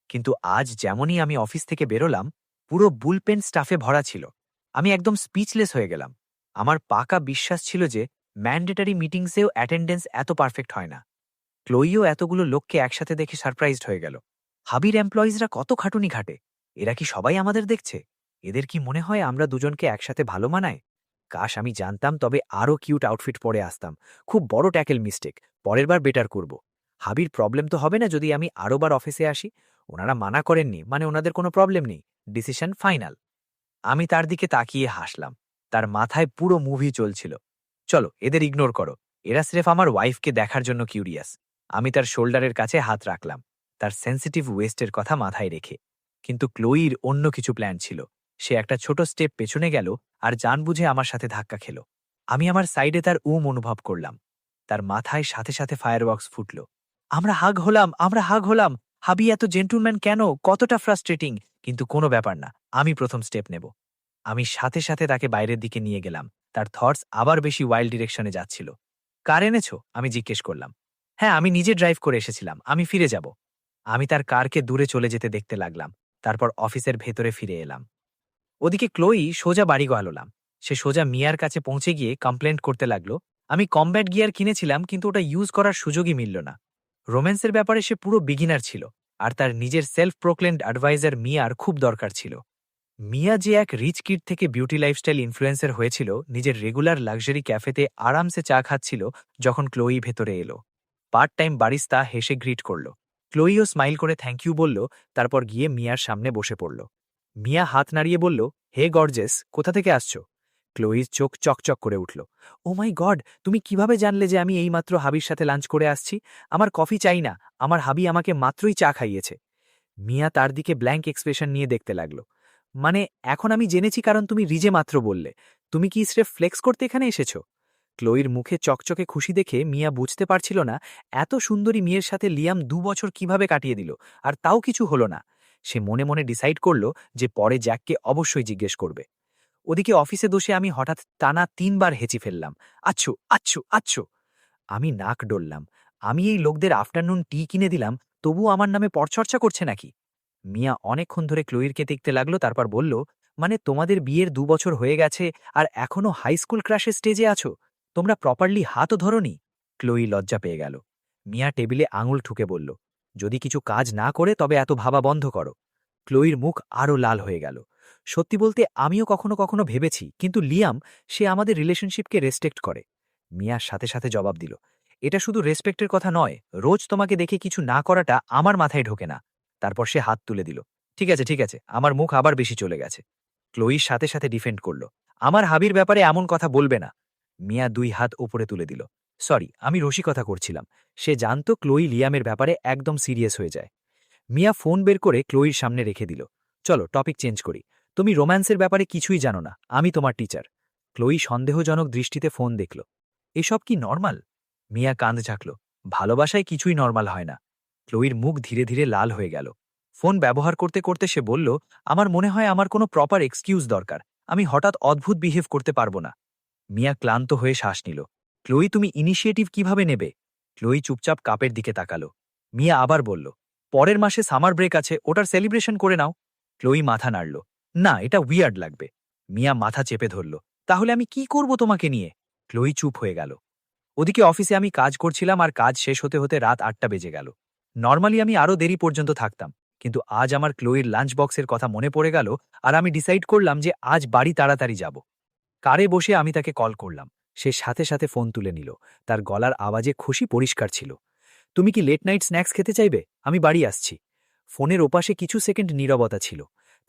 কিন্তু আজ যেমনই আমি অফিস থেকে বেরোলাম, পুরো বুলপেন স্টাফে ভরা ছিল। আমি একদম স্পিচলেস হয়ে গেলাম। আমার পাকা বিশ্বাস ছিল যে ম্যান্ডেটারি মিটিংসেও অ্যাটেন্ডেন্স এত পারফেক্ট হয় না। ক্লোইও এতগুলো লোককে একসাথে দেখে সারপ্রাইজড হয়ে গেল। হাবির এমপ্লয়িজরা কত খাটুনি খাটে! এরা কি সবাই আমাদের দেখছে? এদের কি মনে হয় আমরা দুজনকে একসাথে ভালো মানায়? কাশ আমি জানতাম, তবে আরও কিউট আউটফিট পরে আসতাম। খুব বড় ট্যাকেল মিস্টেক, পরের বার বেটার করব। হাবির প্রবলেম তো হবে না যদি আমি আরও বার অফিসে আসি? ওনারা মানা করেননি মানে ওনাদের কোনো প্রবলেম নেই, ডিসিশন ফাইনাল। আমি তার দিকে তাকিয়ে হাসলাম। তার মাথায় পুরো মুভি চলছিল। চলো এদের ইগনোর করো, এরা স্রেফ আমার ওয়াইফকে দেখার জন্য কিউরিয়াস। আমি তার শোল্ডারের কাছে হাত রাখলাম, তার সেন্সিটিভ ওয়েস্টের কথা মাথায় রেখে। কিন্তু ক্লোইর অন্য কিছু প্ল্যান ছিল। সে একটা ছোট স্টেপ পেছনে গেল আর জানবুঝে আমার সাথে ধাক্কা খেল। আমি আমার সাইডে তার অনুভব করলাম। তার মাথায় সাথে সাথে ফায়ারওয়ার্কস ফুটল। আমরা হাগ হলাম। হাবি এত জেন্টলম্যান কেন? কতটা ফ্রাস্ট্রেটিং! কিন্তু কোনো ব্যাপার না, আমি প্রথম স্টেপ নেব। আমি সাথে সাথে তাকে বাইরের দিকে নিয়ে গেলাম। তার থটস আবার বেশি ওয়াইল্ড ডিরেকশনে যাচ্ছিল। কার এনেছো? আমি জিজ্ঞেস করলাম। হ্যাঁ, আমি নিজে ড্রাইভ করে এসেছিলাম, আমি ফিরে যাব। আমি তার কারকে দূরে চলে যেতে দেখতে লাগলাম। তারপর অফিসের ভেতরে ফিরে এলাম। ওদিকে ক্লোই সোজা বাড়ি গেলাম। সে সোজা মিয়ার কাছে পৌঁছে গিয়ে কমপ্লেন্ট করতে লাগলো। আমি কমব্যাট গিয়ার কিনেছিলাম, কিন্তু ওটা ইউজ করার সুযোগই মিলল না। রোম্যান্সের ব্যাপারে সে পুরো বিগিনার ছিল, আর তার নিজের সেলফ প্রোক্লেমড অ্যাডভাইজার মিয়ার খুব দরকার ছিল। মিয়া যে এক রিচ কিড থেকে বিউটি লাইফস্টাইল ইনফ্লুয়েন্সার হয়েছিল, নিজের রেগুলার লাক্সারি ক্যাফেতে আরামসে চা খাচ্ছিল যখন ক্লোই ভেতরে এলো। পার্ট টাইম বারিস্তা হেসে গ্রিট করল। ক্লোইও স্মাইল করে থ্যাংক ইউ বলল, তারপর গিয়ে মিয়ার সামনে বসে পড়ল। মিয়া হাত নাড়িয়ে বলল, হে গর্জেস, কোথা থেকে আসছো? ক্লোইর চোখ চকচক করে উঠল। ও মাই গড, তুমি কিভাবে জানলে যে আমি এইমাত্র হাবির সাথে লাঞ্চ করে আসছি? আমার কফি চাই না, আমার হাবি আমাকে মাত্রই চা খাইয়েছে। মিয়া তার দিকে ব্ল্যাঙ্ক এক্সপ্রেশন নিয়ে দেখতে লাগলো। মানে এখন আমি জেনেছি কারণ তুমি রিজে মাত্র বললে। তুমি কি স্রেফ ফ্লেক্স করতে এখানে এসেছো? ক্লোইর মুখে চকচকে খুশি দেখে মিয়া বুঝতে পারছিল না এত সুন্দরী মেয়ের সাথে লিয়াম 2 বছর কিভাবে কাটিয়ে দিল, আর তাও কিছু হলো না। সে মনে মনে ডিসাইড করল যে পরে জ্যাককে অবশ্যই জিজ্ঞেস করবে। ওদিকে অফিসে বসে আমি হঠাৎ টানা 3 বার হেঁচি ফেললাম। আচ্ছু আচ্ছু আচ্ছু! আমি নাক ডললাম। আমি এই লোকদের আফটারনুন টি কিনে দিলাম, তবুও আমার নামে পরচর্চা করছে নাকি? মিয়া অনেকক্ষণ ধরে ক্লোইরকে দেখতে লাগলো, তারপর বলল, মানে তোমাদের বিয়ের 2 বছর হয়ে গেছে আর এখনো হাই স্কুল ক্রাশের স্টেজে আছো? তোমরা প্রপারলি হাতও ধরনি? ক্লোই লজ্জা পেয়ে গেল। মিয়া টেবিলে আঙুল ঠুকে বলল, যদি কিছু কাজ না করে তবে এত ভাবা বন্ধ করো। ক্লোইর মুখ আরও লাল হয়ে গেল। সত্যি বলতে আমিও কখনো কখনো ভেবেছি, কিন্তু লিয়াম, সে আমাদের রিলেশনশিপকে রেসপেক্ট করে। মিয়ার সাথে সাথে জবাব দিল, এটা শুধু রেসপেক্টের কথা নয়, রোজ তোমাকে দেখে কিছু না করাটা আমার মাথায় ঢোকে না। তারপর সে হাত তুলে দিল। ঠিক আছে, ঠিক আছে, আমার মুখ আবার বেশি চলে গেছে। ক্লোইর সাথে সাথে ডিফেন্ড করল, আমার হাবির ব্যাপারে এমন কথা বলবে না। মিয়া 2 হাত ওপরে তুলে দিল। সরি, আমি রসিকতা করছিলাম। সে জানতো ক্লোই লিয়ামের ব্যাপারে একদম সিরিয়াস হয়ে যায়। মিয়া ফোন বের করে ক্লোইর সামনে রেখে দিল। চলো টপিক চেঞ্জ করি। তুমি রোম্যান্সের ব্যাপারে কিছুই জানো না, আমি তোমার টিচার। ক্লোই সন্দেহজনক দৃষ্টিতে ফোন দেখল। এসব কি নর্মাল? মিয়া কাঁধ ঝাঁকল। ভালোবাসায় কিছুই নর্মাল হয় না। ক্লোইর মুখ ধীরে ধীরে লাল হয়ে গেল। ফোন ব্যবহার করতে করতে সে বলল, আমার মনে হয় আমার কোনো প্রপার এক্সকিউজ দরকার। আমি হঠাৎ অদ্ভুত বিহেভ করতে পারবো না। মিয়া ক্লান্ত হয়ে শ্বাস নিল। ক্লোই, তুমি ইনিশিয়েটিভ কিভাবে নেবে? ক্লোই চুপচাপ কাপের দিকে তাকালো। মিয়া আবার বলল, পরের মাসে সামার ব্রেক আছে, ওটার সেলিব্রেশন করে নাও। ক্লোই মাথা নাড়ল। না, এটা উইয়ার্ড লাগবে। মিয়া মাথা চেপে ধরল। তাহলে আমি কি করব তোমাকে নিয়ে? ক্লোই চুপ হয়ে গেল। ওদিকে অফিসে আমি কাজ করছিলাম, আর কাজ শেষ হতে হতে রাত 8টা বেজে গেল। নর্মালি আমি আরও দেরি পর্যন্ত থাকতাম, কিন্তু আজ আমার ক্লোইর লাঞ্চ বক্সের কথা মনে পড়ে গেল, আর আমি ডিসাইড করলাম যে আজ বাড়ি তাড়াতাড়ি যাব। কারে বসে আমি তাকে কল করলাম। সে সাথে সাথে ফোন তুলে নিল। তার গলার আওয়াজে খুশি পরিষ্কার ছিল। তুমি কি লেট নাইট স্ন্যাক্স খেতে চাইবে? আমি বাড়ি আসছি। ফোনের ওপাশে কিছু সেকেন্ড নীরবতা ছিল।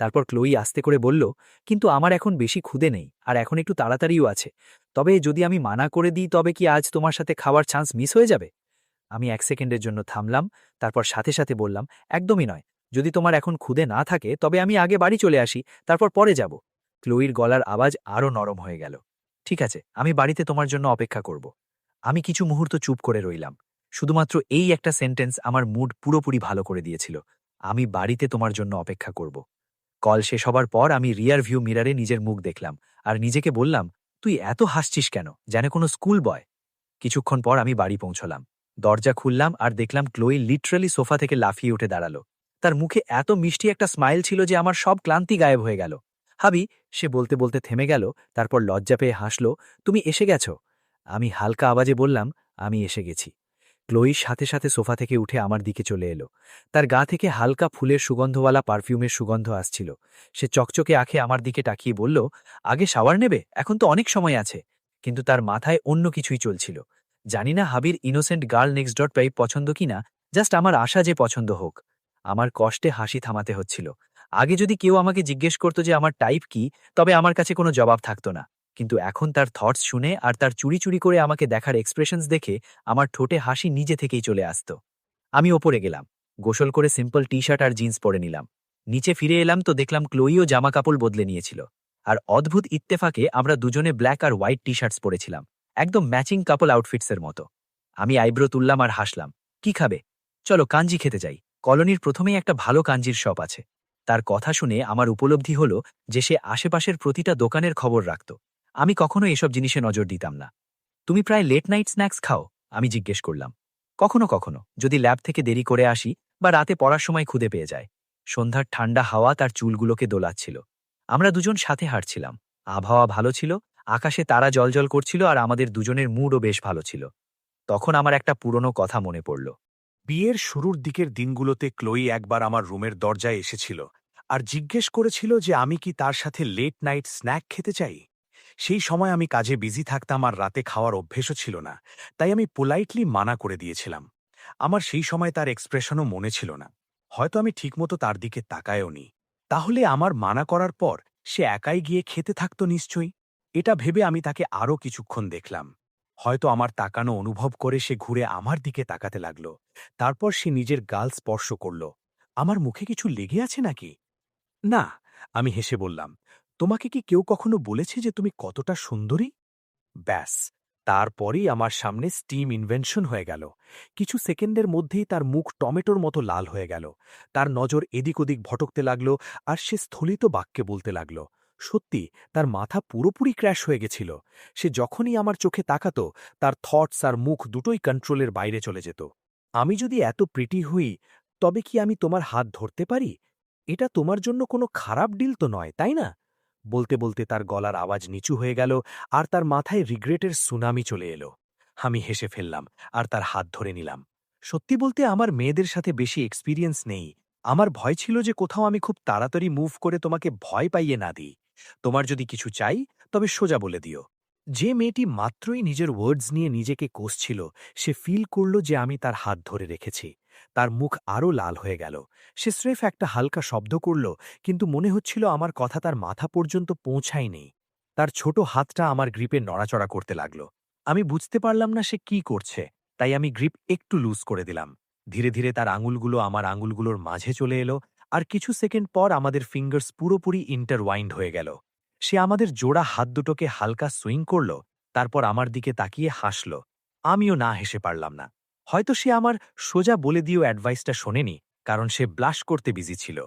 তারপর ক্লোই আস্তে করে বলল, কিন্তু আমার এখন বেশি ক্ষুধে নেই, আর এখন একটু তাড়াতাড়িও আছে। তবে যদি আমি মানা করে দিই, তবে কি আজ তোমার সাথে খাওয়ার চান্স মিস হয়ে যাবে? আমি 1 সেকেন্ডের জন্য থামলাম, তারপর সাথে সাথে বললাম, একদমই নয়। যদি তোমার এখন ক্ষুধে না থাকে, তবে আমি আগে বাড়ি চলে আসি, তারপর পরে যাব। ক্লোইর গলার আওয়াজ আরও নরম হয়ে গেল। ঠিক আছে, আমি বাড়িতে তোমার জন্য অপেক্ষা করব। আমি কিছু মুহূর্ত চুপ করে রইলাম। শুধুমাত্র এই একটা সেন্টেন্স আমার মুড পুরোপুরি ভালো করে দিয়েছিল। আমি বাড়িতে তোমার জন্য অপেক্ষা করব। কল শেষ হবার পর আমি রিয়ার ভিউ মিরারে নিজের মুখ দেখলাম, আর নিজেকে বললাম, তুই এত হাসছিস কেন, যেন কোনো স্কুল বয়। কিছুক্ষণ পর আমি বাড়ি পৌঁছলাম। দরজা খুললাম আর দেখলাম ক্লোই লিটারালি সোফা থেকে লাফিয়ে উঠে দাঁড়ালো। তার মুখে এত মিষ্টি একটা স্মাইল ছিল যে আমার সব ক্লান্তি গায়েব হয়ে গেল। হাবি, সে বলতে বলতে থেমে গেল, তারপর লজ্জা পেয়ে হাসল। তুমি এসে গেছো? আমি হালকা আওয়াজে বললাম, আমি এসে গেছি। ক্লোই সাথে সাথে সোফা থেকে উঠে আমার দিকে চলে এলো। তার গা থেকে হালকা ফুলের সুগন্ধওয়ালা পারফিউমের সুগন্ধ আসছিল। সে চকচকে আঁখে আমার দিকে তাকিয়ে বলল, আগে শাওয়ার নেবে? এখন তো অনেক সময় আছে। কিন্তু তার মাথায় অন্য কিছুই চলছিল। জানি না হাবির ইনোসেন্ট গার্ল নেক্সট ডট পাই পছন্দ কিনা, জাস্ট আমার আশা যে পছন্দ হোক। আমার কষ্টে হাসি থামাতে হচ্ছিল। আগে যদি কেউ আমাকে জিজ্ঞেস করত যে আমার টাইপ কি, তবে আমার কাছে কোনো জবাব থাকতো না। কিন্তু এখন তার থটস শুনে আর তার চুরি চুরি করে আমাকে দেখার এক্সপ্রেশনস দেখে আমার ঠোঁটে হাসি নিজে থেকেই চলে আসত। আমি ওপরে গেলাম। গোসল করে সিম্পল টি শার্ট আর জিন্স পরে নিলাম। নিচে ফিরে এলাম তো দেখলাম ক্লোইও জামা কাপড় বদলে নিয়েছিল। আর অদ্ভুত ইত্তেফাকে আমরা দুজনে ব্ল্যাক আর হোয়াইট টি শার্টস পরেছিলাম, একদম ম্যাচিং কাপল আউটফিটসের মতো। আমি আইব্রো তুললাম আর হাসলাম। কি খাবে? চলো কাঞ্জি খেতে যাই। কলোনির প্রথমেই একটা ভালো কাঞ্জির শপ আছে। তার কথা শুনে আমার উপলব্ধি হলো যে সে আশেপাশের প্রতিটা দোকানের খবর রাখত। আমি কখনো এসব জিনিসে নজর দিতাম না। তুমি প্রায় লেট নাইট স্ন্যাক্স খাও? আমি জিজ্ঞেস করলাম। কখনো কখনো, যদি ল্যাব থেকে দেরি করে আসি বা রাতে পড়ার সময় ক্ষুধে পেয়ে যায়। সন্ধ্যার ঠান্ডা হাওয়া তার চুলগুলোকে দোলাচ্ছিল। আমরা দুজন সাথে হাঁটছিলাম। আবহাওয়া ভালো ছিল, আকাশে তারা জ্বলজ্বল করছিল, আর আমাদের দুজনের মুডও বেশ ভালো ছিল। তখন আমার একটা পুরনো কথা মনে পড়ল। বিয়ের শুরুর দিকের দিনগুলোতে ক্লোই একবার আমার রুমের দরজায় এসেছিল আর জিজ্ঞেস করেছিল যে আমি কি তার সাথে লেট নাইট স্ন্যাক খেতে চাই। সেই সময় আমি কাজে বিজি থাকতাম আর রাতে খাওয়ার অভ্যেসও ছিল না, তাই আমি পোলাইটলি মানা করে দিয়েছিলাম। আমার সেই সময় তার এক্সপ্রেশনও মনে ছিল না। হয়তো আমি ঠিকমতো তার দিকে তাকায়ও নি। তাহলে আমার মানা করার পর সে একাই গিয়ে খেতে থাকত নিশ্চয়ই। এটা ভেবে আমি তাকে আরও কিছুক্ষণ দেখলাম। হয়তো আমার তাকানো অনুভব করে সে ঘুরে আমার দিকে তাকাতে লাগল। তারপর সে নিজের গাল স্পর্শ করল। আমার মুখে কিছু লেগে আছে নাকি? না, আমি হেসে বললাম। তোমাকে কি কেউ কখনো বলেছে যে তুমি কতটা সুন্দরী? ব্যাস, তারপরেই আমার সামনে স্টিম ইনভেনশন হয়ে গেল। কিছু সেকেন্ডের মধ্যেই তার মুখ টমেটোর মতো লাল হয়ে গেল। তার নজর এদিক ওদিক ভটকতে লাগল, আর সে স্থলিত বাক্যে বলতে লাগল। সত্যি, তার মাথা পুরোপুরি ক্র্যাশ হয়ে গেছিল। সে যখনই আমার চোখে তাকাত, তার থটস আর মুখ দুটোই কন্ট্রোলের বাইরে চলে যেত। আমি যদি এত প্রিটি হই, তবে কি আমি তোমার হাত ধরতে পারি? এটা তোমার জন্য কোনো খারাপ ডিল তো নয়, তাই না? বলতে বলতে তার গলার আওয়াজ নিচু হয়ে গেল, আর তার মাথায় রিগ্রেটের সুনামি চলে এলো। আমি হেসে ফেললাম আর তার হাত ধরে নিলাম। সত্যি বলতে আমার মেয়েদের সাথে বেশি এক্সপিরিয়েন্স নেই, আমার ভয় ছিল যে কোথাও আমি খুব তাড়াতাড়ি মুভ করে তোমাকে ভয় পাইয়ে না দিই। তোমার যদি কিছু চাই তবে সোজা বলে দিও। যে মেয়েটি মাত্রই নিজের ওয়ার্ডস নিয়ে নিজেকে কষছিল, সে ফিল করল যে আমি তার হাত ধরে রেখেছি। তার মুখ আরও লাল হয়ে গেল। সে স্রেফ একটা হালকা শব্দ করল, কিন্তু মনে হচ্ছিল আমার কথা তার মাথা পর্যন্ত পৌঁছায়নি। তার ছোট হাতটা আমার গ্রিপে নড়াচড়া করতে লাগল। আমি বুঝতে পারলাম না সে কি করছে, তাই আমি গ্রিপ একটু লুজ করে দিলাম। ধীরে ধীরে তার আঙুলগুলো আমার আঙুলগুলোর মাঝে চলে এলো, আর কিছু সেকেন্ড পর আমাদের ফিঙ্গার্স পুরোপুরি ইন্টারওয়াইন্ড হয়ে গেল। সে আমাদের জোড়া হাত দুটোকে হালকা সুইং করল, তারপর আমার দিকে তাকিয়ে হাসল। আমিও না হেসে পারলাম না। হয়তো সে আমার সোজা বলে দিয়েও অ্যাডভাইসটা শোনেনি, কারণ সে ব্লাশ করতে বিজি ছিল।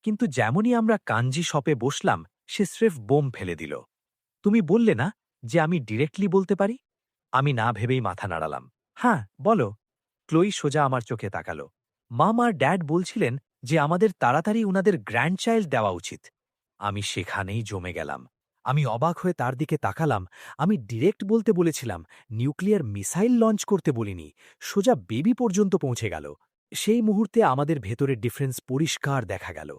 কিন্তু যেমনই আমরা কাঞ্জি শপে বসলাম, সে স্রেফ বোম ফেলে দিল। তুমি বললে না যে আমি ডিরেক্টলি বলতে পারি? আমি না ভেবেই মাথা নাড়ালাম। হ্যাঁ, বলো। ক্লোই সোজা আমার চোখে তাকালো। মাম আর ড্যাড বলছিলেন যে আমাদের তাড়াতাড়ি উনাদের গ্র্যান্ডচাইল্ড দেওয়া উচিত। আমি সেখানেই জমে গেলাম। আমি অবাক হয়ে তার দিকে তাকালাম। আমি ডিরেক্ট বলতে বলেছিলাম, নিউক্লিয়ার মিসাইল লঞ্চ করতে বলিনি। সোজা বেবি পর্যন্ত পৌঁছে গেল। সেই মুহূর্তে আমাদের ভেতরের ডিফারেন্স পরিষ্কার দেখা গেল।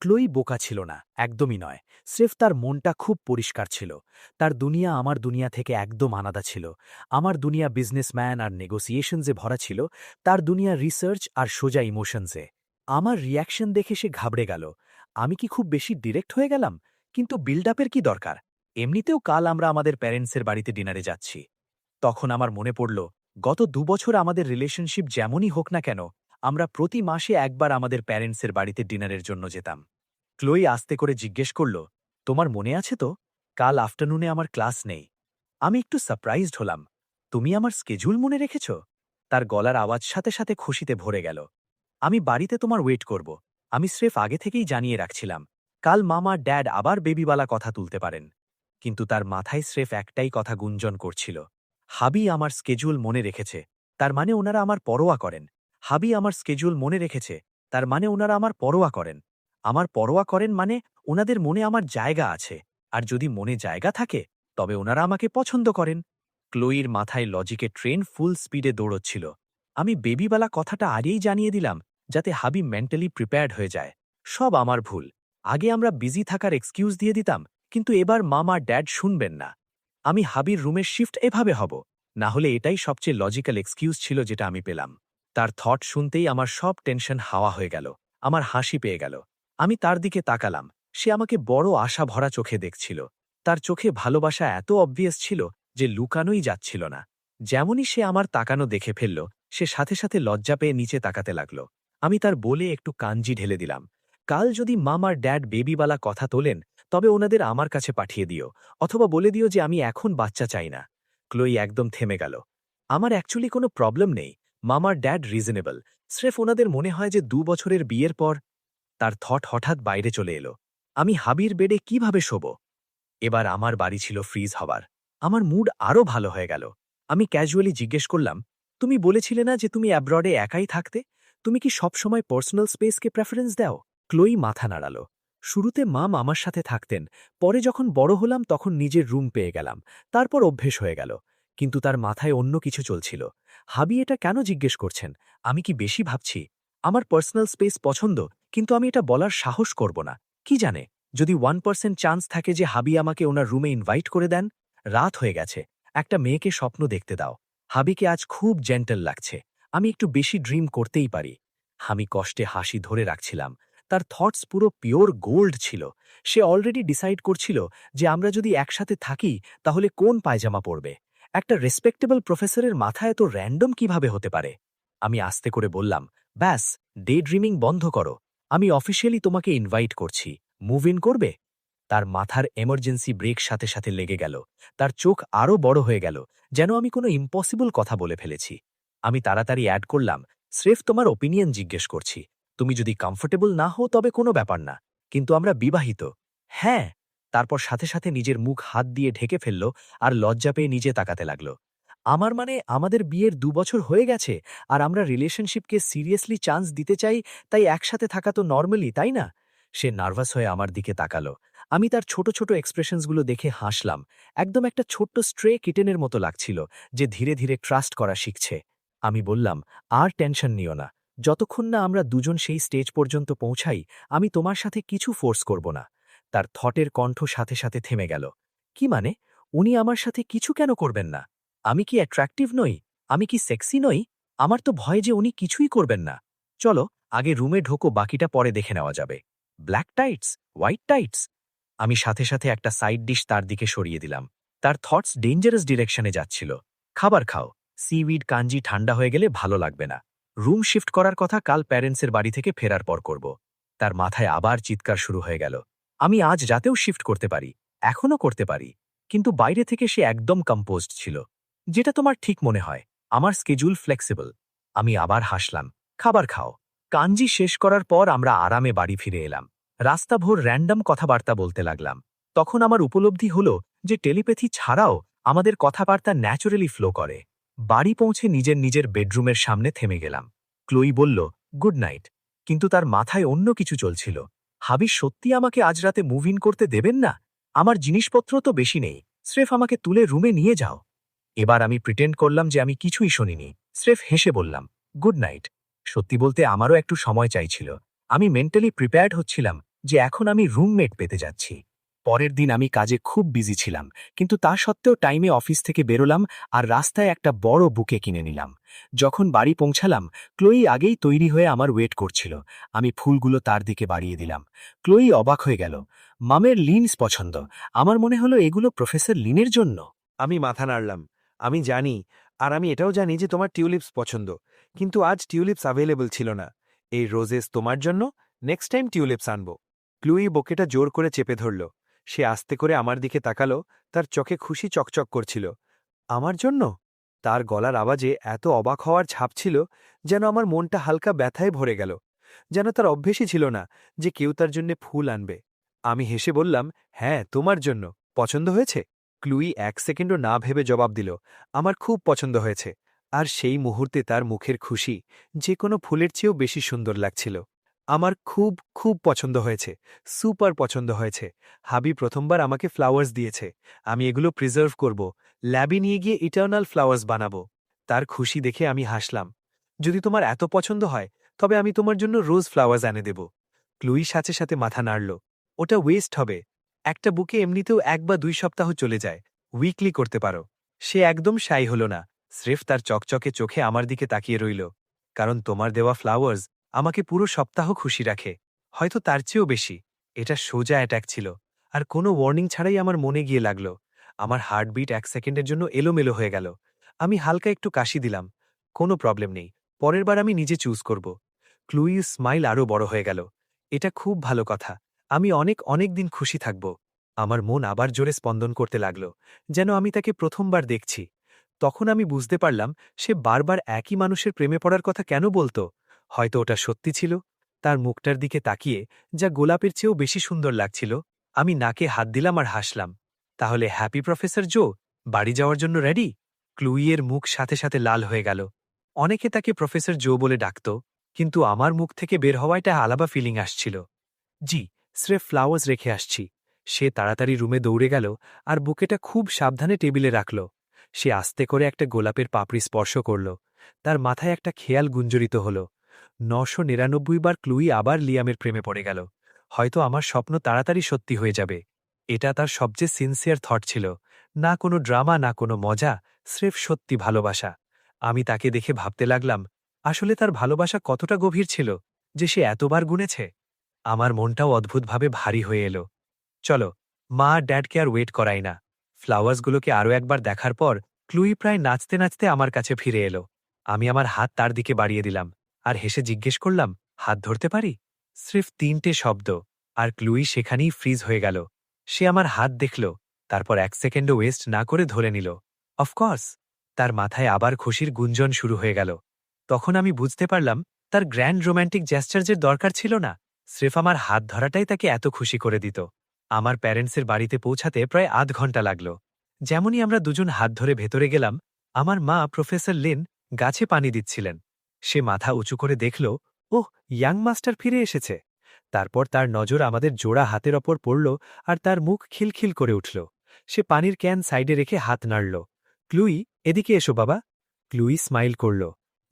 ক্লোই বোকা ছিল না, একদমই নয়। স্রেফ তার মনটা খুব পরিষ্কার ছিল। তার দুনিয়া আমার দুনিয়া থেকে একদম আলাদা ছিল। আমার দুনিয়া বিজনেসম্যান আর নেগোসিয়েশনসে ভরা ছিল, তার দুনিয়া রিসার্চ আর সোজা ইমোশনসে। আমার রিয়াকশন দেখে সে ঘাবড়ে গেল। আমি কি খুব বেশি ডিরেক্ট হয়ে গেলাম? কিন্তু বিল্ড আপের কি দরকার? এমনিতেও কাল আমরা আমাদের প্যারেন্টসের বাড়িতে ডিনারে যাচ্ছি। তখন আমার মনে পড়ল, গত ২ বছর আমাদের রিলেশনশিপ যেমনই হোক না কেন, আমরা প্রতি মাসে একবার আমাদের প্যারেন্টসের বাড়িতে ডিনারের জন্য যেতাম। ক্লোই আস্তে করে জিজ্ঞেস করল, তোমার মনে আছে তো? কাল আফটারনুনে আমার ক্লাস নেই। আমি একটু সারপ্রাইজড হলাম। তুমি আমার স্কেজুল মনে রেখেছ? তার গলার আওয়াজ সাথে সাথে খুশিতে ভরে গেল। আমি বাড়িতে তোমার ওয়েট করব। আমি স্রেফ আগে থেকেই জানিয়ে রাখছিলাম, কাল মামা ড্যাড আবার বেবিওয়ালা কথা তুলতে পারেন। কিন্তু তার মাথায় স্রেফ একটাই কথা গুঞ্জন করছিল। হাবি আমার স্কেজুল মনে রেখেছে, তার মানে ওনারা আমার পরোয়া করেন। হাবি আমার স্কেজুল মনে রেখেছে, তার মানে ওনারা আমার পরোয়া করেন। আমার পরোয়া করেন মানে ওনাদের মনে আমার জায়গা আছে। আর যদি মনে জায়গা থাকে, তবে ওনারা আমাকে পছন্দ করেন। ক্লোইর মাথায় লজিকের ট্রেন ফুল স্পিডে দৌড়চ্ছিল। আমি বেবিওয়ালা কথাটা আগেই জানিয়ে দিলাম, যাতে হাবি মেন্টালি প্রিপেয়ার্ড হয়ে যায়। সব আমার ভুল। আগে আমরা বিজি থাকার এক্সকিউজ দিয়ে দিতাম, কিন্তু এবার মামা ড্যাড শুনবেন না। আমি হাবির রুমের শিফট এভাবে হব, না হলে এটাই সবচেয়ে লজিক্যাল এক্সকিউজ ছিল যেটা আমি পেলাম। তার থট শুনতেই আমার সব টেনশন হাওয়া হয়ে গেল। আমার হাসি পেয়ে গেল। আমি তার দিকে তাকালাম। সে আমাকে বড় আশা ভরা চোখে দেখছিল। তার চোখে ভালোবাসা এত অবভিয়াস ছিল যে লুকানোই যাচ্ছিল না। যেমনই সে আমার তাকানো দেখে ফেলল, সে সাথে সাথে লজ্জা পেয়ে নিচে তাকাতে লাগল। আমি তার বলে একটু কাঞ্জি ঢেলে দিলাম, কাল যদি মামার ড্যাড বেবিওয়ালা কথা তোলেন, তবে ওনাদের আমার কাছে পাঠিয়ে দিও, অথবা বলে দিও যে আমি এখন বাচ্চা চাই না। ক্লোই একদম থেমে গেল। আমার অ্যাকচুয়ালি কোনো প্রবলেম নেই। মামার ড্যাড রিজনেবল। স্রেফ ওনাদের মনে হয় যে ২ বছরের বিয়ের পর। তার থট হঠাৎ বাইরে চলে এলো। আমি হাবির বেডে কিভাবে শোব? এবার আমার বাড়ি ছিল ফ্রিজ হবার। আমার মুড আরও ভালো হয়ে গেল। আমি ক্যাজুয়ালি জিজ্ঞেস করলাম, তুমি বলেছিলে না যে তুমি অ্যাব্রডে একাই থাকতে? তুমি কি সবসময় পার্সোনাল স্পেসকে প্রেফারেন্স দাও? ক্লোই মাথা নাড়াল। শুরুতে মাম আমার সাথে থাকতেন, পরে যখন বড় হলাম তখন নিজের রুম পেয়ে গেলাম, তারপর অভ্যেস হয়ে গেল। কিন্তু তার মাথায় অন্য কিছু চলছিল। হাবি এটা কেন জিজ্ঞেস করছেন? আমি কি বেশি ভাবছি? আমার পার্সোনাল স্পেস পছন্দ, কিন্তু আমি এটা বলার সাহস করব না। কি জানে, যদি 1% চান্স থাকে যে হাবি আমাকে ওনার রুমে ইনভাইট করে দেন। রাত হয়ে গেছে, একটা মেয়েকে স্বপ্ন দেখতে দাও। হাবিকে আজ খুব জেন্টল লাগছে। আমি একটু বেশি ড্রিম করতেই পারি। আমি কষ্টে হাসি ধরে রাখছিলাম। তার থটস পুরো পিওর গোল্ড ছিল। সে অলরেডি ডিসাইড করছিল যে আমরা যদি একসাথে থাকি তাহলে কোন পায়জামা পরবে। একটা রেসপেক্টেবল প্রফেসরের মাথা এত র্যান্ডম কিভাবে হতে পারে? আমি আস্তে করে বললাম, ব্যাস, ডে ড্রিমিং বন্ধ করো। আমি অফিসিয়ালি তোমাকে ইনভাইট করছি। মুভ ইন করবে? তার মাথার এমার্জেন্সি ব্রেক সাথে সাথে লেগে গেল। তার চোখ আরও বড় হয়ে গেল, যেন আমি কোনো ইম্পসিবল কথা বলে ফেলেছি। আমি তাড়াতাড়ি অ্যাড করলাম, স্রেফ তোমার ওপিনিয়ন জিজ্ঞেস করছি। তুমি যদি কমফোর্টেবল না হও তবে কোনো ব্যাপার না, কিন্তু আমরা বিবাহিত। হ্যাঁ। তারপর সাথে সাথে নিজের মুখ হাত দিয়ে ঢেকে ফেলল আর লজ্জা পেয়ে নিজে তাকাতে লাগল। আমার মানে আমাদের বিয়ের ২ বছর হয়ে গেছে, আর আমরা রিলেশনশিপকে সিরিয়াসলি চান্স দিতে চাই, তাই একসাথে থাকা তো নর্মালি, তাই না? সে নার্ভাস হয়ে আমার দিকে তাকালো। আমি তার ছোট ছোট এক্সপ্রেশনসগুলো দেখে হাসলাম। একদম একটা ছোট্ট স্ট্রে কিটেনের মতো লাগছিল, যে ধীরে ধীরে ট্রাস্ট করা শিখছে। আমি বললাম, আর টেনশন নিও না। যতক্ষণ না আমরা দুজন সেই স্টেজ পর্যন্ত পৌঁছাই আমি তোমার সাথে কিছু ফোর্স করব না। তার থটের কণ্ঠ সাথে সাথে থেমে গেল। কি মানে? উনি আমার সাথে কিছু কেন করবেন না? আমি কি অ্যাট্রাক্টিভ নই? আমি কি সেক্সি নই? আমার তো ভয় যে উনি কিছুই করবেন না। চলো আগে রুমে ঢোকো, বাকিটা পরে দেখে নেওয়া যাবে। Black টাইটস, white টাইটস। আমি সাথে সাথে একটা সাইড ডিশ তার দিকে সরিয়ে দিলাম। তার থটস ডেঞ্জারাস ডিরেকশনে যাচ্ছিল। খাবার খাও, সিউইড কাঞ্জি ঠান্ডা হয়ে গেলে ভালো লাগবে না। রুম শিফট করার কথা কাল প্যারেন্টসের বাড়ি থেকে ফেরার পর করব। তার মাথায় আবার চিৎকার শুরু হয়ে গেল। আমি আজ রাতেও শিফট করতে পারি, এখনও করতে পারি। কিন্তু বাইরে থেকে সে একদম কম্পোজড ছিল। যেটা তোমার ঠিক মনে হয়, আমার স্কেজুল ফ্লেক্সিবল। আমি আবার হাসলাম। খাবার খাও। কাঞ্জি শেষ করার পর আমরা আরামে বাড়ি ফিরে এলাম। রাস্তাভর র্যান্ডম কথাবার্তা বলতে লাগলাম। তখন আমার উপলব্ধি হলো যে টেলিপ্যাথি ছাড়াও আমাদের কথাবার্তা ন্যাচারালি ফ্লো করে। বাড়ি পৌঁছে নিজের নিজের বেডরুমের সামনে থেমে গেলাম। ক্লোই বলল, গুড নাইট। কিন্তু তার মাথায় অন্য কিছু চলছিল। হাবি সত্যি আমাকে আজ রাতে মুভ ইন করতে দেবেন না? আমার জিনিসপত্র তো বেশি নেই, স্রেফ আমাকে তুলে রুমে নিয়ে যাও। এবার আমি প্রিটেন্ড করলাম যে আমি কিছুই শুনিনি, স্রেফ হেসে বললাম, গুড নাইট। সত্যি বলতে আমারও একটু সময় চাইছিল। আমি মেন্টালি প্রিপেয়ার্ড হচ্ছিলাম যে এখন আমি রুমমেট পেতে যাচ্ছি। পরের দিন আমি কাজে খুব বিজি ছিলাম, কিন্তু তা সত্ত্বেও টাইমে অফিস থেকে বেরোলাম আর রাস্তায় একটা বড় বুকে কিনে নিলাম। যখন বাড়ি পৌঁছালাম, ক্লোই আগেই তৈরি হয়ে আমার ওয়েট করছিল। আমি ফুলগুলো তার দিকে বাড়িয়ে দিলাম। ক্লোই অবাক হয়ে গেল। মামের লিনস পছন্দ। আমার মনে হলো এগুলো প্রফেসর লিনের জন্য। আমি মাথা নাড়লাম। আমি জানি, আর আমি এটাও জানি যে তোমার টিউলিপস পছন্দ, কিন্তু আজ টিউলিপস অ্যাভেলেবল ছিল না। এই রোজেস তোমার জন্য, নেক্সট টাইম টিউলিপস আনব। ক্লুই বকেটা জোর করে চেপে ধরল। সে আস্তে করে আমার দিকে তাকালো, তার চোখে খুশি চকচক করছিল। আমার জন্য? তার গলার আওয়াজে এত অবাক হওয়ার ছাপ ছিল যেন আমার মনটা হালকা ব্যথায় ভরে গেল। যেন তার অভ্যেসই ছিল না যে কেউ তার জন্য ফুল আনবে। আমি হেসে বললাম, হ্যাঁ, তোমার জন্য। পছন্দ হয়েছে? ক্লুই 1 সেকেন্ডও না ভেবে জবাব দিল, আমার খুব পছন্দ হয়েছে। আর সেই মুহূর্তে তার মুখের খুশি যে কোনো ফুলের চেয়েও বেশি সুন্দর লাগছিল। আমার খুব খুব পছন্দ হয়েছে, সুপার পছন্দ হয়েছে। হাবি প্রথমবার আমাকে ফ্লাওয়ার্স দিয়েছে। আমি এগুলো প্রিজার্ভ করব, ল্যাবে নিয়ে গিয়ে ইটার্নাল ফ্লাওয়ার্স বানাবো। তার খুশি দেখে আমি হাসলাম। যদি তোমার এত পছন্দ হয় তবে আমি তোমার জন্য রোজ ফ্লাওয়ার্স এনে দেব। ক্লুই সাথে সাথে মাথা নাড়ল। ওটা ওয়েস্ট হবে। একটা বুকে এমনিতেও 1 বা 2 সপ্তাহ চলে যায়, উইকলি করতে পারো। সে একদম শাই হল না, স্রেফ তার চকচকে চোখে আমার দিকে তাকিয়ে রইল। কারণ তোমার দেওয়া ফ্লাওয়ার্স আমাকে পুরো সপ্তাহ খুশি রাখে, হয়তো তার চেয়েও বেশি। এটা সোজা অ্যাটাক ছিল, আর কোনো ওয়ার্নিং ছাড়াই আমার মনে গিয়ে লাগল। আমার হার্টবিট 1 সেকেন্ডের জন্য এলোমেলো হয়ে গেল। আমি হালকা একটু কাশি দিলাম। কোনো প্রবলেম নেই, পরের বার আমি নিজে চুজ করব। ক্লুইর স্মাইল আরও বড় হয়ে গেল। এটা খুব ভালো কথা, আমি অনেক অনেক দিন খুশি থাকব। আমার মন আবার জোরে স্পন্দন করতে লাগল, যেন আমি তাকে প্রথমবার দেখছি। তখন আমি বুঝতে পারলাম সে বারবার একই মানুষের প্রেমে পড়ার কথা কেন বলতো। হয়তো ওটা সত্যি ছিল। তার মুখটার দিকে তাকিয়ে যা গোলাপের চেয়েও বেশি সুন্দর লাগছিল। আমি নাকে হাত দিলাম আর হাসলাম। তাহলে হ্যাপি প্রফেসর জো, বাড়ি যাওয়ার জন্য রেডি? ক্লুইয়ের মুখ সাথে সাথে লাল হয়ে গেল। অনেকে তাকে প্রফেসর জো বলে ডাকত, কিন্তু আমার মুখ থেকে বের হওয়াটা আলাদা ফিলিং আসছিল। জি, স্রেফ ফ্লাওয়ার্স রেখে আসছি। সে তাড়াতাড়ি রুমে দৌড়ে গেল আর বুকেটা খুব সাবধানে টেবিলে রাখল। সে আস্তে করে একটা গোলাপের পাপড়ি স্পর্শ করল। তার মাথায় একটা খেয়াল গুঞ্জরিত হল। 999 বার ক্লুই আবার লিয়ামের প্রেমে পড়ে গেল। হয়তো আমার স্বপ্ন তাড়াতাড়ি সত্যি হয়ে যাবে। এটা তার সবচেয়ে সিনসিয়ার থট ছিল। না কোনো ড্রামা, না কোনো মজা, স্রেফ সত্যি ভালোবাসা। আমি তাকে দেখে ভাবতে লাগলাম, আসলে তার ভালোবাসা কতটা গভীর ছিল যে সে এতবার গুনেছে। আমার মনটাও অদ্ভুতভাবে ভারী হয়ে এলো। চলো, মা ড্যাডকে আর ওয়েট করাই না। ফ্লাওয়ার্সগুলোকে আরও একবার দেখার পর ক্লুই প্রায় নাচতে নাচতে আমার কাছে ফিরে এলো। আমি আমার হাত তার দিকে বাড়িয়ে দিলাম আর হেসে জিজ্ঞেস করলাম, হাত ধরতে পারি? স্রেফ 3টে শব্দ, আর ক্লুই সেখানেই ফ্রিজ হয়ে গেল। সে আমার হাত দেখল, তারপর 1 সেকেন্ডও ওয়েস্ট না করে ধরে নিল। অফকোর্স। তার মাথায় আবার খুশির গুঞ্জন শুরু হয়ে গেল। তখন আমি বুঝতে পারলাম তার গ্র্যান্ড রোম্যান্টিক জেস্টার্সের দরকার ছিল না। স্রেফ আমার হাত ধরাটাই তাকে এত খুশি করে দিত। আমার প্যারেন্টসের বাড়িতে পৌঁছাতে প্রায় আধ ঘন্টা লাগল। যেমনই আমরা দুজন হাত ধরে ভেতরে গেলাম, আমার মা প্রফেসর লিন গাছে পানি দিচ্ছিলেন। সে মাথা উঁচু করে দেখল, ওহ, ইয়াং মাস্টার ফিরে এসেছে। তারপর তার নজর আমাদের জোড়া হাতের ওপর পড়ল আর তার মুখ খিলখিল করে উঠল। সে পানির ক্যান সাইডে রেখে হাত নাড়ল। ক্লুই, এদিকে এসো বাবা। ক্লুই স্মাইল করল।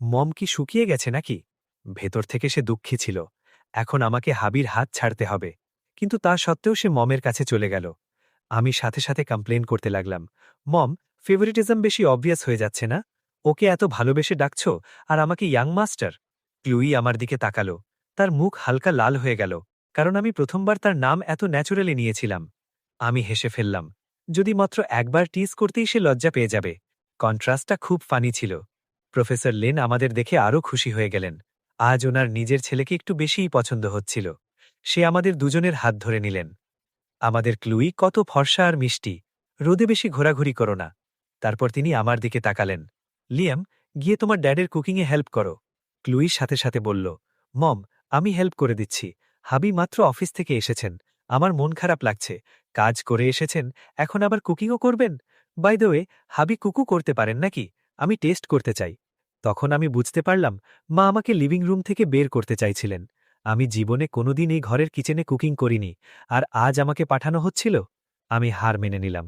মম কি শুকিয়ে গেছে নাকি? ভেতর থেকে সে দুঃখী ছিল। এখন আমাকে হাবির হাত ছাড়তে হবে। কিন্তু তা সত্ত্বেও সে মমের কাছে চলে গেল। আমি সাথে সাথে কমপ্লেন করতে লাগলাম, মম, ফেভারিটিজম বেশি অবভিয়াস হয়ে যাচ্ছে না? ওকে এত ভালোবেসে ডাকছ, আর আমাকে ইয়াং মাস্টার। ক্লুই আমার দিকে তাকালো। তার মুখ হালকা লাল হয়ে গেল, কারণ আমি প্রথমবার তার নাম এত ন্যাচুরালি নিয়েছিলাম। আমি হেসে ফেললাম। যদি মাত্র একবার টিজ করতেই সে লজ্জা পেয়ে যাবে। কন্ট্রাস্টটা খুব ফানি ছিল। প্রফেসর লেন আমাদের দেখে আরও খুশি হয়ে গেলেন। আজ ওনার নিজের ছেলেকে একটু বেশিই পছন্দ হচ্ছিল। সে আমাদের দুজনের হাত ধরে নিলেন। আমাদের ক্লুই কত ফর্সা আর মিষ্টি, রোদে বেশি ঘোরাঘুরি করো না। তারপর তিনি আমার দিকে তাকালেন। লিয়াম, গিয়ে তোমার ড্যাডের কুকিংয়ে হেল্প করো। ক্লুইর সাথে সাথে বলল, মম, আমি হেল্প করে দিচ্ছি। হাবি মাত্র অফিস থেকে এসেছেন। আমার মন খারাপ লাগছে। কাজ করে এসেছেন, এখন আবার কুকিংও করবেন? বাই দ্য ওয়ে, হাবি কুকু করতে পারেন নাকি? আমি টেস্ট করতে চাই। তখন আমি বুঝতে পারলাম, মা আমাকে লিভিং রুম থেকে বের করতে চাইছিলেন। আমি জীবনে কোনোদিন এই ঘরের কিচেনে কুকিং করিনি, আর আজ আমাকে পাঠানো হচ্ছিল। আমি হার মেনে নিলাম।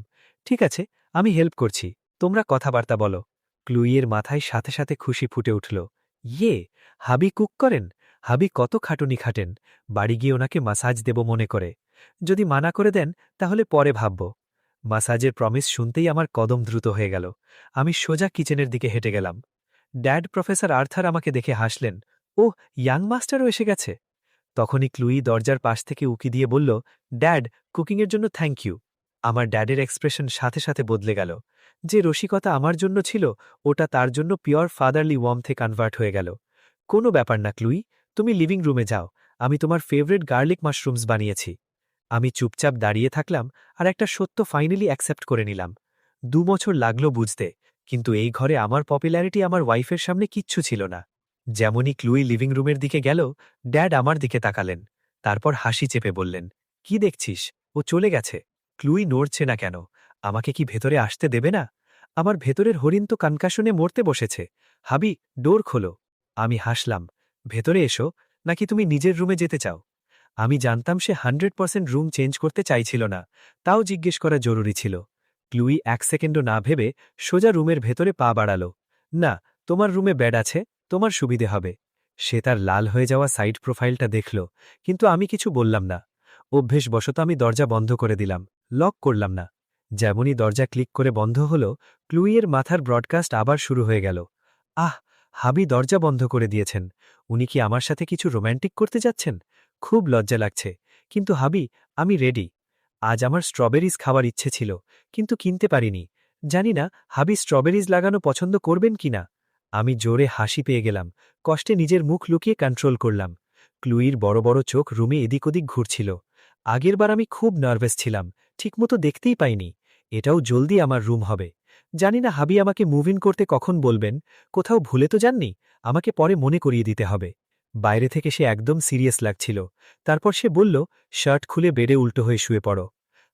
ঠিক আছে, আমি হেল্প করছি, তোমরা কথাবার্তা বলো। ক্লুইয়ের মাথায় সাথে সাথে খুশি ফুটে উঠল। ইয়ে, হাবি কুক করেন? হাবি কত খাটুনি খাটেন। বাড়ি গিয়ে ওনাকে মাসাজ দেব মনে করে। যদি মানা করে দেন তাহলে পরে ভাবব। মাসাজের প্রমিস শুনতেই আমার কদম দ্রুত হয়ে গেল। আমি সোজা কিচেনের দিকে হেঁটে গেলাম। ড্যাড প্রফেসর আর্থার আমাকে দেখে হাসলেন। ওহ, ইয়াং মাস্টারও এসে গেছে। তখনই ক্লুই দরজার পাশ থেকে উকি দিয়ে বলল, ড্যাড, কুকিংয়ের জন্য থ্যাংক ইউ। আমার ড্যাডের এক্সপ্রেশন সাথে সাথে বদলে গেল। যে রসিকতা আমার জন্য ছিল, ওটা তার জন্য পিওর ফাদারলি ওয়ার্মথে কনভার্ট হয়ে গেল। কোনো ব্যাপার না ক্লুই, তুমি লিভিং রুমে যাও। আমি তোমার ফেভারিট গার্লিক মাশরুমস বানিয়েছি। আমি চুপচাপ দাঁড়িয়ে থাকলাম, আর একটা সত্য ফাইনালি অ্যাকসেপ্ট করে নিলাম। 2 বছর লাগলো বুঝতে, কিন্তু এই ঘরে আমার পপুলারিটি আমার ওয়াইফের সামনে কিচ্ছু ছিল না। যেমনই ক্লুই লিভিং রুমের দিকে গেল, ড্যাড আমার দিকে তাকালেন। তারপর হাসি চেপে বললেন, কি দেখছিস? ও চলে গেছে। ক্লুই নড়ছে না কেন? আমাকে কি ভেতরে আসতে দেবে না? আমার ভেতরের হরিণ তো কনকাশনে মরতে বসেছে। হাবি, ডোর খোলো। আমি হাসলাম। ভেতরে এসো, নাকি তুমি নিজের রুমে যেতে চাও? আমি জানতাম সে 100% রুম চেঞ্জ করতে চাইছিল না, তাও জিজ্ঞেস করা জরুরি ছিল। ক্লুই 1 সেকেন্ডও না ভেবে সোজা রুমের ভেতরে পা বাড়াল। না, তোমার রুমে বেড আছে, তোমার সুবিধে হবে। সে তার লাল হয়ে যাওয়া সাইড প্রোফাইলটা দেখল, কিন্তু আমি কিছু বললাম না। অভ্যেসবশত আমি দরজা বন্ধ করে দিলাম, লক করলাম না। যেমনই দরজা ক্লিক করে বন্ধ হল, ক্লুইয়ের মাথার ব্রডকাস্ট আবার শুরু হয়ে গেল। আহ, হাবি দরজা বন্ধ করে দিয়েছেন। উনি কি আমার সাথে কিছু রোম্যান্টিক করতে যাচ্ছেন? খুব লজ্জা লাগছে। কিন্তু হাবি, আমি রেডি। আজ আমার স্ট্রবেরিজ খাওয়ার ইচ্ছে ছিল, কিন্তু কিনতে পারিনি। জানি না হাবি স্ট্রবেরিজ লাগানো পছন্দ করবেন কিনা। আমি জোরে হাসি পেয়ে গেলাম, কষ্টে নিজের মুখ লুকিয়ে কন্ট্রোল করলাম। ক্লুইর বড় বড় চোখ রুমে এদিক ওদিক ঘুরছিল। আগেরবার আমি খুব নার্ভাস ছিলাম, ঠিকমতো দেখতেই পাইনি। এটাও জলদি আমার রুম হবে। জানি না হাবি আমাকে মুভ ইন করতে কখন বলবেন। কোথাও ভুলে তো যাননি? আমাকে পরে মনে করিয়ে দিতে হবে। বাইরে থেকে সে একদম সিরিয়াস লাগছিল। তারপর সে বলল, শার্ট খুলে বেডে উল্টো হয়ে শুয়ে পড়ো।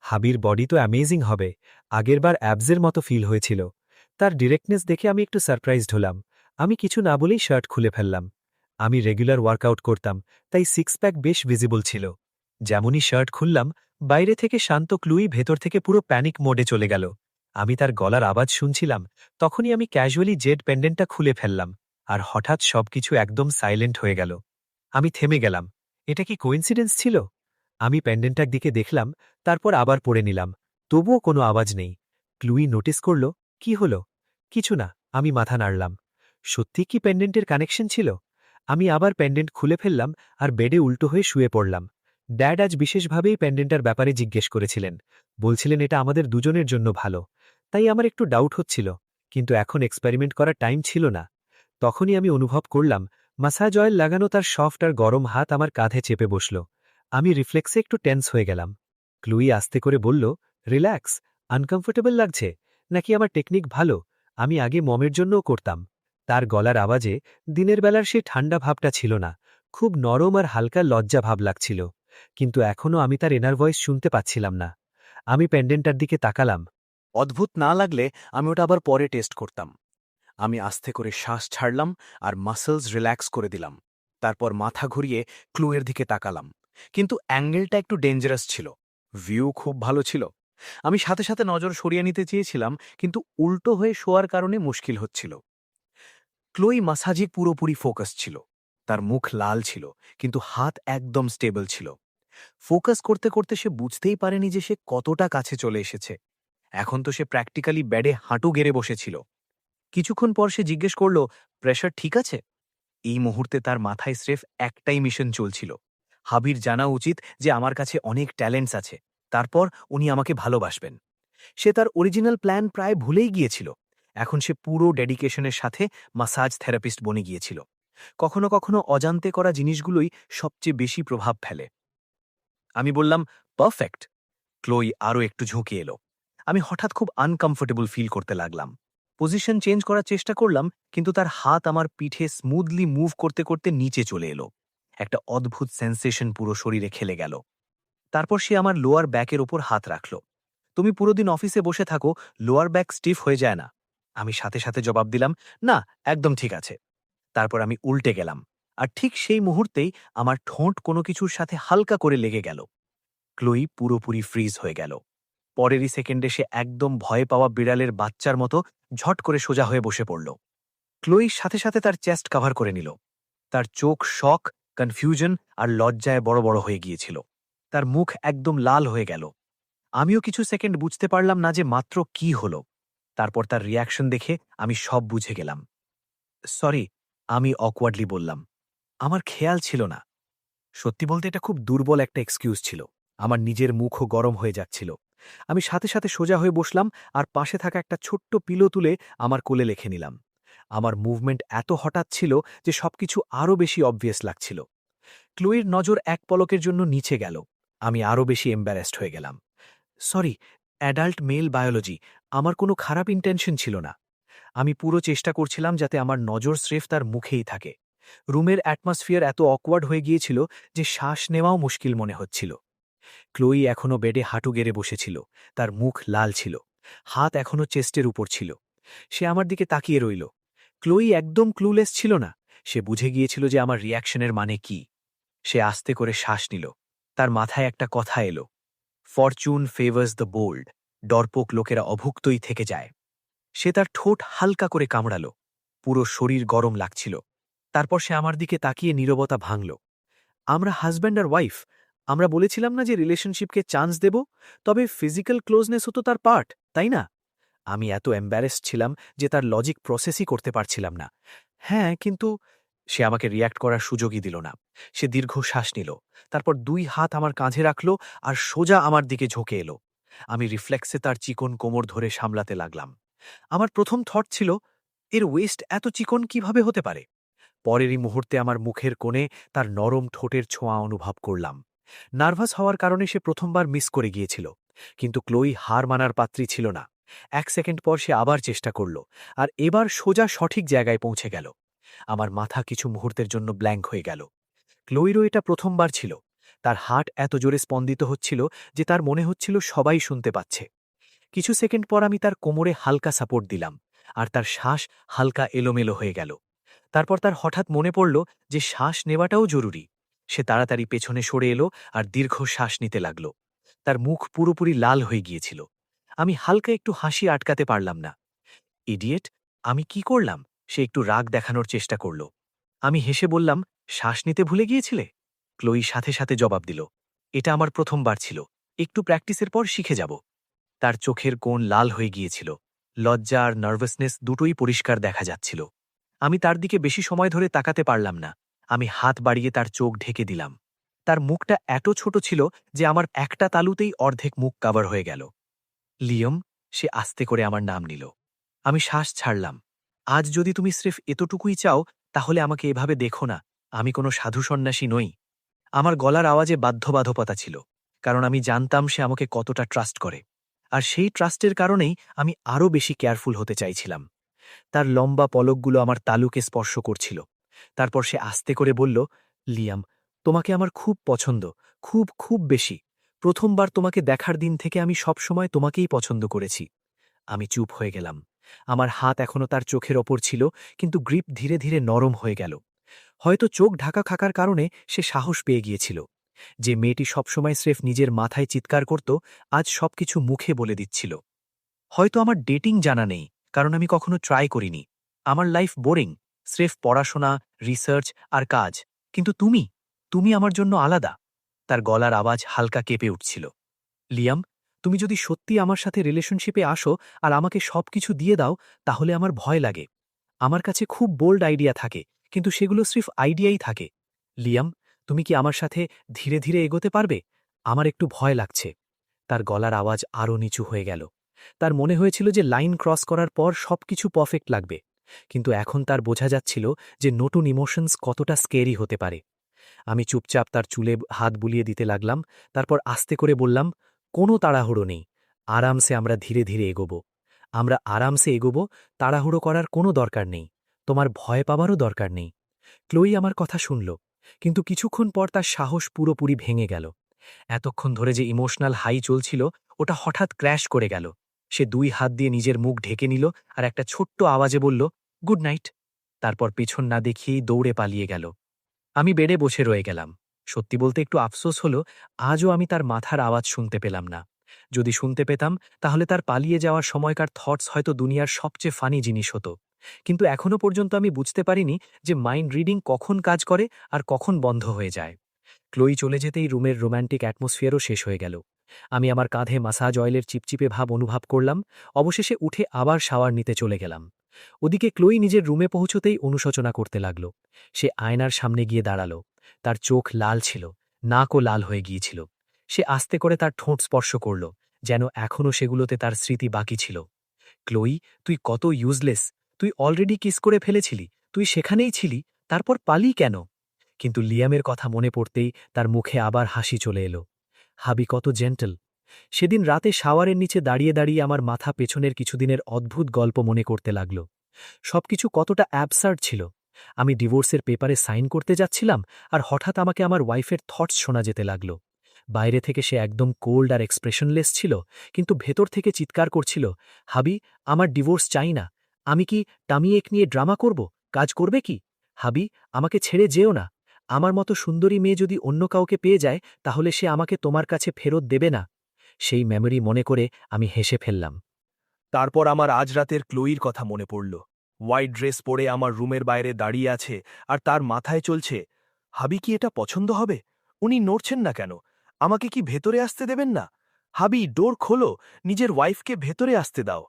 হাবির বডি তো অ্যামেজিং হবে। আগেরবার অ্যাবসের মতো ফিল হয়েছিল। তার ডিরেক্টনেস দেখে আমি একটু সারপ্রাইজড হলাম। আমি কিছু না বলেই শার্ট খুলে ফেললাম। আমি রেগুলার ওয়ার্কআউট করতাম, তাই সিক্স প্যাক বেশ ভিজিবল ছিল। যেমনই শার্ট খুললাম, বাইরে থেকে শান্ত ক্লুই ভেতর থেকে পুরো প্যানিক মোডে চলে গেল। আমি তার গলার আওয়াজ শুনছিলাম। তখনই আমি ক্যাজুয়ালি জেড পেন্ডেন্টটা খুলে ফেললাম, আর হঠাৎ সবকিছু একদম সাইলেন্ট হয়ে গেল। আমি থেমে গেলাম। এটা কি কোইন্সিডেন্স ছিল? আমি পেন্ডেন্টটার দিকে দেখলাম, তারপর আবার পড়ে নিলাম। তবুও কোনো আওয়াজ নেই। ক্লুই নোটিস করল, কি হলো? কিছু না, আমি মাথা নাড়লাম। সত্যি কি পেন্ডেন্টের কানেকশন ছিল? আমি আবার পেন্ডেন্ট খুলে ফেললাম, আর বেডে উল্টো হয়ে শুয়ে পড়লাম। ড্যাড আজ বিশেষভাবেই পেন্ডেন্টার ব্যাপারে জিজ্ঞেস করেছিলেন। বলছিলেন এটা আমাদের দুজনের জন্য ভালো। তাই আমার একটু ডাউট হচ্ছিল, কিন্তু এখন এক্সপেরিমেন্ট করার টাইম ছিল না। তখনই আমি অনুভব করলাম, মাসাজ অয়েল লাগানো তার সফট আর গরম হাত আমার কাঁধে চেপে বসল। আমি রিফ্লেক্সে একটু টেন্স হয়ে গেলাম। ক্লুই আস্তে করে বলল, রিল্যাক্স। আনকমফোর্টেবল লাগছে? নাকি আমার টেকনিক ভালো? আমি আগে মমের জন্যও করতাম। তার গলার আওয়াজে দিনের বেলার সেই ঠান্ডা ভাবটা ছিল না, খুব নরম আর হালকা লজ্জা ভাব লাগছিল। কিন্তু এখনও আমি তার এনার ভয়েস শুনতে পাচ্ছিলাম না। আমি পেন্ডেন্টার দিকে তাকালাম। অদ্ভুত না লাগলে আমি ওটা আবার পরে টেস্ট করতাম। আমি আস্তে করে শ্বাস ছাড়লাম আর মাসলস রিল্যাক্স করে দিলাম। তারপর মাথা ঘুরিয়ে ক্লুয়ের দিকে তাকালাম। কিন্তু অ্যাঙ্গেলটা একটু ডেঞ্জারাস ছিল। ভিউ খুব ভালো ছিল। আমি সাথে সাথে নজর সরিয়ে নিতে চেয়েছিলাম, কিন্তু উল্টো হয়ে শোয়ার কারণে মুশকিল হচ্ছিল। ক্লোই মাসাজে পুরোপুরি ফোকাস ছিল। তার মুখ লাল ছিল, কিন্তু হাত একদম স্টেবল ছিল। ফোকাস করতে করতে সে বুঝতেই পারেনি যে সে কতটা কাছে চলে এসেছে। এখন তো সে প্র্যাকটিক্যালি বেডে হাঁটু গেড়ে বসেছিল। কিছুক্ষণ পর সে জিজ্ঞেস করল, প্রেশার ঠিক আছে? এই মুহূর্তে তার মাথায় স্রেফ একটাই মিশন চলছিল। হাবির জানা উচিত যে আমার কাছে অনেক ট্যালেন্টস আছে, তারপর উনি আমাকে ভালোবাসবেন। সে তার অরিজিনাল প্ল্যান প্রায় ভুলেই গিয়েছিল। এখন সে পুরো ডেডিকেশনের সাথে মাসাজ থেরাপিস্ট বনে গিয়েছিল। কখনো কখনো অজান্তে করা জিনিসগুলোই সবচেয়ে বেশি প্রভাব ফেলে। আমি বললাম, পারফেক্ট। ক্লোই আরও একটু ঝুঁকে এলো। আমি হঠাৎ খুব আনকমফোর্টেবল ফিল করতে লাগলাম। পজিশন চেঞ্জ করার চেষ্টা করলাম, কিন্তু তার হাত আমার পিঠে স্মুথলি মুভ করতে করতে নিচে চলে এলো। একটা অদ্ভুত সেন্সেশন পুরো শরীরে খেলে গেল। তারপর সে আমার লোয়ার ব্যাকের ওপর হাত রাখল। তুমি পুরো দিন অফিসে বসে থাকো, লোয়ার ব্যাক স্টিফ হয়ে যায় না? আমি সাথে সাথে জবাব দিলাম, না, একদম ঠিক আছে। তারপর আমি উল্টে গেলাম, আর ঠিক সেই মুহূর্তেই আমার ঠোঁট কোনো কিছুর সাথে হালকা করে লেগে গেল। ক্লোই পুরোপুরি ফ্রিজ হয়ে গেল। পরেরই সেকেন্ডে সে একদম ভয় পাওয়া বিড়ালের বাচ্চার মতো ঝট করে সোজা হয়ে বসে পড়ল। ক্লোইর সাথে সাথে তার চেস্ট কভার করে নিল। তার চোখ শক, কনফিউশন আর লজ্জায় বড় বড় হয়ে গিয়েছিল। তার মুখ একদম লাল হয়ে গেল। আমিও কিছু সেকেন্ড বুঝতে পারলাম না যে মাত্র কি হলো। তারপর তার রিয়াকশন দেখে আমি সব বুঝে গেলাম। সরি, আমি অকওয়ার্ডলি বললাম। আমার খেয়াল ছিল না। সত্যি বলতে এটা খুব দুর্বল একটা এক্সকিউজ ছিল। আমার নিজের মুখও গরম হয়ে যাচ্ছিল। আমি সাথে সাথে সোজা হয়ে বসলাম আর পাশে থাকা একটা ছোট্ট পিলো তুলে আমার কোলে রেখে নিলাম। আমার মুভমেন্ট এত হঠাৎ ছিল যে সবকিছু আরও বেশি অবভিয়াস লাগছিল। ক্লোয়ের নজর এক পলকের জন্য নিচে গেল। আমি আরও বেশি এম্বারেসড হয়ে গেলাম। সরি, অ্যাডাল্ট মেল বায়োলজি, আমার কোনো খারাপ ইন্টেনশন ছিল না। আমি পুরো চেষ্টা করছিলাম যাতে আমার নজর স্রেফ তার মুখেই থাকে। রুমের অ্যাটমসফিয়ার এত অকওয়ার্ড হয়ে গিয়েছিল যে শ্বাস নেওয়াও মুশকিল মনে হচ্ছিল। ক্লোই এখনও বেডে হাঁটু গেড়ে বসেছিল। তার মুখ লাল ছিল। হাত এখনও চেস্টের উপর ছিল। সে আমার দিকে তাকিয়ে রইল। ক্লোই একদম ক্লুলেস ছিল না। সে বুঝে গিয়েছিল যে আমার রিয়াকশনের মানে কি। সে আস্তে করে শ্বাস নিল। তার মাথায় একটা কথা এলো, ফরচুন ফেভার্স দ্য বোল্ড, ডরপোক লোকেরা অভুক্তই থেকে যায়। সে তার ঠোঁট হালকা করে কামড়াল। পুরো শরীর গরম লাগছিল। তারপর সে আমার দিকে তাকিয়ে নীরবতা ভাঙল। আমরা হাজব্যান্ড আর ওয়াইফ। আমরা বলেছিলাম না যে রিলেশনশিপকে চান্স দেব? তবে ফিজিক্যাল ক্লোজনেসও তো তার পার্ট, তাই না? আমি এত এম্বারেসড ছিলাম যে তার লজিক প্রসেসই করতে পারছিলাম না। হ্যাঁ, কিন্তু সে আমাকে রিয়্যাক্ট করার সুযোগই দিল না। সে দীর্ঘ শ্বাস নিল। তারপর 2 হাত আমার কাঁধে রাখল আর সোজা আমার দিকে ঝোঁকে এলো। আমি রিফ্লেক্সে তার চিকন কোমর ধরে সামলাতে লাগলাম। আমার প্রথম থট ছিল, এর ওয়েস্ট এত চিকন কিভাবে হতে পারে? পরেরই মুহূর্তে আমার মুখের কোণে তার নরম ঠোঁটের ছোঁয়া অনুভব করলাম। নার্ভাস হওয়ার কারণে সে প্রথমবার মিস করে গিয়েছিল, কিন্তু ক্লোই হার মানার পাত্রী ছিল না। 1 সেকেন্ড পর সে আবার চেষ্টা করল, আর এবার সোজা সঠিক জায়গায় পৌঁছে গেল। আমার মাথা কিছু মুহূর্তের জন্য ব্ল্যাঙ্ক হয়ে গেল। ক্লোইরও এটা প্রথমবার ছিল। তার হার্ট এত জোরে স্পন্দিত হচ্ছিল যে তার মনে হচ্ছিল সবাই শুনতে পাচ্ছে। কিছু সেকেন্ড পর আমি তার কোমরে হালকা সাপোর্ট দিলাম, আর তার শ্বাস হালকা এলোমেলো হয়ে গেল। তারপর তার হঠাৎ মনে পড়ল যে শ্বাস নেওয়াটাও জরুরি। সে তাড়াতাড়ি পেছনে সরে এলো আর দীর্ঘ শ্বাস নিতে লাগল। তার মুখ পুরোপুরি লাল হয়ে গিয়েছিল। আমি হালকা একটু হাসি আটকাতে পারলাম না। ইডিয়েট, আমি কি করলাম? সে একটু রাগ দেখানোর চেষ্টা করল। আমি হেসে বললাম, শ্বাস নিতে ভুলে গিয়েছিলে? ক্লোই সাথে সাথে জবাব দিল, এটা আমার প্রথমবার ছিল, একটু প্র্যাকটিসের পর শিখে যাব। তার চোখের কোণ লাল হয়ে গিয়েছিল। লজ্জা আর নার্ভাসনেস দুটোই পরিষ্কার দেখা যাচ্ছিল। আমি তার দিকে বেশি সময় ধরে তাকাতে পারলাম না। আমি হাত বাড়িয়ে তার চোখ ঢেকে দিলাম। তার মুখটা এত ছোট ছিল যে আমার একটা তালুতেই অর্ধেক মুখ কাভার হয়ে গেল। লিয়ম, সে আস্তে করে আমার নাম নিল। আমি শ্বাস ছাড়লাম। আজ যদি তুমি স্রেফ এতটুকুই চাও, তাহলে আমাকে এভাবে দেখো না। আমি কোনো সাধু সন্ন্যাসী নই। আমার গলার আওয়াজে বাধ্যবাধকতা ছিল, কারণ আমি জানতাম সে আমাকে কতটা ট্রাস্ট করে। আর সেই ট্রাস্টের কারণেই আমি আরও বেশি কেয়ারফুল হতে চাইছিলাম। তার লম্বা পলকগুলো আমার তালুকে স্পর্শ করছিল। তারপর সে আস্তে করে বলল, লিয়াম, তোমাকে আমার খুব পছন্দ, খুব খুব বেশি। প্রথমবার তোমাকে দেখার দিন থেকে আমি সবসময় তোমাকেই পছন্দ করেছি। আমি চুপ হয়ে গেলাম। আমার হাত এখনও তার চোখের ওপর ছিল, কিন্তু গ্রিপ ধীরে ধীরে নরম হয়ে গেল। হয়তো চোখ ঢাকা থাকার কারণে সে সাহস পেয়ে গিয়েছিল। যে মেয়েটি সবসময় স্রেফ নিজের মাথায় চিৎকার করত, আজ সবকিছু মুখে বলে দিচ্ছিল। হয়তো আমার ডেটিং জানা নেই, কারণ আমি কখনো ট্রাই করিনি। আমার লাইফ বোরিং, স্রেফ পড়াশোনা, রিসার্চ আর কাজ। কিন্তু তুমি আমার জন্য আলাদা। তার গলার আওয়াজ হালকা কেঁপে উঠছিল। লিয়াম, তুমি যদি সত্যি আমার সাথে রিলেশনশিপে আসো আর আমাকে সবকিছু দিয়ে দাও, তাহলে আমার ভয় লাগে। আমার কাছে খুব বোল্ড আইডিয়া থাকে, কিন্তু সেগুলো স্রেফ আইডিয়াই থাকে। লিয়াম, তুমি কি আমার সাথে ধীরে ধীরে এগোতে পারবে? আমার একটু ভয় লাগছে। তার গলার আওয়াজ আরও নিচু হয়ে গেল। তার মনে হয়েছিল যে লাইন ক্রস করার পর সবকিছু পারফেক্ট লাগবে, কিন্তু এখন তার বোঝা যাচ্ছিল যে নতুন ইমোশনস কতটা স্কেরি হতে পারে। আমি চুপচাপ তার চুলে হাত বুলিয়ে দিতে লাগলাম, তারপর আস্তে করে বললাম, কোনো তাড়াহুড়ো নেই, আরামসে আমরা ধীরে ধীরে এগোব। আমরা আরামসে এগোব, তাড়াহুড়ো করার কোনো দরকার নেই, তোমার ভয় পাবারও দরকার নেই। ক্লোই আমার কথা শুনল, কিন্তু কিছুক্ষণ পর তার সাহস পুরোপুরি ভেঙে গেল। এতক্ষণ ধরে যে ইমোশনাল হাই চলছিল, ওটা হঠাৎ ক্র্যাশ করে গেল। সে 2 হাত দিয়ে নিজের মুখ ঢেকে নিল আর একটা ছোট্ট আওয়াজে বলল, গুড নাইট। তারপর পেছন না দেখিয়েই দৌড়ে পালিয়ে গেল। আমি বেডে বসে রয়ে গেলাম। সত্যি বলতে একটু আফসোস হলো, আজও আমি তার মাথার আওয়াজ শুনতে পেলাম না। যদি শুনতে পেতাম, তাহলে তার পালিয়ে যাওয়ার সময়কার থটস হয়তো দুনিয়ার সবচেয়ে ফানি জিনিস হতো। কিন্তু এখনও পর্যন্ত আমি বুঝতে পারিনি যে মাইন্ড রিডিং কখন কাজ করে আর কখন বন্ধ হয়ে যায়। ক্লোই চলে যেতেই রুমের রোম্যান্টিক অ্যাটমসফিয়ারও শেষ হয়ে গেল। আমি আমার কাঁধে মাসাজ অয়েলের চিপচিপে ভাব অনুভব করলাম। অবশেষে উঠে আবার শাওয়ার নিতে চলে গেলাম। ওদিকে ক্লোই নিজের রুমে পৌঁছতেই অনুশোচনা করতে লাগল। সে আয়নার সামনে গিয়ে দাঁড়াল। তার চোখ লাল ছিল, নাকও লাল হয়ে গিয়েছিল। সে আস্তে করে তার ঠোঁট স্পর্শ করল, যেন এখনও সেগুলোতে তার স্মৃতি বাকি ছিল। ক্লোই, তুই কত ইউজলেস! তুই অলরেডি কিস করে ফেলেছিলি, তুই সেখানেই ছিলি, তারপর পালি কেন? কিন্তু লিয়ামের কথা মনে পড়তেই তার মুখে আবার হাসি চলে এলো। হাবি কত জেন্টল! সেদিন রাতে শাওয়ারের নিচে দাঁড়িয়ে দাঁড়িয়ে আমার মাথা পেছনের কিছুদিনের অদ্ভুত গল্প মনে করতে লাগল। সবকিছু কতটা অ্যাবসার্ড ছিল। আমি ডিভোর্সের পেপারে সাইন করতে যাচ্ছিলাম, আর হঠাৎ আমাকে আমার ওয়াইফের থটস শোনা যেতে লাগল। বাইরে থেকে সে একদম কোল্ড আর এক্সপ্রেশনলেস ছিল, কিন্তু ভেতর থেকে চিৎকার করছিল, হাবি, আমার ডিভোর্স চাই না। আমি কি টামি এক নিয়ে ড্রামা করব? কাজ করবে কি? হাবি, আমাকে ছেড়ে যেও না। আমার মতো সুন্দরী মেয়ে যদি অন্য কাউকে পেয়ে যায়, তাহলে সে আমাকে তোমার কাছে ফেরত দেবে না। সেই মেমরি মনে করে আমি হেসে ফেললাম। তারপর আমার আজ রাতের ক্লোইর কথা মনে পড়ল। হোয়াইট ড্রেস পরে আমার রুমের বাইরে দাঁড়িয়ে আছে, আর তার মাথায় চলছে, হাবি কি এটা পছন্দ হবে? উনি নড়ছেন না কেন? আমাকে কি ভেতরে আসতে দেবেন না? হাবি, ডোর খোলো, নিজের ওয়াইফকে ভেতরে আসতে দাও।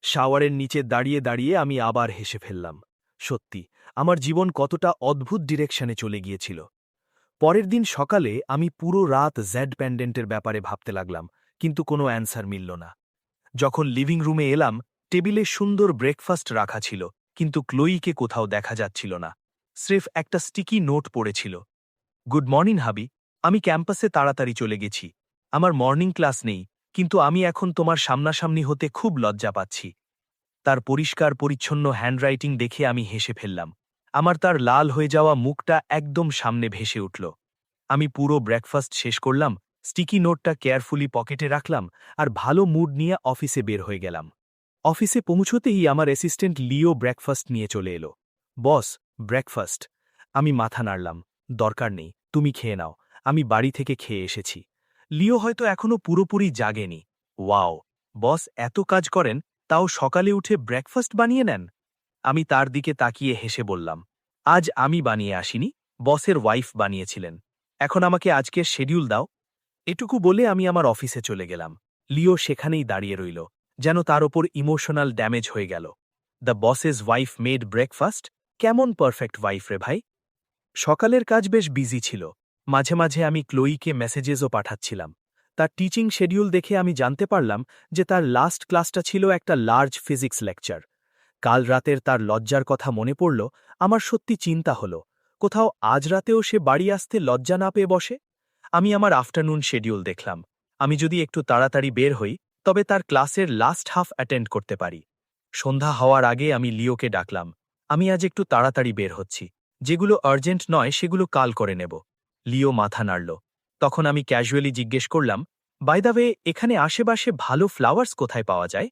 শাওয়ারের নিচে দাঁড়িয়ে দাঁড়িয়ে আমি আবার হেসে ফেললাম। সত্যি, আমার জীবন কতটা অদ্ভুত ডিরেকশনে চলে গিয়েছিল। পরের দিন সকালে আমি পুরো রাত জেড প্যান্ডেন্টের ব্যাপারে ভাবতে লাগলাম, কিন্তু কোনো অ্যান্সার মিলল না। যখন লিভিং রুমে এলাম, টেবিলে সুন্দর ব্রেকফাস্ট রাখা ছিল, কিন্তু ক্লোইকে কোথাও দেখা যাচ্ছিল না। স্রেফ একটা স্টিকি নোট পড়েছিল। গুড মর্নিং হাবি, আমি ক্যাম্পাসে তাড়াতাড়ি চলে গেছি। আমার মর্নিং ক্লাস নেই, কিন্তু আমি এখন তোমার সামনাসামনি হতে খুব লজ্জা পাচ্ছি। তার পরিষ্কার পরিচ্ছন্ন হ্যান্ডরাইটিং দেখে আমি হেসে ফেললাম। আমার তার লাল হয়ে যাওয়া মুখটা একদম সামনে ভেসে উঠল। আমি পুরো ব্রেকফাস্ট শেষ করলাম, স্টিকি নোটটা কেয়ারফুলি পকেটে রাখলাম, আর ভালো মুড নিয়ে অফিসে বের হয়ে গেলাম। অফিসে পৌঁছতেই আমার অ্যাসিস্ট্যান্ট লিও ব্রেকফাস্ট নিয়ে চলে এলো। বস, ব্রেকফাস্ট। আমি মাথা নাড়লাম। দরকার নেই, তুমি খেয়ে নাও, আমি বাড়ি থেকে খেয়ে এসেছি। লিও হয়তো এখনো পুরোপুরি জাগেনি। ওয়াও, বস এত কাজ করেন, তাও সকালে উঠে ব্রেকফাস্ট বানিয়ে নেন? আমি তার দিকে তাকিয়ে হেসে বললাম, আজ আমি বানিয়ে আসিনি, বসের ওয়াইফ বানিয়েছিলেন। এখন আমাকে আজকের শেডিউল দাও। এটুকু বলে আমি আমার অফিসে চলে গেলাম। লিও সেখানেই দাঁড়িয়ে রইল, যেন তার ওপর ইমোশনাল ড্যামেজ হয়ে গেল। The buses wife made breakfast? কেমন পারফেক্ট ওয়াইফ রে ভাই! সকালের কাজ বেশ বিজি ছিল। মাঝে মাঝে আমি ক্লোইকে মেসেজেসও পাঠাচ্ছিলাম। তার টিচিং শেডিউল দেখে আমি জানতে পারলাম যে তার লাস্ট ক্লাসটা ছিল একটা লার্জ ফিজিক্স লেকচার। কাল রাতের তার লজ্জার কথা মনে পড়ল। আমার সত্যি চিন্তা হলো, কোথাও আজ রাতেও সে বাড়ি আসতে লজ্জা না পেয়ে বসে। আমি আমার আফটারনুন শেডিউল দেখলাম। আমি যদি একটু তাড়াতাড়ি বের হই, তবে তার ক্লাসের লাস্ট হাফ অ্যাটেন্ড করতে পারি। সন্ধ্যা হওয়ার আগে আমি লিওকে ডাকলাম, আমি আজ একটু তাড়াতাড়ি বের হচ্ছি, যেগুলো আর্জেন্ট নয় সেগুলো কাল করে নেব। লিও মাথা নাড়ল। তখন আমি ক্যাজুয়ালি জিজ্ঞেস করলাম, বাই দ্য ওয়ে, এখানে আশেপাশে ভালো ফ্লাওয়ার্স কোথায় পাওয়া যায়?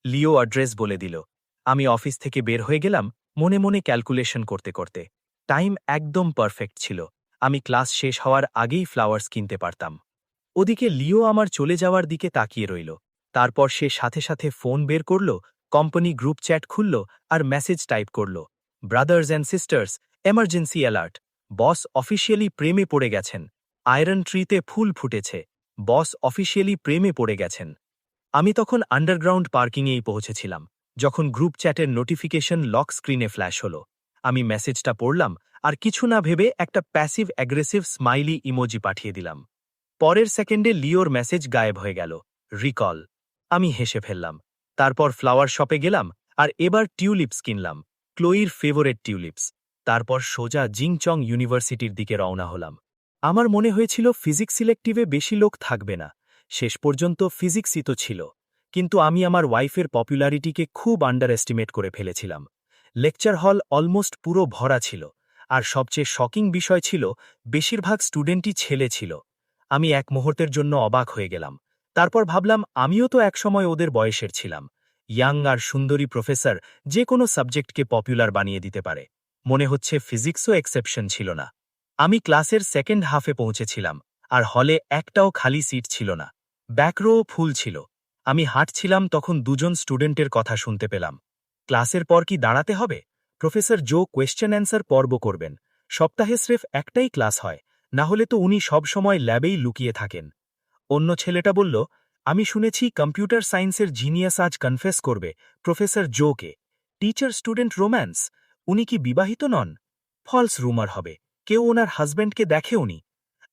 লিও অ্যাড্রেস বলে দিল। আমি অফিস থেকে বের হয়ে গেলাম, মনে মনে ক্যালকুলেশন করতে করতে। টাইম একদম পারফেক্ট ছিল। আমি ক্লাস শেষ হওয়ার আগেই ফ্লাওয়ার্স কিনতে পারতাম। ওদিকে লিও আমার চলে যাওয়ার দিকে তাকিয়ে রইল। তারপর সে সাথে সাথে ফোন বের করল, কোম্পানি গ্রুপ চ্যাট খুলল আর মেসেজ টাইপ করল, brothers and sisters, emergency alert, boss officially প্রেমে পড়ে গেছেন, আয়রন ট্রিতে ফুল ফুটেছে, বস অফিসিয়ালি প্রেমে পড়ে গেছেন। আমি তখন আন্ডারগ্রাউন্ড পার্কিংয়েই পৌঁছেছিলাম, যখন গ্রুপ চ্যাটের নোটিফিকেশন লক স্ক্রিনে ফ্ল্যাশ হলো। আমি মেসেজটা পড়লাম আর কিছু না ভেবে একটা প্যাসিভ অ্যাগ্রেসিভ স্মাইলি ইমোজি পাঠিয়ে দিলাম। পরের সেকেন্ডে লিওর মেসেজ গায়েব হয়ে গেল, রিকল। আমি হেসে ফেললাম। তারপর ফ্লাওয়ার শপে গেলাম আর এবার টিউলিপস কিনলাম, ক্লোয়ির ফেভারেট টিউলিপস। তারপর সোজা জিংচং ইউনিভার্সিটির দিকে রওনা হলাম। আমার মনে হয়েছিল ফিজিক্স সিলেক্টিভে বেশি লোক থাকবে না, শেষ পর্যন্ত ফিজিক্সই তো ছিল। কিন্তু আমি আমার ওয়াইফের পপুলারিটিকে খুব আন্ডার এস্টিমেট করে ফেলেছিলাম। লেকচার হল অলমোস্ট পুরো ভরা ছিল, আর সবচেয়ে শকিং বিষয় ছিল বেশিরভাগ স্টুডেন্টই ছেলে ছিল। আমি এক মুহূর্তের জন্য অবাক হয়ে গেলাম। তারপর ভাবলাম আমিও তো একসময় ওদের বয়সের ছিলাম। ইয়াং আর সুন্দরী প্রফেসর যে কোনো সাবজেক্টকে পপুলার বানিয়ে দিতে পারে। মনে হচ্ছে ফিজিক্সও এক্সেপশন ছিল না। আমি ক্লাসের সেকেন্ড হাফে পৌঁছেছিলাম, আর হলে একটাও খালি সিট ছিল না। ব্যাকরোও ফুল ছিল। আমি হাঁটছিলাম, তখন দুজন স্টুডেন্টের কথা শুনতে পেলাম। ক্লাসের পর কি দাঁড়াতে হবে? প্রফেসর জো কোয়েশ্চেন অ্যান্সার পর্ব করবেন। সপ্তাহে স্রেফ একটাই ক্লাস হয়, না হলে তো উনি সবসময় ল্যাবেই লুকিয়ে থাকেন। অন্য ছেলেটা বলল, আমি শুনেছি কম্পিউটার সায়েন্সের জিনিয়াস আজ কনফেস করবে প্রফেসর জোকে। Teacher student romance? উনি কি বিবাহিত নন? ফলস রুমার হবে, কেউ ওনার হাজব্যান্ডকে দেখে উনি।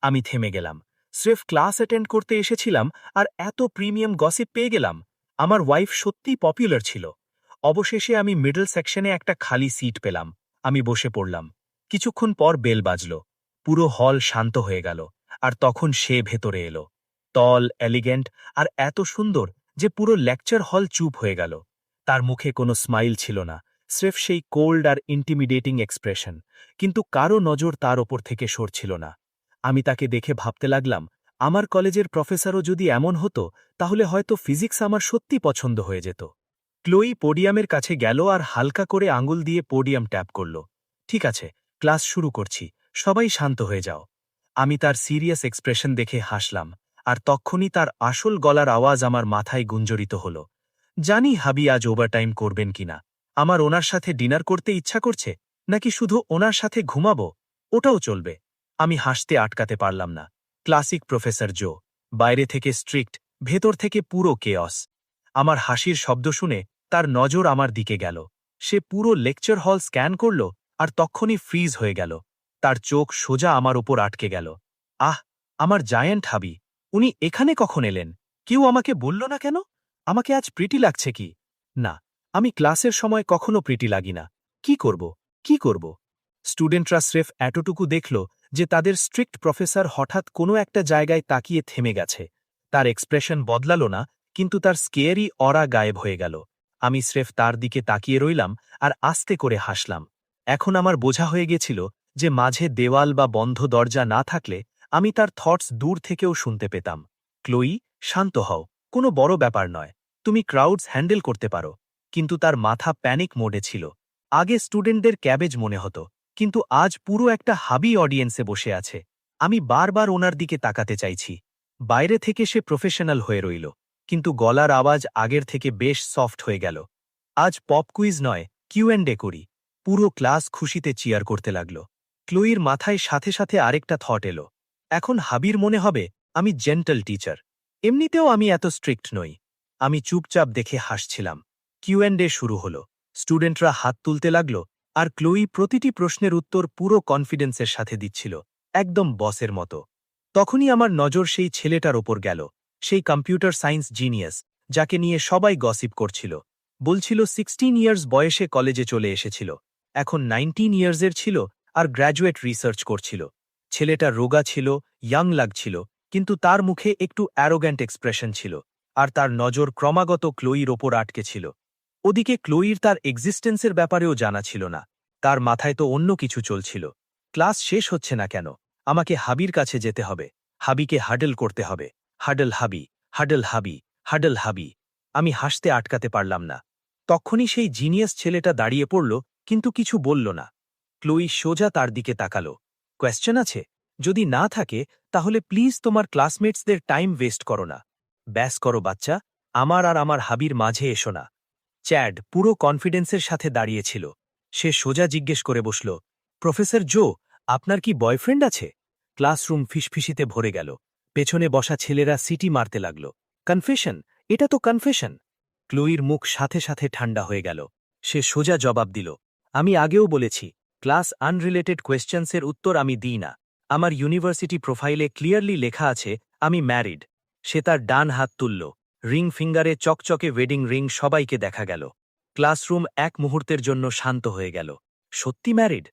আমি থেমে গেলাম। স্রেফ ক্লাস অ্যাটেন্ড করতে এসেছিলাম, আর এত প্রিমিয়াম গসিপ পেয়ে গেলাম। আমার ওয়াইফ সত্যিই পপুলার ছিল। অবশেষে আমি মিডল সেকশনে একটা খালি সিট পেলাম। আমি বসে পড়লাম। কিছুক্ষণ পর বেল বাজল। পুরো হল শান্ত হয়ে গেল, আর তখন সে ভেতরে এলো। তল, এলিগেন্ট আর এত সুন্দর যে পুরো লেকচার হল চুপ হয়ে গেল। তার মুখে কোনো স্মাইল ছিল না, স্রেফ সেই কোল্ড আর ইন্টিমিডেটিং এক্সপ্রেশন। কিন্তু কারো নজর তার ওপর থেকে সরছিল না। আমি তাকে দেখে ভাবতে লাগলাম, আমার কলেজের প্রফেসরও যদি এমন হতো, তাহলে হয়তো ফিজিক্স আমার সত্যি পছন্দ হয়ে যেত। ক্লোয়ি পোডিয়ামের কাছে গেল আর হালকা করে আঙুল দিয়ে পোডিয়াম ট্যাপ করল। ঠিক আছে, ক্লাস শুরু করছি, সবাই শান্ত হয়ে যাও। আমি তার সিরিয়াস এক্সপ্রেশন দেখে হাসলাম, আর তক্ষুনি তার আসল গলার আওয়াজ আমার মাথায় গুঞ্জরিত হল। জানি হাবি আজ ওভারটাইম করবেন কিনা। আমার ওনার সাথে ডিনার করতে ইচ্ছা করছে, নাকি শুধু ওনার সাথে ঘুমাবো, ওটাও চলবে। আমি হাসতে আটকাতে পারলাম না। ক্লাসিক প্রফেসর জো, বাইরে থেকে স্ট্রিক্ট, ভেতর থেকে পুরো কেয়স। আমার হাসির শব্দ শুনে তার নজর আমার দিকে গেল। সে পুরো লেকচার হল স্ক্যান করল, আর তক্ষুনি ফ্রিজ হয়ে গেল। তার চোখ সোজা আমার ওপর আটকে গেল। আহ, আমার জায়ান্ট হাবি, উনি এখানে কখন এলেন? কেউ আমাকে বলল না কেন? আমাকে আজ প্রিটি লাগছে কি? না, আমি ক্লাসের সময় কখনো প্রিটি লাগি না। কি করব? কি করব? স্টুডেন্টরা স্রেফ এতটুকু দেখল যে তাদের স্ট্রিক্ট প্রফেসর হঠাৎ কোনো একটা জায়গায় তাকিয়ে থেমে গেছে। তার এক্সপ্রেশন বদলালো না, কিন্তু তার স্কেয়ারি অরা গায়েব হয়ে গেল। আমি স্রেফ তার দিকে তাকিয়ে রইলাম আর আস্তে করে হাসলাম। এখন আমার বোঝা হয়ে গেছিল যে মাঝে দেওয়াল বা বন্ধ দরজা না থাকলে আমি তার থটস দূর থেকেও শুনতে পেতাম। ক্লোয়ি, শান্ত হও, কোনো বড় ব্যাপার নয়, তুমি ক্রাউডস হ্যান্ডেল করতে পারো। কিন্তু তার মাথা প্যানিক মোডে ছিল। আগে স্টুডেন্টদের ক্যাবেজ মনে হতো, কিন্তু আজ পুরো একটা হাবি অডিয়েন্সে বসে আছে। আমি বারবার ওনার দিকে তাকাতে চাইছি। বাইরে থেকে সে প্রফেশনাল হয়ে রইল, কিন্তু গলার আওয়াজ আগের থেকে বেশ সফট হয়ে গেল। আজ পপ কুইজ নয়, কিউএন্ডে করি। পুরো ক্লাস খুশিতে চিয়ার করতে লাগল। ক্লোয়ির মাথায় সাথে সাথে আরেকটা থট এলো। এখন হাবির মনে হবে আমি জেন্টল টিচার। এমনিতেও আমি এত স্ট্রিক্ট নই। আমি চুপচাপ দেখে হাসছিলাম। কিউএন্ডে শুরু হলো। স্টুডেন্টরা হাত তুলতে লাগল, আর ক্লোয়ি প্রতিটি প্রশ্নের উত্তর পুরো কনফিডেন্সের সাথে দিচ্ছিল, একদম বসের মতো। তখনই আমার নজর সেই ছেলেটার ওপর গেল, সেই কম্পিউটার সায়েন্স জিনিয়াস, যাকে নিয়ে সবাই গসিপ করছিল। বলছিল 16 ইয়ার্স বয়সে কলেজে চলে এসেছিল, এখন 19 ইয়ার্সের ছিল আর গ্র্যাজুয়েট রিসার্চ করছিল। ছেলেটা রোগা ছিল, ইয়াং লাগছিল, কিন্তু তার মুখে একটু অ্যারোগ্যান্ট এক্সপ্রেশন ছিল, আর তার নজর ক্রমাগত ক্লোয়ির ওপর আটকে ছিল। ওদিকে ক্লোয়ির তার এক্সিস্টেন্সের ব্যাপারেও জানা ছিল না। তার মাথায় তো অন্য কিছু চলছিল। ক্লাস শেষ হচ্ছে না কেন? আমাকে হাবির কাছে যেতে হবে, হাবিকে হাডল করতে হবে। হাডল হাবি, হাডল হাবি, হাডল হাবি। আমি হাসতে আটকাতে পারলাম না। তক্ষুনি সেই জিনিয়াস ছেলেটা দাঁড়িয়ে পড়ল, কিন্তু কিছু বলল না। ক্লোয়ি সোজা তার দিকে তাকালো। কোয়েশ্চেন আছে? যদি না থাকে, তাহলে প্লিজ তোমার ক্লাসমেটসদের টাইম ওয়েস্ট করো না। ব্যাস করো বাচ্চা, আমার আর আমার হাবির মাঝে এসো না। চ্যাড পুরো কনফিডেন্সের সাথে দাঁড়িয়েছিল। সে সোজা জিজ্ঞেস করে বসল, প্রফেসর জো, আপনার কি বয়ফ্রেন্ড আছে? ক্লাসরুম ফিসফিসিতে ভরে গেল। পেছনে বসা ছেলেরা সিটি মারতে লাগল। কনফেশন, এটা তো কনফেশন। ক্লোইর মুখ সাথে সাথে ঠান্ডা হয়ে গেল। সে সোজা জবাব দিল, আমি আগেও বলেছি, ক্লাস আনরিলেটেড কোয়েশ্চেন্সের উত্তর আমি দিই না। আমার ইউনিভার্সিটি প্রোফাইলে ক্লিয়ারলি লেখা আছে আমি ম্যারিড। সে তার ডান হাত তুলল। রিং ফিঙ্গারে চকচকে ওয়েডিং রিং সবাইকে দেখা গেল। ক্লাসরুম এক মুহূর্তের জন্য শান্ত হয়ে গেল। সত্যি ম্যারিড?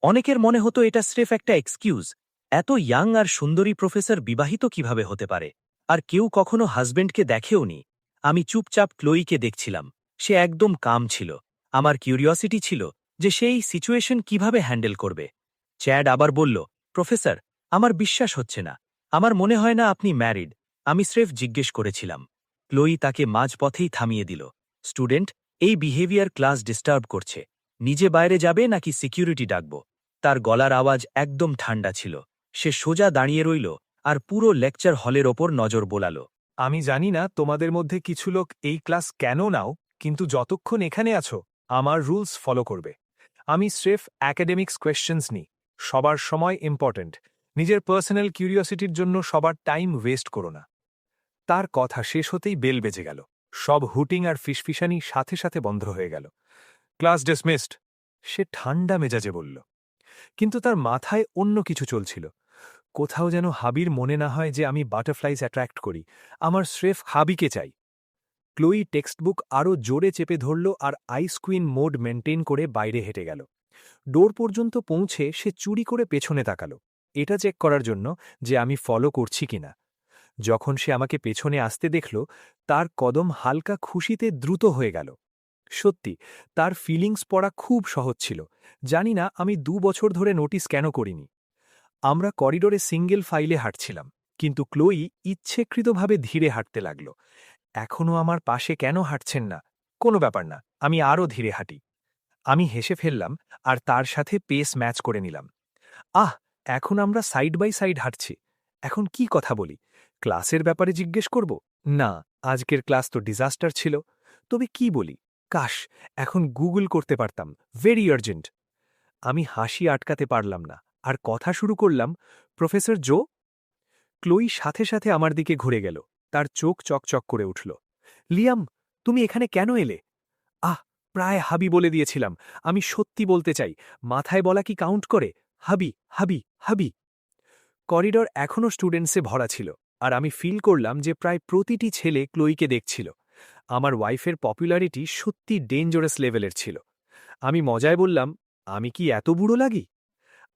অনেকের মনে হতো এটা স্রেফ একটা এক্সকিউজ। এত ইয়াং আর সুন্দরী প্রফেসর বিবাহিত কিভাবে হতে পারে? আর কেউ কখনো হাজবেন্ডকে দেখেওনি। আমি চুপচাপ ক্লোইকে দেখছিলাম। সে একদম কাম ছিল। আমার কিউরিওসিটি ছিল যে সেই সিচুয়েশন কিভাবে হ্যান্ডেল করবে। চ্যাড আবার বলল, প্রফেসর, আমার বিশ্বাস হচ্ছে না। আমার মনে হয় না আপনি ম্যারিড। আমি স্রেফ জিজ্ঞেস করেছিলাম। ক্লোই তাকে মাঝপথেই থামিয়ে দিল। স্টুডেন্ট, এই বিহেভিয়ার ক্লাস ডিস্টার্ব করছে। নিজে বাইরে যাবে নাকি সিকিউরিটি ডাকব? তার গলার আওয়াজ একদম ঠান্ডা ছিল। সে সোজা দাঁড়িয়ে রইল আর পুরো লেকচার হলের ওপর নজর বোলাল। আমি জানি না তোমাদের মধ্যে কিছু লোক এই ক্লাস কেন নাও, কিন্তু যতক্ষণ এখানে আছো আমার রুলস ফলো করবে। আমি স্রেফ অ্যাকাডেমিক্স কোয়েশ্চেন্স নিই। সবার সময় ইম্পর্ট্যান্ট। নিজের পার্সোনাল কিউরিওসিটির জন্য সবার টাইম ওয়েস্ট করো না। তার কথা শেষ হতেই বেল বেজে গেল। সব হুটিং আর ফিসফিসানি সাথে সাথে বন্ধ হয়ে গেল। ক্লাস ডিসমিসড, সে ঠান্ডা মেজাজে বলল। কিন্তু তার মাথায় অন্য কিছু চলছিল। কোথাও যেন হাবির মনে না হয় যে আমি বাটারফ্লাইজ অ্যাট্রাক্ট করি। আমার স্রেফ হাবিকে চাই। ক্লোই টেক্সটবুক আরও জোরে চেপে ধরল আর আইস কুইন মোড মেনটেন করে বাইরে হেঁটে গেল। ডোর পর্যন্ত পৌঁছে সে চুরি করে পেছনে তাকাল, এটা চেক করার জন্য যে আমি ফলো করছি কিনা। যখন সে আমাকে পেছনে আসতে দেখল, তার কদম হালকা খুশিতে দ্রুত হয়ে গেল। সত্যি, তার ফিলিংস পড়া খুব সহজ ছিল। জানি না আমি 2 বছর ধরে নোটিস কেন করিনি। আমরা করিডোরে সিঙ্গেল ফাইলে হাঁটছিলাম, কিন্তু ক্লোই ইচ্ছেকৃতভাবে ধীরে হাঁটতে লাগল। এখনও আমার পাশে কেন হাঁটছেন না? কোনো ব্যাপার না, আমি আরও ধীরে হাঁটি। আমি হেসে ফেললাম আর তার সাথে পেস ম্যাচ করে নিলাম। আহ, এখন আমরা সাইড বাই সাইড হাঁটছি। এখন কি কথা বলি? ক্লাসের ব্যাপারে জিজ্ঞেস করব? না, আজকের ক্লাস তো ডিজাস্টার ছিল। তবে কি বলি? কাশ, এখন গুগল করতে পারতাম। Very urgent. আমি হাসি আটকাতে পারলাম না আর কথা শুরু করলাম, প্রফেসর জো। ক্লোই সাথে সাথে আমার দিকে ঘুরে গেল। তার চোখ চকচক করে উঠল। লিয়াম, তুমি এখানে কেন এলে? আহ, প্রায় হাবি বলে দিয়েছিলাম। আমি সত্যি বলতে চাই, মাথায় বলা কি কাউন্ট করে? হাবি, হাবি, হাবি। করিডর এখনও স্টুডেন্টসে ভরা ছিল, আর আমি ফিল করলাম যে প্রায় প্রতিটি ছেলে ক্লোইকে দেখছিল। আমার ওয়াইফের পপুলারিটি সত্যি ডেঞ্জারাস লেভেলের ছিল। আমি মজায় বললাম, আমি কি এত বুড়ো লাগি?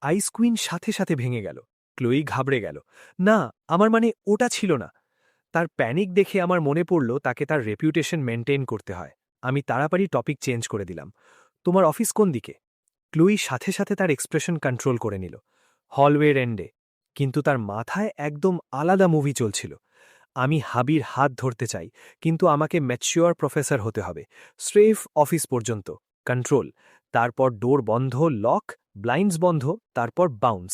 আইস কুইন সাথে সাথে ভেঙে গেল। ক্লোই ঘাবড়ে গেল। না, আমার মানে ওটা ছিল না। তার প্যানিক দেখে আমার মনে পড়ল তাকে তার রেপুটেশন মেনটেন করতে হয়। আমি তাড়াতাড়ি টপিক চেঞ্জ করে দিলাম। তোমার অফিস কোন দিকে? ক্লুই সাথে সাথে তার এক্সপ্রেশন কন্ট্রোল করে নিল। হলওয়ের এন্ডে। কিন্তু তার মাথায় একদম আলাদা মুভি চলছিল। আমি হাবির হাত ধরতে চাই, কিন্তু আমাকে ম্যাচিওর প্রফেসর হতে হবে। স্রেফ অফিস পর্যন্ত কন্ট্রোল, তারপর ডোর বন্ধ, লক, ব্লাইন্ডস বন্ধ, তারপর বাউন্স।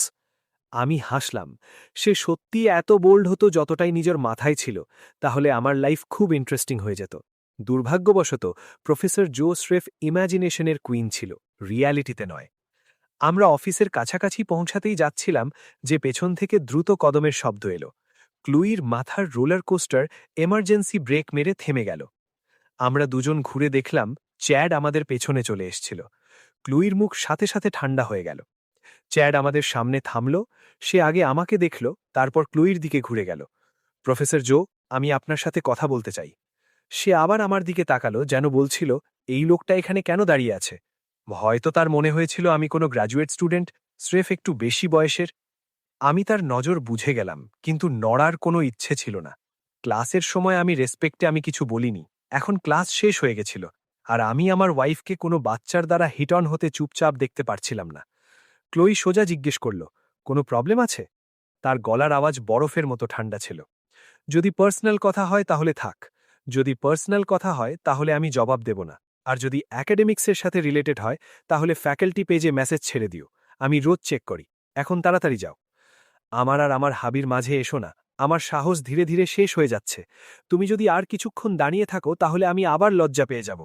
আমি হাসলাম। সে সত্যি এত বোল্ড হতো যতটাই নিজের মাথায় ছিল, তাহলে আমার লাইফ খুব ইন্টারেস্টিং হয়ে যেত। দুর্ভাগ্যবশত প্রফেসর জো স্রেফ ইম্যাজিনেশনের কুইন ছিল, রিয়ালিটিতে নয়। আমরা অফিসের কাছাকাছি পৌঁছাতেই যাচ্ছিলাম যে পেছন থেকে দ্রুত কদমের শব্দ এলো। ক্লুইর মাথার রোলার কোস্টার এমার্জেন্সি ব্রেক মেরে থেমে গেল। আমরা দুজন ঘুরে দেখলাম চ্যাড আমাদের পেছনে চলে এসছিল। ক্লুইর মুখ সাথে সাথে ঠান্ডা হয়ে গেল। চ্যাড আমাদের সামনে থামল। সে আগে আমাকে দেখল, তারপর ক্লুইর দিকে ঘুরে গেল। প্রফেসর জো, আমি আপনার সাথে কথা বলতে চাই। সে আবার আমার দিকে তাকালো, যেন বলছিল, এই লোকটা এখানে কেন দাঁড়িয়ে আছে? হয়তো তার মনে হয়েছিল আমি কোনো গ্র্যাজুয়েট স্টুডেন্ট, স্রেফ একটু বেশি বয়সের। আমি তার নজর বুঝে গেলাম, কিন্তু নড়ার কোনো ইচ্ছে ছিল না। ক্লাসের সময় আমি রেসপেক্টে আমি কিছু বলিনি। এখন ক্লাস শেষ হয়ে গেছিল, আর আমি আমার ওয়াইফকে কোনো বাচ্চার দ্বারা হিট অন হতে চুপচাপ দেখতে পারছিলাম না। ক্লোই সোজা জিজ্ঞেস করল, কোনো প্রবলেম আছে? তার গলার আওয়াজ বরফের মতো ঠান্ডা ছিল। যদি পার্সোনাল কথা হয় তাহলে থাক। যদি পার্সোনাল কথা হয় তাহলে আমি জবাব দেব না। আর যদি অ্যাকাডেমিক্সের সাথে রিলেটেড হয় তাহলে ফ্যাকাল্টি পেজে মেসেজ ছেড়ে দিও। আমি রোজ চেক করি। এখন তাড়াতাড়ি যাও। আমার আর আমার হাবির মাঝে এসো না। আমার সাহস ধীরে ধীরে শেষ হয়ে যাচ্ছে। তুমি যদি আর কিছুক্ষণ দাঁড়িয়ে থাকো তাহলে আমি আবার লজ্জা পেয়ে যাব।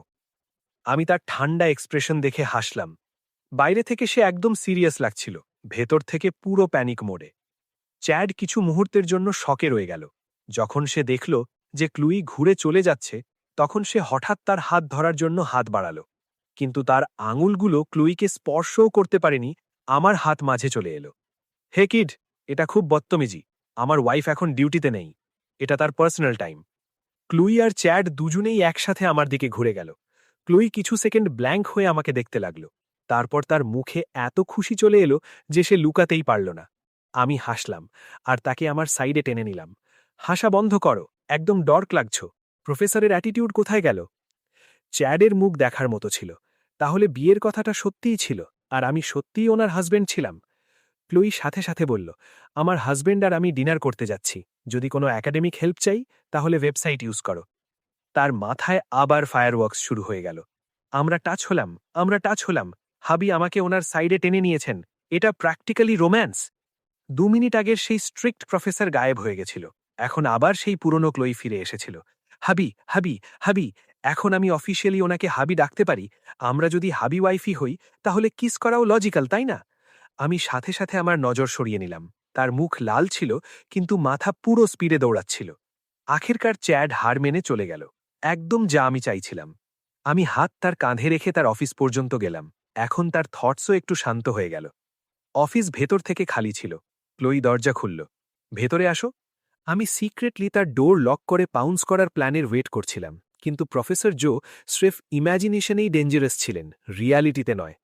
আমি তার ঠান্ডা এক্সপ্রেশন দেখে হাসলাম। বাইরে থেকে সে একদম সিরিয়াস লাগছিল, ভেতর থেকে পুরো প্যানিক মোডে। চ্যাড কিছু মুহূর্তের জন্য শকে রয়ে গেল। যখন সে দেখল যে ক্লুই ঘুরে চলে যাচ্ছে, তখন সে হঠাৎ তার হাত ধরার জন্য হাত বাড়াল। কিন্তু তার আঙুলগুলো ক্লুইকে স্পর্শও করতে পারেনি। আমার হাত মাঝে চলে এলো। হে কিড, এটা খুব বদতমিজি। আমার ওয়াইফ এখন ডিউটিতে নেই। এটা তার পার্সোনাল টাইম। ক্লুই আর চ্যাড দুজনেই একসাথে আমার দিকে ঘুরে গেল। ক্লুই কিছু সেকেন্ড ব্ল্যাঙ্ক হয়ে আমাকে দেখতে লাগল। তারপর তার মুখে এত খুশি চলে এলো যে সে লুকাতেই পারল না। আমি হাসলাম আর তাকে আমার সাইডে টেনে নিলাম। হাসা বন্ধ করো, একদম ডর্ক লাগছ। প্রফেসরের অ্যাটিটিউড কোথায় গেল? চ্যাডের মুখ দেখার মতো ছিল। তাহলে বিয়ের কথাটা সত্যিই ছিল, আর আমি সত্যিই ওনার হাজবেন্ড ছিলাম। ক্লুই সাথে সাথে বলল, আমার হাজবেন্ড আর আমি ডিনার করতে যাচ্ছি। যদি কোনো একাডেমিক হেল্প চাই তাহলে ওয়েবসাইট ইউজ করো। তার মাথায় আবার ফায়ারওয়ার্কস শুরু হয়ে গেল। আমরা টাচ হলাম। হাবি আমাকে ওনার সাইডে টেনে নিয়েছেন। এটা প্র্যাকটিক্যালি রোম্যান্স। 2 মিনিট আগের সেই স্ট্রিক্ট প্রফেসর গায়েব হয়ে গেছিল। এখন আবার সেই পুরনো ক্লোই ফিরে এসেছিল। হাবি, হাবি, হাবি। এখন আমি অফিসিয়ালি ওনাকে হাবি ডাকতে পারি। আমরা যদি হাবি ওয়াইফি হই তাহলে কিস করাও লজিক্যাল, তাই না? আমি সাথে সাথে আমার নজর সরিয়ে নিলাম। তার মুখ লাল ছিল, কিন্তু মাথা পুরো স্পিডে দৌড়াচ্ছিল। আখেরকার চ্যাড হার মেনে চলে গেল, একদম যা আমি চাইছিলাম। আমি হাত তার কাঁধে রেখে তার অফিস পর্যন্ত গেলাম। এখন তার থটসও একটু শান্ত হয়ে গেল। অফিস ভেতর থেকে খালি ছিল। ক্লোই দরজা খুলল। ভেতরে আসো। আমি সিক্রেটলি তার ডোর লক করে পাউন্স করার প্ল্যানের ওয়েট করছিলাম, কিন্তু প্রফেসর জো স্রেফ ইম্যাজিনেশনেই ডেঞ্জারাস ছিলেন, রিয়ালিটিতে নয়।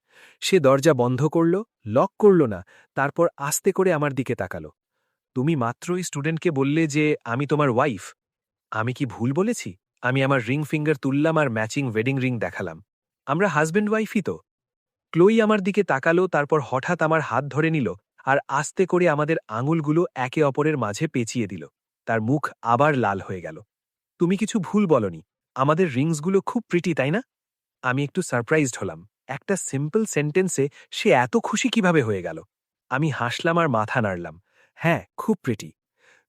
সে দরজা বন্ধ করল, লক করল না, তারপর আস্তে করে আমার দিকে তাকালো। তুমি মাত্রই স্টুডেন্টকে বললে যে আমি তোমার ওয়াইফ। আমি কি ভুল বলেছি? আমি আমার রিং ফিঙ্গার তুললাম আর ম্যাচিং ওয়েডিং রিং দেখালাম। আমরা হাজব্যান্ড ওয়াইফই তো। ক্লোই আমার দিকে তাকালো, তারপর হঠাৎ আমার হাত ধরে নিল আর আস্তে করে আমাদের আঙুলগুলো একে অপরের মাঝে পেঁচিয়ে দিল। তার মুখ আবার লাল হয়ে গেল। তুমি কিছু ভুল বলনি। আমাদের রিংসগুলো খুব প্রিটি, তাই না? আমি একটু সারপ্রাইজড হলাম। একটা সিম্পল সেন্টেন্সে সে এত খুশি কিভাবে হয়ে গেল? আমি হাসলাম আর মাথা নাড়লাম। হ্যাঁ, খুব প্রিটি।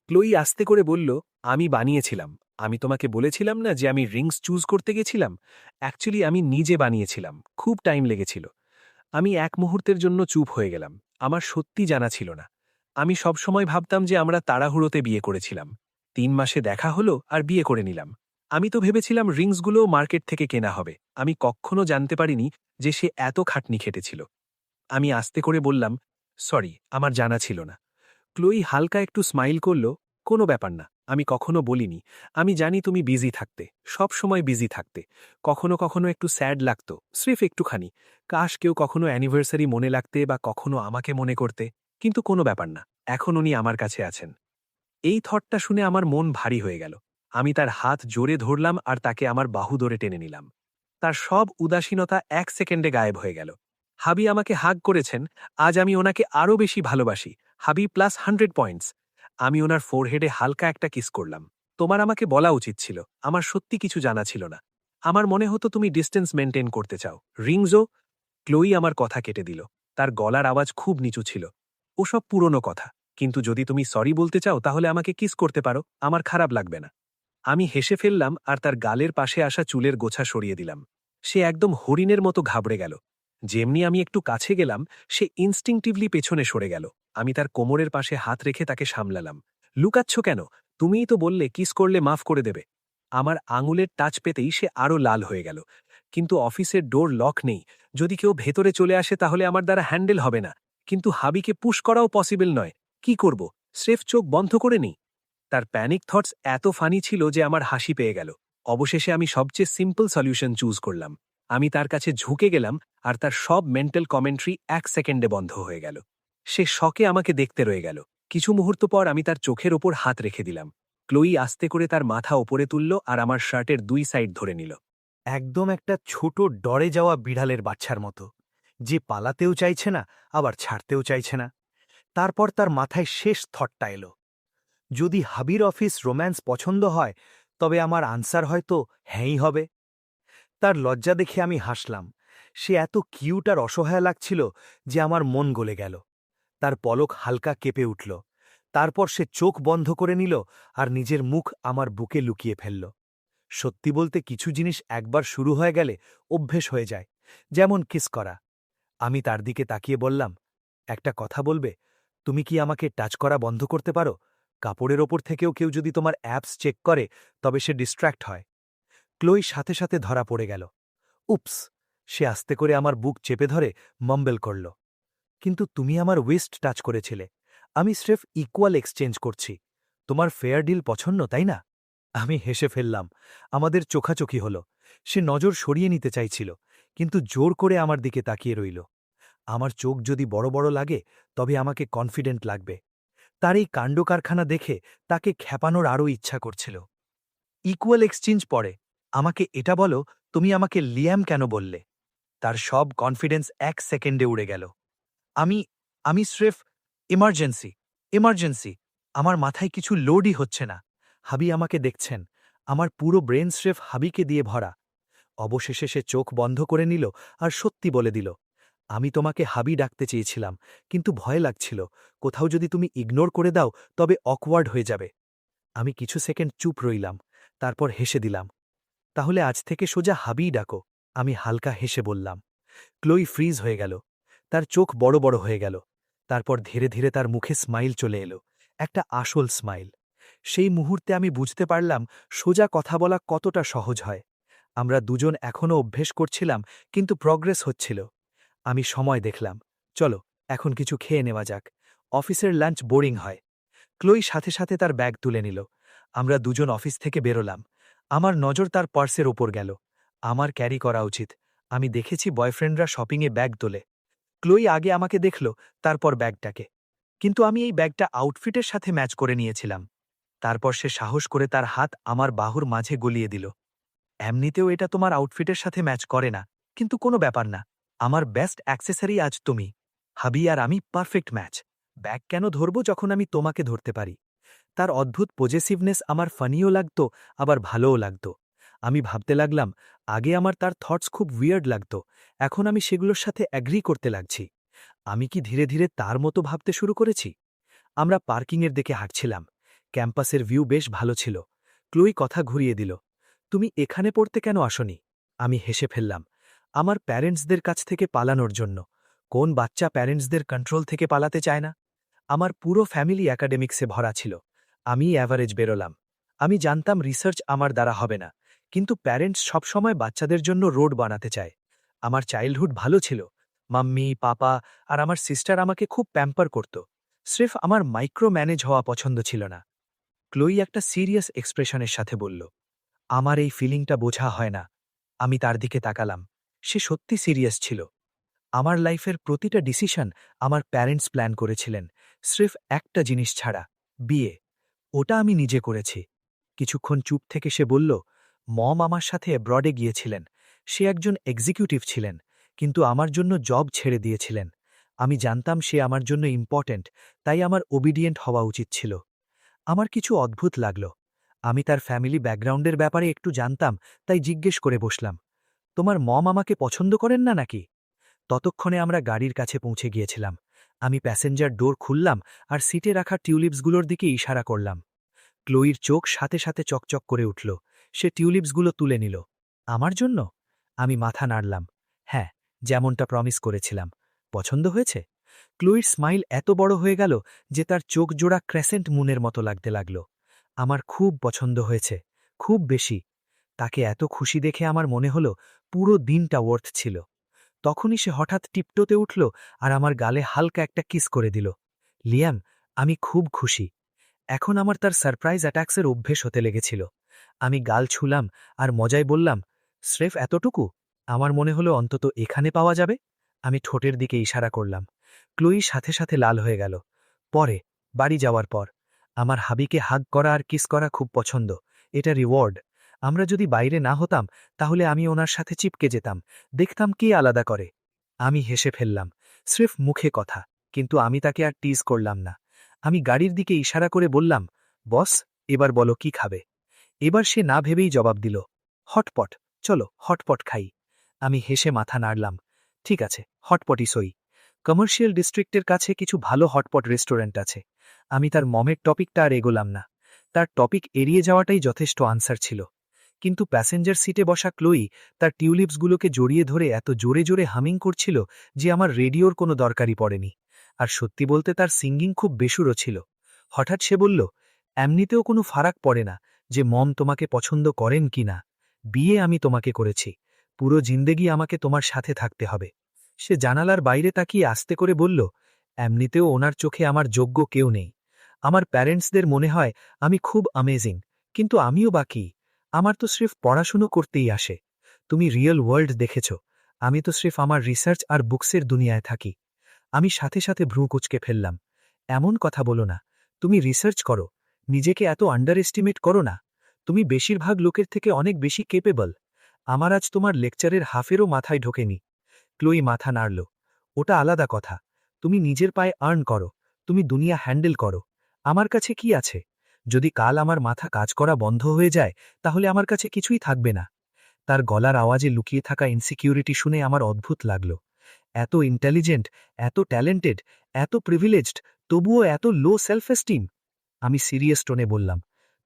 ক্লোই আস্তে করে বলল, আমি বানিয়েছিলাম। আমি তোমাকে বলেছিলাম না যে আমি রিংস চুজ করতে গেছিলাম? অ্যাকচুয়ালি আমি নিজে বানিয়েছিলাম। খুব টাইম লেগেছিল। আমি এক মুহূর্তের জন্য চুপ হয়ে গেলাম। আমার সত্যি জানা ছিল না। আমি সবসময় ভাবতাম যে আমরা তাড়াহুড়োতে বিয়ে করেছিলাম। 3 মাসে দেখা হলো আর বিয়ে করে নিলাম। আমি তো ভেবেছিলাম রিংসগুলো মার্কেট থেকে কেনা হবে। আমি কখনো জানতে পারিনি যে সে এত খাটনি খেটেছিল। আমি আস্তে করে বললাম, সরি, আমার জানা ছিল না। ক্লোই হালকা একটু স্মাইল করল। কোনো ব্যাপার না, আমি কখনো বলিনি। আমি জানি তুমি বিজি থাকতে, সব সময় বিজি থাকতে। কখনো কখনো একটু স্যাড লাগতো, স্রেফ একটুখানি। কাশ কেউ কখনো অ্যানিভার্সারি মনে লাগতে বা কখনো আমাকে মনে করতে। কিন্তু কোনো ব্যাপার না, এখন উনি আমার কাছে আছেন। এই থটটা শুনে আমার মন ভারী হয়ে গেল। আমি তার হাত জোরে ধরলাম আর তাকে আমার বাহু ধরে টেনে নিলাম। তার সব উদাসীনতা 1 সেকেন্ডে গায়েব হয়ে গেল। হাবি আমাকে হাগ করেছেন। আজ আমি ওনাকে আরও বেশি ভালোবাসি। হাবি প্লাস 100 পয়েন্টস। আমি ওনার ফোরহেডে হালকা একটা কিস করলাম। তোমার আমাকে বলা উচিত ছিল। আমার সত্যি কিছু জানা ছিল না। আমার মনে হতো তুমি ডিস্টেন্স মেনটেন করতে চাও। রিংজো? ক্লোই আমার কথা কেটে দিল। তার গলার আওয়াজ খুব নিচু ছিল। ওসব পুরনো কথা। কিন্তু যদি তুমি সরি বলতে চাও তাহলে আমাকে কিস করতে পারো, আমার খারাপ লাগবে না। আমি হেসে ফেললাম আর তার গালের পাশে আসা চুলের গোছা সরিয়ে দিলাম। সে একদম হরিণের মতো ঘাবড়ে গেল। যেমনি আমি একটু কাছে গেলাম, সে ইনস্টিংটিভলি পেছনে সরে গেল। আমি তার কোমরের পাশে হাত রেখে তাকে সামলালাম। লুকাচ্ছ কেন? তুমিই তো বললে কিস করলে মাফ করে দেবে। আমার আঙুলের টাচ পেতেই সে আরও লাল হয়ে গেল। কিন্তু অফিসের ডোর লক নেই। যদি কেউ ভেতরে চলে আসে তাহলে আমার দ্বারা হ্যান্ডেল হবে না। কিন্তু হাবিকে পুশ করাও পসিবল নয়। কি করব? স্রেফ চোখ বন্ধ করে নিই। তার প্যানিক থটস এত ফানি ছিল যে আমার হাসি পেয়ে গেল। অবশেষে আমি সবচেয়ে সিম্পল সলিউশন চুজ করলাম। আমি তার কাছে ঝুঁকে গেলাম আর তার সব মেন্টাল কমেন্ট্রি 1 সেকেন্ডে বন্ধ হয়ে গেল। সে শকে আমাকে দেখতে রয়ে গেল। কিছু মুহূর্ত পর আমি তার চোখের ওপর হাত রেখে দিলাম। ক্লোই আস্তে করে তার মাথা ওপরে তুলল আর আমার শার্টের 2 সাইড ধরে নিল। একদম একটা ছোট ডরে যাওয়া বিড়ালের বাচ্চার মতো, যে পালাতেও চাইছে না আবার ছাড়তেও চাইছে না। তারপর তার মাথায় শেষ থটটা এলো, যদি হাবির অফিস রোম্যান্স পছন্দ হয় তবে আমার আনসার হয়তো হ্যাঁই হবে। তার লজ্জা দেখে আমি হাসলাম। সে এত কিউট আর অসহায় লাগছিল যে আমার মন গলে গেল। তার পলক হালকা কেঁপে উঠল। তারপর সে চোখ বন্ধ করে নিল আর নিজের মুখ আমার বুকে লুকিয়ে ফেলল। সত্যি বলতে কিছু জিনিস একবার শুরু হয়ে গেলে অভ্যেস হয়ে যায়, যেমন কিস করা। আমি তার দিকে তাকিয়ে বললাম, একটা কথা বলবে, তুমি কি আমাকে টাচ করা বন্ধ করতে পারো? কাপড়ের ওপর থেকেও কেউ যদি তোমার অ্যাপস চেক করে তবে সে ডিস্ট্র্যাক্ট হয়। ক্লোই সাথে সাথে ধরা পড়ে গেল। উপস! সে আস্তে করে আমার বুক চেপে ধরে মাম্বেল করল। কিন্তু তুমি আমার ওয়েস্ট টাচ করেছিলে। আমি স্রেফ ইকুয়াল এক্সচেঞ্জ করছি। তোমার ফেয়ার ডিল পছন্দ, তাই না? আমি হেসে ফেললাম। আমাদের চোখাচোখি হল। সে নজর সরিয়ে নিতে চাইছিল, কিন্তু জোর করে আমার দিকে তাকিয়ে রইল। আমার চোখ যদি বড় বড় লাগে তবে আমাকে কনফিডেন্ট লাগবে। তার এই কাণ্ডকারখানা দেখে তাকে খ্যাপানোর আরও ইচ্ছা করছিল। ইকুয়াল এক্সচেঞ্জ পরে, আমাকে এটা বলো, তুমি আমাকে লিয়াম কেন বললে? তার সব কনফিডেন্স ১ সেকেন্ডে উড়ে গেল। আমি আমি স্রেফ এমার্জেন্সি, এমার্জেন্সি। আমার মাথায় কিছু লোডই হচ্ছে না। হাবি আমাকে দেখছেন। আমার পুরো ব্রেন স্রেফ হাবিকে দিয়ে ভরা। অবশেষে সে চোখ বন্ধ করে নিল আর সত্যি বলে দিল, আমি তোমাকে হাবি ডাকতে চেয়েছিলাম, কিন্তু ভয় লাগছিল কোথাও যদি তুমি ইগনোর করে দাও তবে অকওয়ার্ড হয়ে যাবে। আমি কিছু সেকেন্ড চুপ রইলাম, তারপর হেসে দিলাম। তাহলে আজ থেকে সোজা হাবিই ডাকো, আমি হালকা হেসে বললাম। ক্লোই ফ্রিজ হয়ে গেল। তার চোখ বড় বড় হয়ে গেল। তারপর ধীরে ধীরে তার মুখে স্মাইল চলে এলো, একটা আসল স্মাইল। সেই মুহূর্তে আমি বুঝতে পারলাম সোজা কথা বলা কতটা সহজ হয়। আমরা দুজন এখনও অভ্যেস করছিলাম, কিন্তু প্রগ্রেস হচ্ছিল। আমি সময় দেখলাম, চলো এখন কিছু খেয়ে নেওয়া যাক। অফিসের লাঞ্চ বোরিং হয়। ক্লোই সাথে সাথে তার ব্যাগ তুলে নিল। আমরা দুজন অফিস থেকে বেরোলাম। আমার নজর তার পার্সের ওপর গেল। আমার ক্যারি করা উচিত। আমি দেখেছি বয়ফ্রেন্ডরা শপিংয়ে ব্যাগ তোলে। ক্লোই আগে আমাকে দেখল, তারপর ব্যাগটাকে। কিন্তু আমি এই ব্যাগটা আউটফিটের সাথে ম্যাচ করে নিয়েছিলাম। তারপর সে সাহস করে তার হাত আমার বাহুর মাঝে গলিয়ে দিল। এমনিতেও এটা তোমার আউটফিটের সাথে ম্যাচ করে না, কিন্তু কোনো ব্যাপার না। আমার বেস্ট অ্যাক্সেসরি আজ তুমি। হাবি আর আমি পারফেক্ট ম্যাচ। ব্যাগ কেন ধরব যখন আমি তোমাকে ধরতে পারি? তার অদ্ভুত পজেসিভনেস আমার ফানিও লাগত, আবার ভালোও লাগত। আমি ভাবতে লাগলাম, আগে আমার তার থটস খুব উইয়ার্ড লাগত, এখন আমি সেগুলোর সাথে অ্যাগ্রি করতে লাগছি। আমি কি ধীরে ধীরে তার মতো ভাবতে শুরু করেছি? আমরা পার্কিংয়ের দিকে হাঁটছিলাম। ক্যাম্পাসের ভিউ বেশ ভালো ছিল। ক্লোই কথা ঘুরিয়ে দিল, তুমি এখানে পড়তে কেন আসনি? আমি হেসে ফেললাম, আমার প্যারেন্টসদের কাছ থেকে পালানোর জন্য। কোন বাচ্চা প্যারেন্টসদের কন্ট্রোল থেকে পালাতে চায় না? আমার পুরো ফ্যামিলি অ্যাকাডেমিক্সে ভরা ছিল। আমি অ্যাভারেজ বেরোলাম। আমি জানতাম রিসার্চ আমার দ্বারা হবে না, কিন্তু প্যারেন্টস সবসময় বাচ্চাদের জন্য রোড বানাতে চায়। আমার চাইল্ডহুড ভালো ছিল। মাম্মি, পাপা আর আমার সিস্টার আমাকে খুব প্যাম্পার করত। স্রেফ আমার মাইক্রো ম্যানেজ হওয়া পছন্দ ছিল না। ক্লোই একটা সিরিয়াস এক্সপ্রেশনের সাথে বলল, আমার এই ফিলিংটা বোঝা হয় না। আমি তার দিকে তাকালাম। সে সত্যি সিরিয়াস ছিল। আমার লাইফের প্রতিটা ডিসিশন আমার প্যারেন্টস প্ল্যান করেছিলেন, স্রেফ একটা জিনিস ছাড়া, বিয়ে। ওটা আমি নিজে করেছি। কিছুক্ষণ চুপ থেকে সে বলল, মম আমার সাথে অ্যাব্রডে গিয়েছিলেন। সে একজন এক্সিকিউটিভ ছিলেন, কিন্তু আমার জন্য জব ছেড়ে দিয়েছিলেন। আমি জানতাম সে আমার জন্য ইম্পর্ট্যান্ট, তাই আমার ওবিডিয়েন্ট হওয়া উচিত ছিল। আমার কিছু অদ্ভুত লাগল। আমি তার ফ্যামিলি ব্যাকগ্রাউন্ডের ব্যাপারে একটু জানতাম, তাই জিজ্ঞেস করে বসলাম, তোমার মম আমাকে পছন্দ করেন না নাকি? ততক্ষণে আমরা গাড়ির কাছে পৌঁছে গিয়েছিলাম। আমি প্যাসেঞ্জার ডোর খুললাম আর সিটে রাখা টিউলিপসগুলোর দিকে ইশারা করলাম। ক্লোইর চোখ সাথে সাথে চকচক করে উঠল। সে টিউলিপসগুলো তুলে নিল। আমার জন্য? আমি মাথা নাড়লাম। হ্যাঁ, যেমনটা প্রমিস করেছিলাম। পছন্দ হয়েছে? ক্লোইর স্মাইল এত বড় হয়ে গেল যে তার চোখ জোড়া ক্রেসেন্ট মুনের মতো লাগতে লাগল। আমার খুব পছন্দ হয়েছে, খুব বেশি। তাকে এত খুশি দেখে আমার মনে হল পুরো দিনটা ওয়ার্থ ছিল। তখনই সে হঠাৎ টিপটোতে উঠল আর আমার গালে হালকা একটা কিস করে দিল। লিয়াম, আমি খুব খুশি। এখন আমার তার সারপ্রাইজ অ্যাটাক্সের অভ্যেস হতে লেগেছিল। আমি গাল ছুলাম আর মজায় বললাম, স্রেফ এতটুকু? আমার মনে হলো অন্তত এখানে পাওয়া যাবে। আমি ঠোঁটের দিকে ইশারা করলাম। ক্লোই সাথে সাথে লাল হয়ে গেল। পরে, বাড়ি যাওয়ার পর, আমার হাবিকে হাগ করা আর কিস করা খুব পছন্দ। এটা রিওয়ার্ড। আমরা যদি বাইরে না হতাম তাহলে আমি ওনার সাথে চিপকে যেতাম, দেখতাম কে আলাদা করে। আমি হেসে ফেললাম, স্রেফ মুখে কথা, কিন্তু আমি তাকে আর টিজ করলাম না। আমি গাড়ির দিকে ইশারা করে বললাম, বস, এবার বলো কি খাবে? এবার সে না ভেবেই জবাব দিল, হটপট, চলো হটপট খাই। আমি হেসে মাথা নাড়লাম। ঠিক আছে, হটপটই সই। কমার্শিয়াল ডিস্ট্রিক্টের কাছে কিছু ভালো হটপট রেস্টুরেন্ট আছে। আমি তার মমের টপিকটা আর এগোলাম না। তার টপিক এড়িয়ে যাওয়াটাই যথেষ্ট আনসার ছিল। কিন্তু প্যাসেঞ্জার সিটে বসা ক্লোই তার টিউলিপসগুলোকে জড়িয়ে ধরে এত জোরে জোরে হামিং করছিল যে আমার রেডিওর কোনো দরকারই পড়েনি। আর সত্যি বলতে তার সিঙ্গিং খুব বেসুরো ছিল। হঠাৎ সে বলল, এমনিতেও কোনো ফারাক পড়ে না যে মম তোমাকে পছন্দ করেন কি না। বিয়ে আমি তোমাকে করেছি, পুরো জিন্দেগি আমাকে তোমার সাথে থাকতে হবে। সে জানালার বাইরে তাকিয়ে আস্তে করে বলল, এমনিতেও ওনার চোখে আমার যোগ্য কেউ নেই। আমার প্যারেন্টসদের মনে হয় আমি খুব অ্যামেজিং, কিন্তু আমিও বাকি। আমার তো স্রেফ পড়াশুনো করতেই আসে। তুমি রিয়েল ওয়ার্ল্ড দেখেছ, আমি তো স্রেফ আমার রিসার্চ আর বুকসের দুনিয়ায় থাকি। আমি সাথে সাথে ভ্রু কুঁচকে ফেললাম। এমন কথা বলো না, তুমি রিসার্চ করো, নিজেকে এত আন্ডার এস্টিমেট করো না। তুমি বেশিরভাগ লোকের থেকে অনেক বেশি কেপেবল। আমার আজ তোমার লেকচারের হাফেরও মাথায় ঢোকেনি। ক্লোই মাথা নাড়ল। ওটা আলাদা কথা। তুমি নিজের পায়ে আর্ন করো, তুমি দুনিয়া হ্যান্ডেল করো। আমার কাছে কি আছে? যদি কাল আমার মাথা কাজ করা বন্ধ হয়ে যায় তাহলে আমার কাছে কিছুই থাকবে না। তার গলার আওয়াজে লুকিয়ে থাকা ইনসিকিউরিটি শুনে আমার অদ্ভুত লাগল। এত ইন্টেলিজেন্ট, এত ট্যালেন্টেড, এত প্রিভিলেজড, তবুও এত লো সেলফ এস্টিম। আমি সিরিয়াস টোনে বললাম,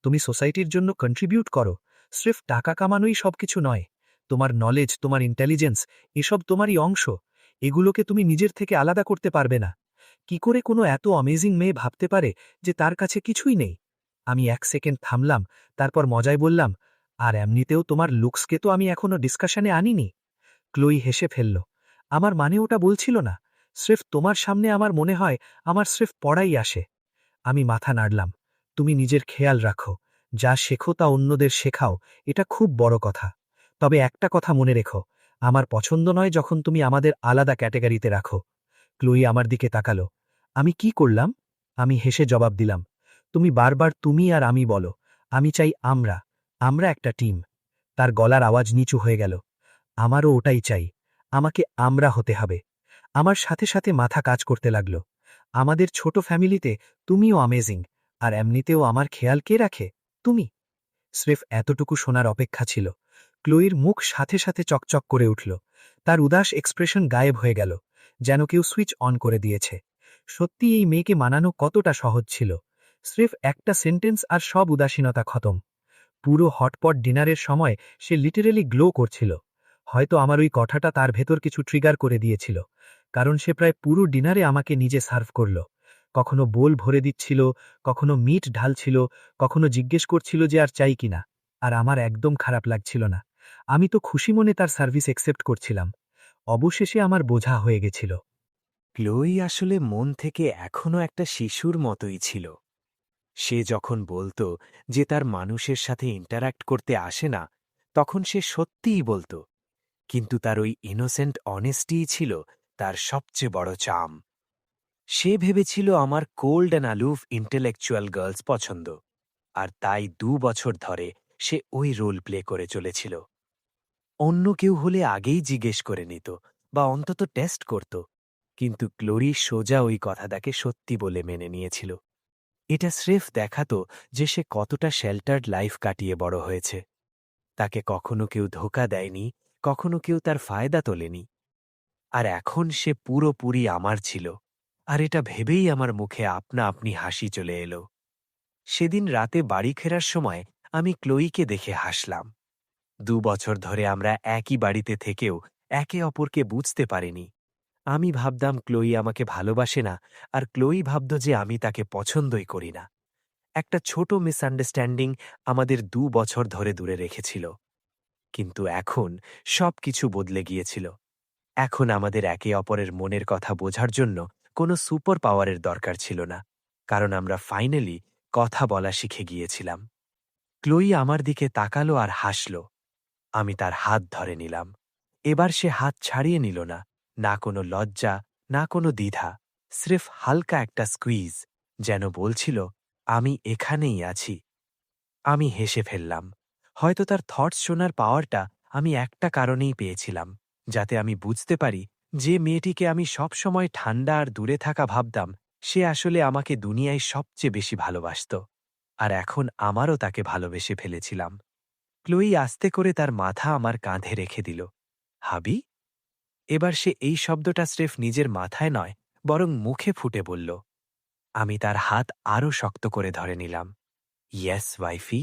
তুমি সোসাইটির জন্য কন্ট্রিবিউট করো, স্রেফ টাকা কামানোই সবকিছু নয়। তোমার নলেজ, তোমার ইন্টেলিজেন্স, এসব তোমারই অংশ। এগুলোকে তুমি নিজের থেকে আলাদা করতে পারবে না। কি করে কোনো এত অ্যামেজিং মেয়ে ভাবতে পারে যে তার কাছে কিছুই নেই? আমি 1 সেকেন্ড থামলাম, তারপর মজায় বললাম, আর এমনিতেও তোমার লুকসকে তো আমি এখনো ডিসকাশনে আনিনি। ক্লোই হেসে ফেলল। আমার মানে ওটা বলছিল না। স্রেফ তোমার সামনে আমার মনে হয় আমার স্রেফ পড়াই আসে। আমি মাথা নাড়লাম। তুমি নিজের খেয়াল রাখো, যা শেখো তা অন্যদের শেখাও, এটা খুব বড় কথা। তবে একটা কথা মনে রেখো, আমার পছন্দ নয় যখন তুমি আমাদের আলাদা ক্যাটেগরিতে রাখো। ক্লোই আমার দিকে তাকালো। আমি কি করলাম? আমি হেসে জবাব দিলাম, তুমি বারবার তুমি আর আমি বলো। আমি চাই আমরা, আমরা একটা টিম। তার গলার আওয়াজ নিচু হয়ে গেল। আমারও ওটাই চাই। আমাকে আমরা হতে হবে। আমার সাথে সাথে মাথা কাজ করতে লাগল। আমাদের ছোট ফ্যামিলিতে তুমিও অ্যামেজিং, আর এমনিতেও আমার খেয়াল কে রাখে? তুমি। স্রেফ এতটুকু শোনার অপেক্ষা ছিল। ক্লোইর মুখ সাথে সাথে চকচক করে উঠল। তার উদাস এক্সপ্রেশন গায়েব হয়ে গেল, যেন কেউ সুইচ অন করে দিয়েছে। সত্যি এই মেয়েকে মানানো কতটা সহজ ছিল। স্রেফ একটা সেন্টেন্স আর সব উদাসীনতা খতম। পুরো হটপট ডিনারের সময় সে লিটারেলি গ্লো করছিল। হয়তো আমার ওই কথাটা তার ভেতর কিছু ট্রিগার করে দিয়েছিল, কারণ সে প্রায় পুরো ডিনারে আমাকে নিজে সার্ভ করল। কখনো বোল ভরে দিচ্ছিল, কখনো মিট ঢালছিল, কখনো জিজ্ঞেস করছিল যে আর চাই কিনা। আর আমার একদম খারাপ লাগছিল না। আমি তো খুশি মনে তার সার্ভিস একসেপ্ট করছিলাম। অবশেষে আমার বোঝা হয়ে গেছিল। ক্লোই আসলে মন থেকে এখনও একটা শিশুর মতোই ছিল। সে যখন বলতো যে তার মানুষের সাথে ইন্টারঅ্যাক্ট করতে আসে না, তখন সে সত্যিই বলতো। কিন্তু তার ওই ইনোসেন্ট অনেস্টিই ছিল তার সবচেয়ে বড় চাম। সে ভেবেছিল আমার কোল্ড অ্যান্ড আলুফ ইন্টেলেকচুয়াল গার্লস পছন্দ, আর তাই 2 বছর ধরে সে ওই রোল প্লে করে চলেছিল। অন্য কেউ হলে আগেই জিজ্ঞেস করে নিত বা অন্তত টেস্ট করত, কিন্তু ক্লোরি সোজা ওই কথাটাকে সত্যি বলে মেনে নিয়েছিল। এটা স্রেফ দেখাতো যে সে কতটা শেল্টার্ড লাইফ কাটিয়ে বড় হয়েছে। তাকে কখনো কেউ ধোঁকা দেয়নি, কখনো কেউ তার ফায়দা তোলেনি। আর এখন সে পুরোপুরি আমার ছিল, আর এটা ভেবেই আমার মুখে আপনা আপনি হাসি চলে এলো। সেদিন রাতে বাড়ি ফেরার সময় আমি ক্লোইকে দেখে হাসলাম। 2 বছর ধরে আমরা একই বাড়িতে থেকেও একে অপরকে বুঝতে পারিনি। আমি ভাবতাম ক্লোই আমাকে ভালোবাসে না, আর ক্লোই ভাবত যে আমি তাকে পছন্দই করি না। একটা ছোট মিসআন্ডারস্ট্যান্ডিং আমাদের 2 বছর ধরে দূরে রেখেছিল। কিন্তু এখন সবকিছু বদলে গিয়েছিল। এখন আমাদের একে অপরের মনের কথা বোঝার জন্য কোনো সুপার পাওয়ারের দরকার ছিল না, কারণ আমরা ফাইনালি কথা বলা শিখে গিয়েছিলাম। ক্লোই আমার দিকে তাকালো আর হাসল। আমি তার হাত ধরে নিলাম। এবার সে হাত ছাড়িয়ে নিল না, না কোনো লজ্জা, না কোনো দ্বিধা, স্রেফ হালকা একটা স্কুইজ, যেন বলছিল, আমি এখানেই আছি। আমি হেসে ফেললাম। হয়তো তার থটস শোনার পাওয়ারটা আমি একটা কারণেই পেয়েছিলাম, যাতে আমি বুঝতে পারি যে মেয়েটিকে আমি সবসময় ঠান্ডা আর দূরে থাকা ভাবতাম, সে আসলে আমাকে দুনিয়ায় সবচেয়ে বেশি ভালোবাসত। আর এখন আমারও তাকে ভালোবেসে ফেলেছিলাম। ক্লোই আস্তে করে তার মাথা আমার কাঁধে রেখে দিল। হাবি? এবার সে এই শব্দটা স্রেফ নিজের মাথায় নয়, বরং মুখে ফুটে বলল। আমি তার হাত আরও শক্ত করে ধরে নিলাম। ইয়েস ওয়াইফি,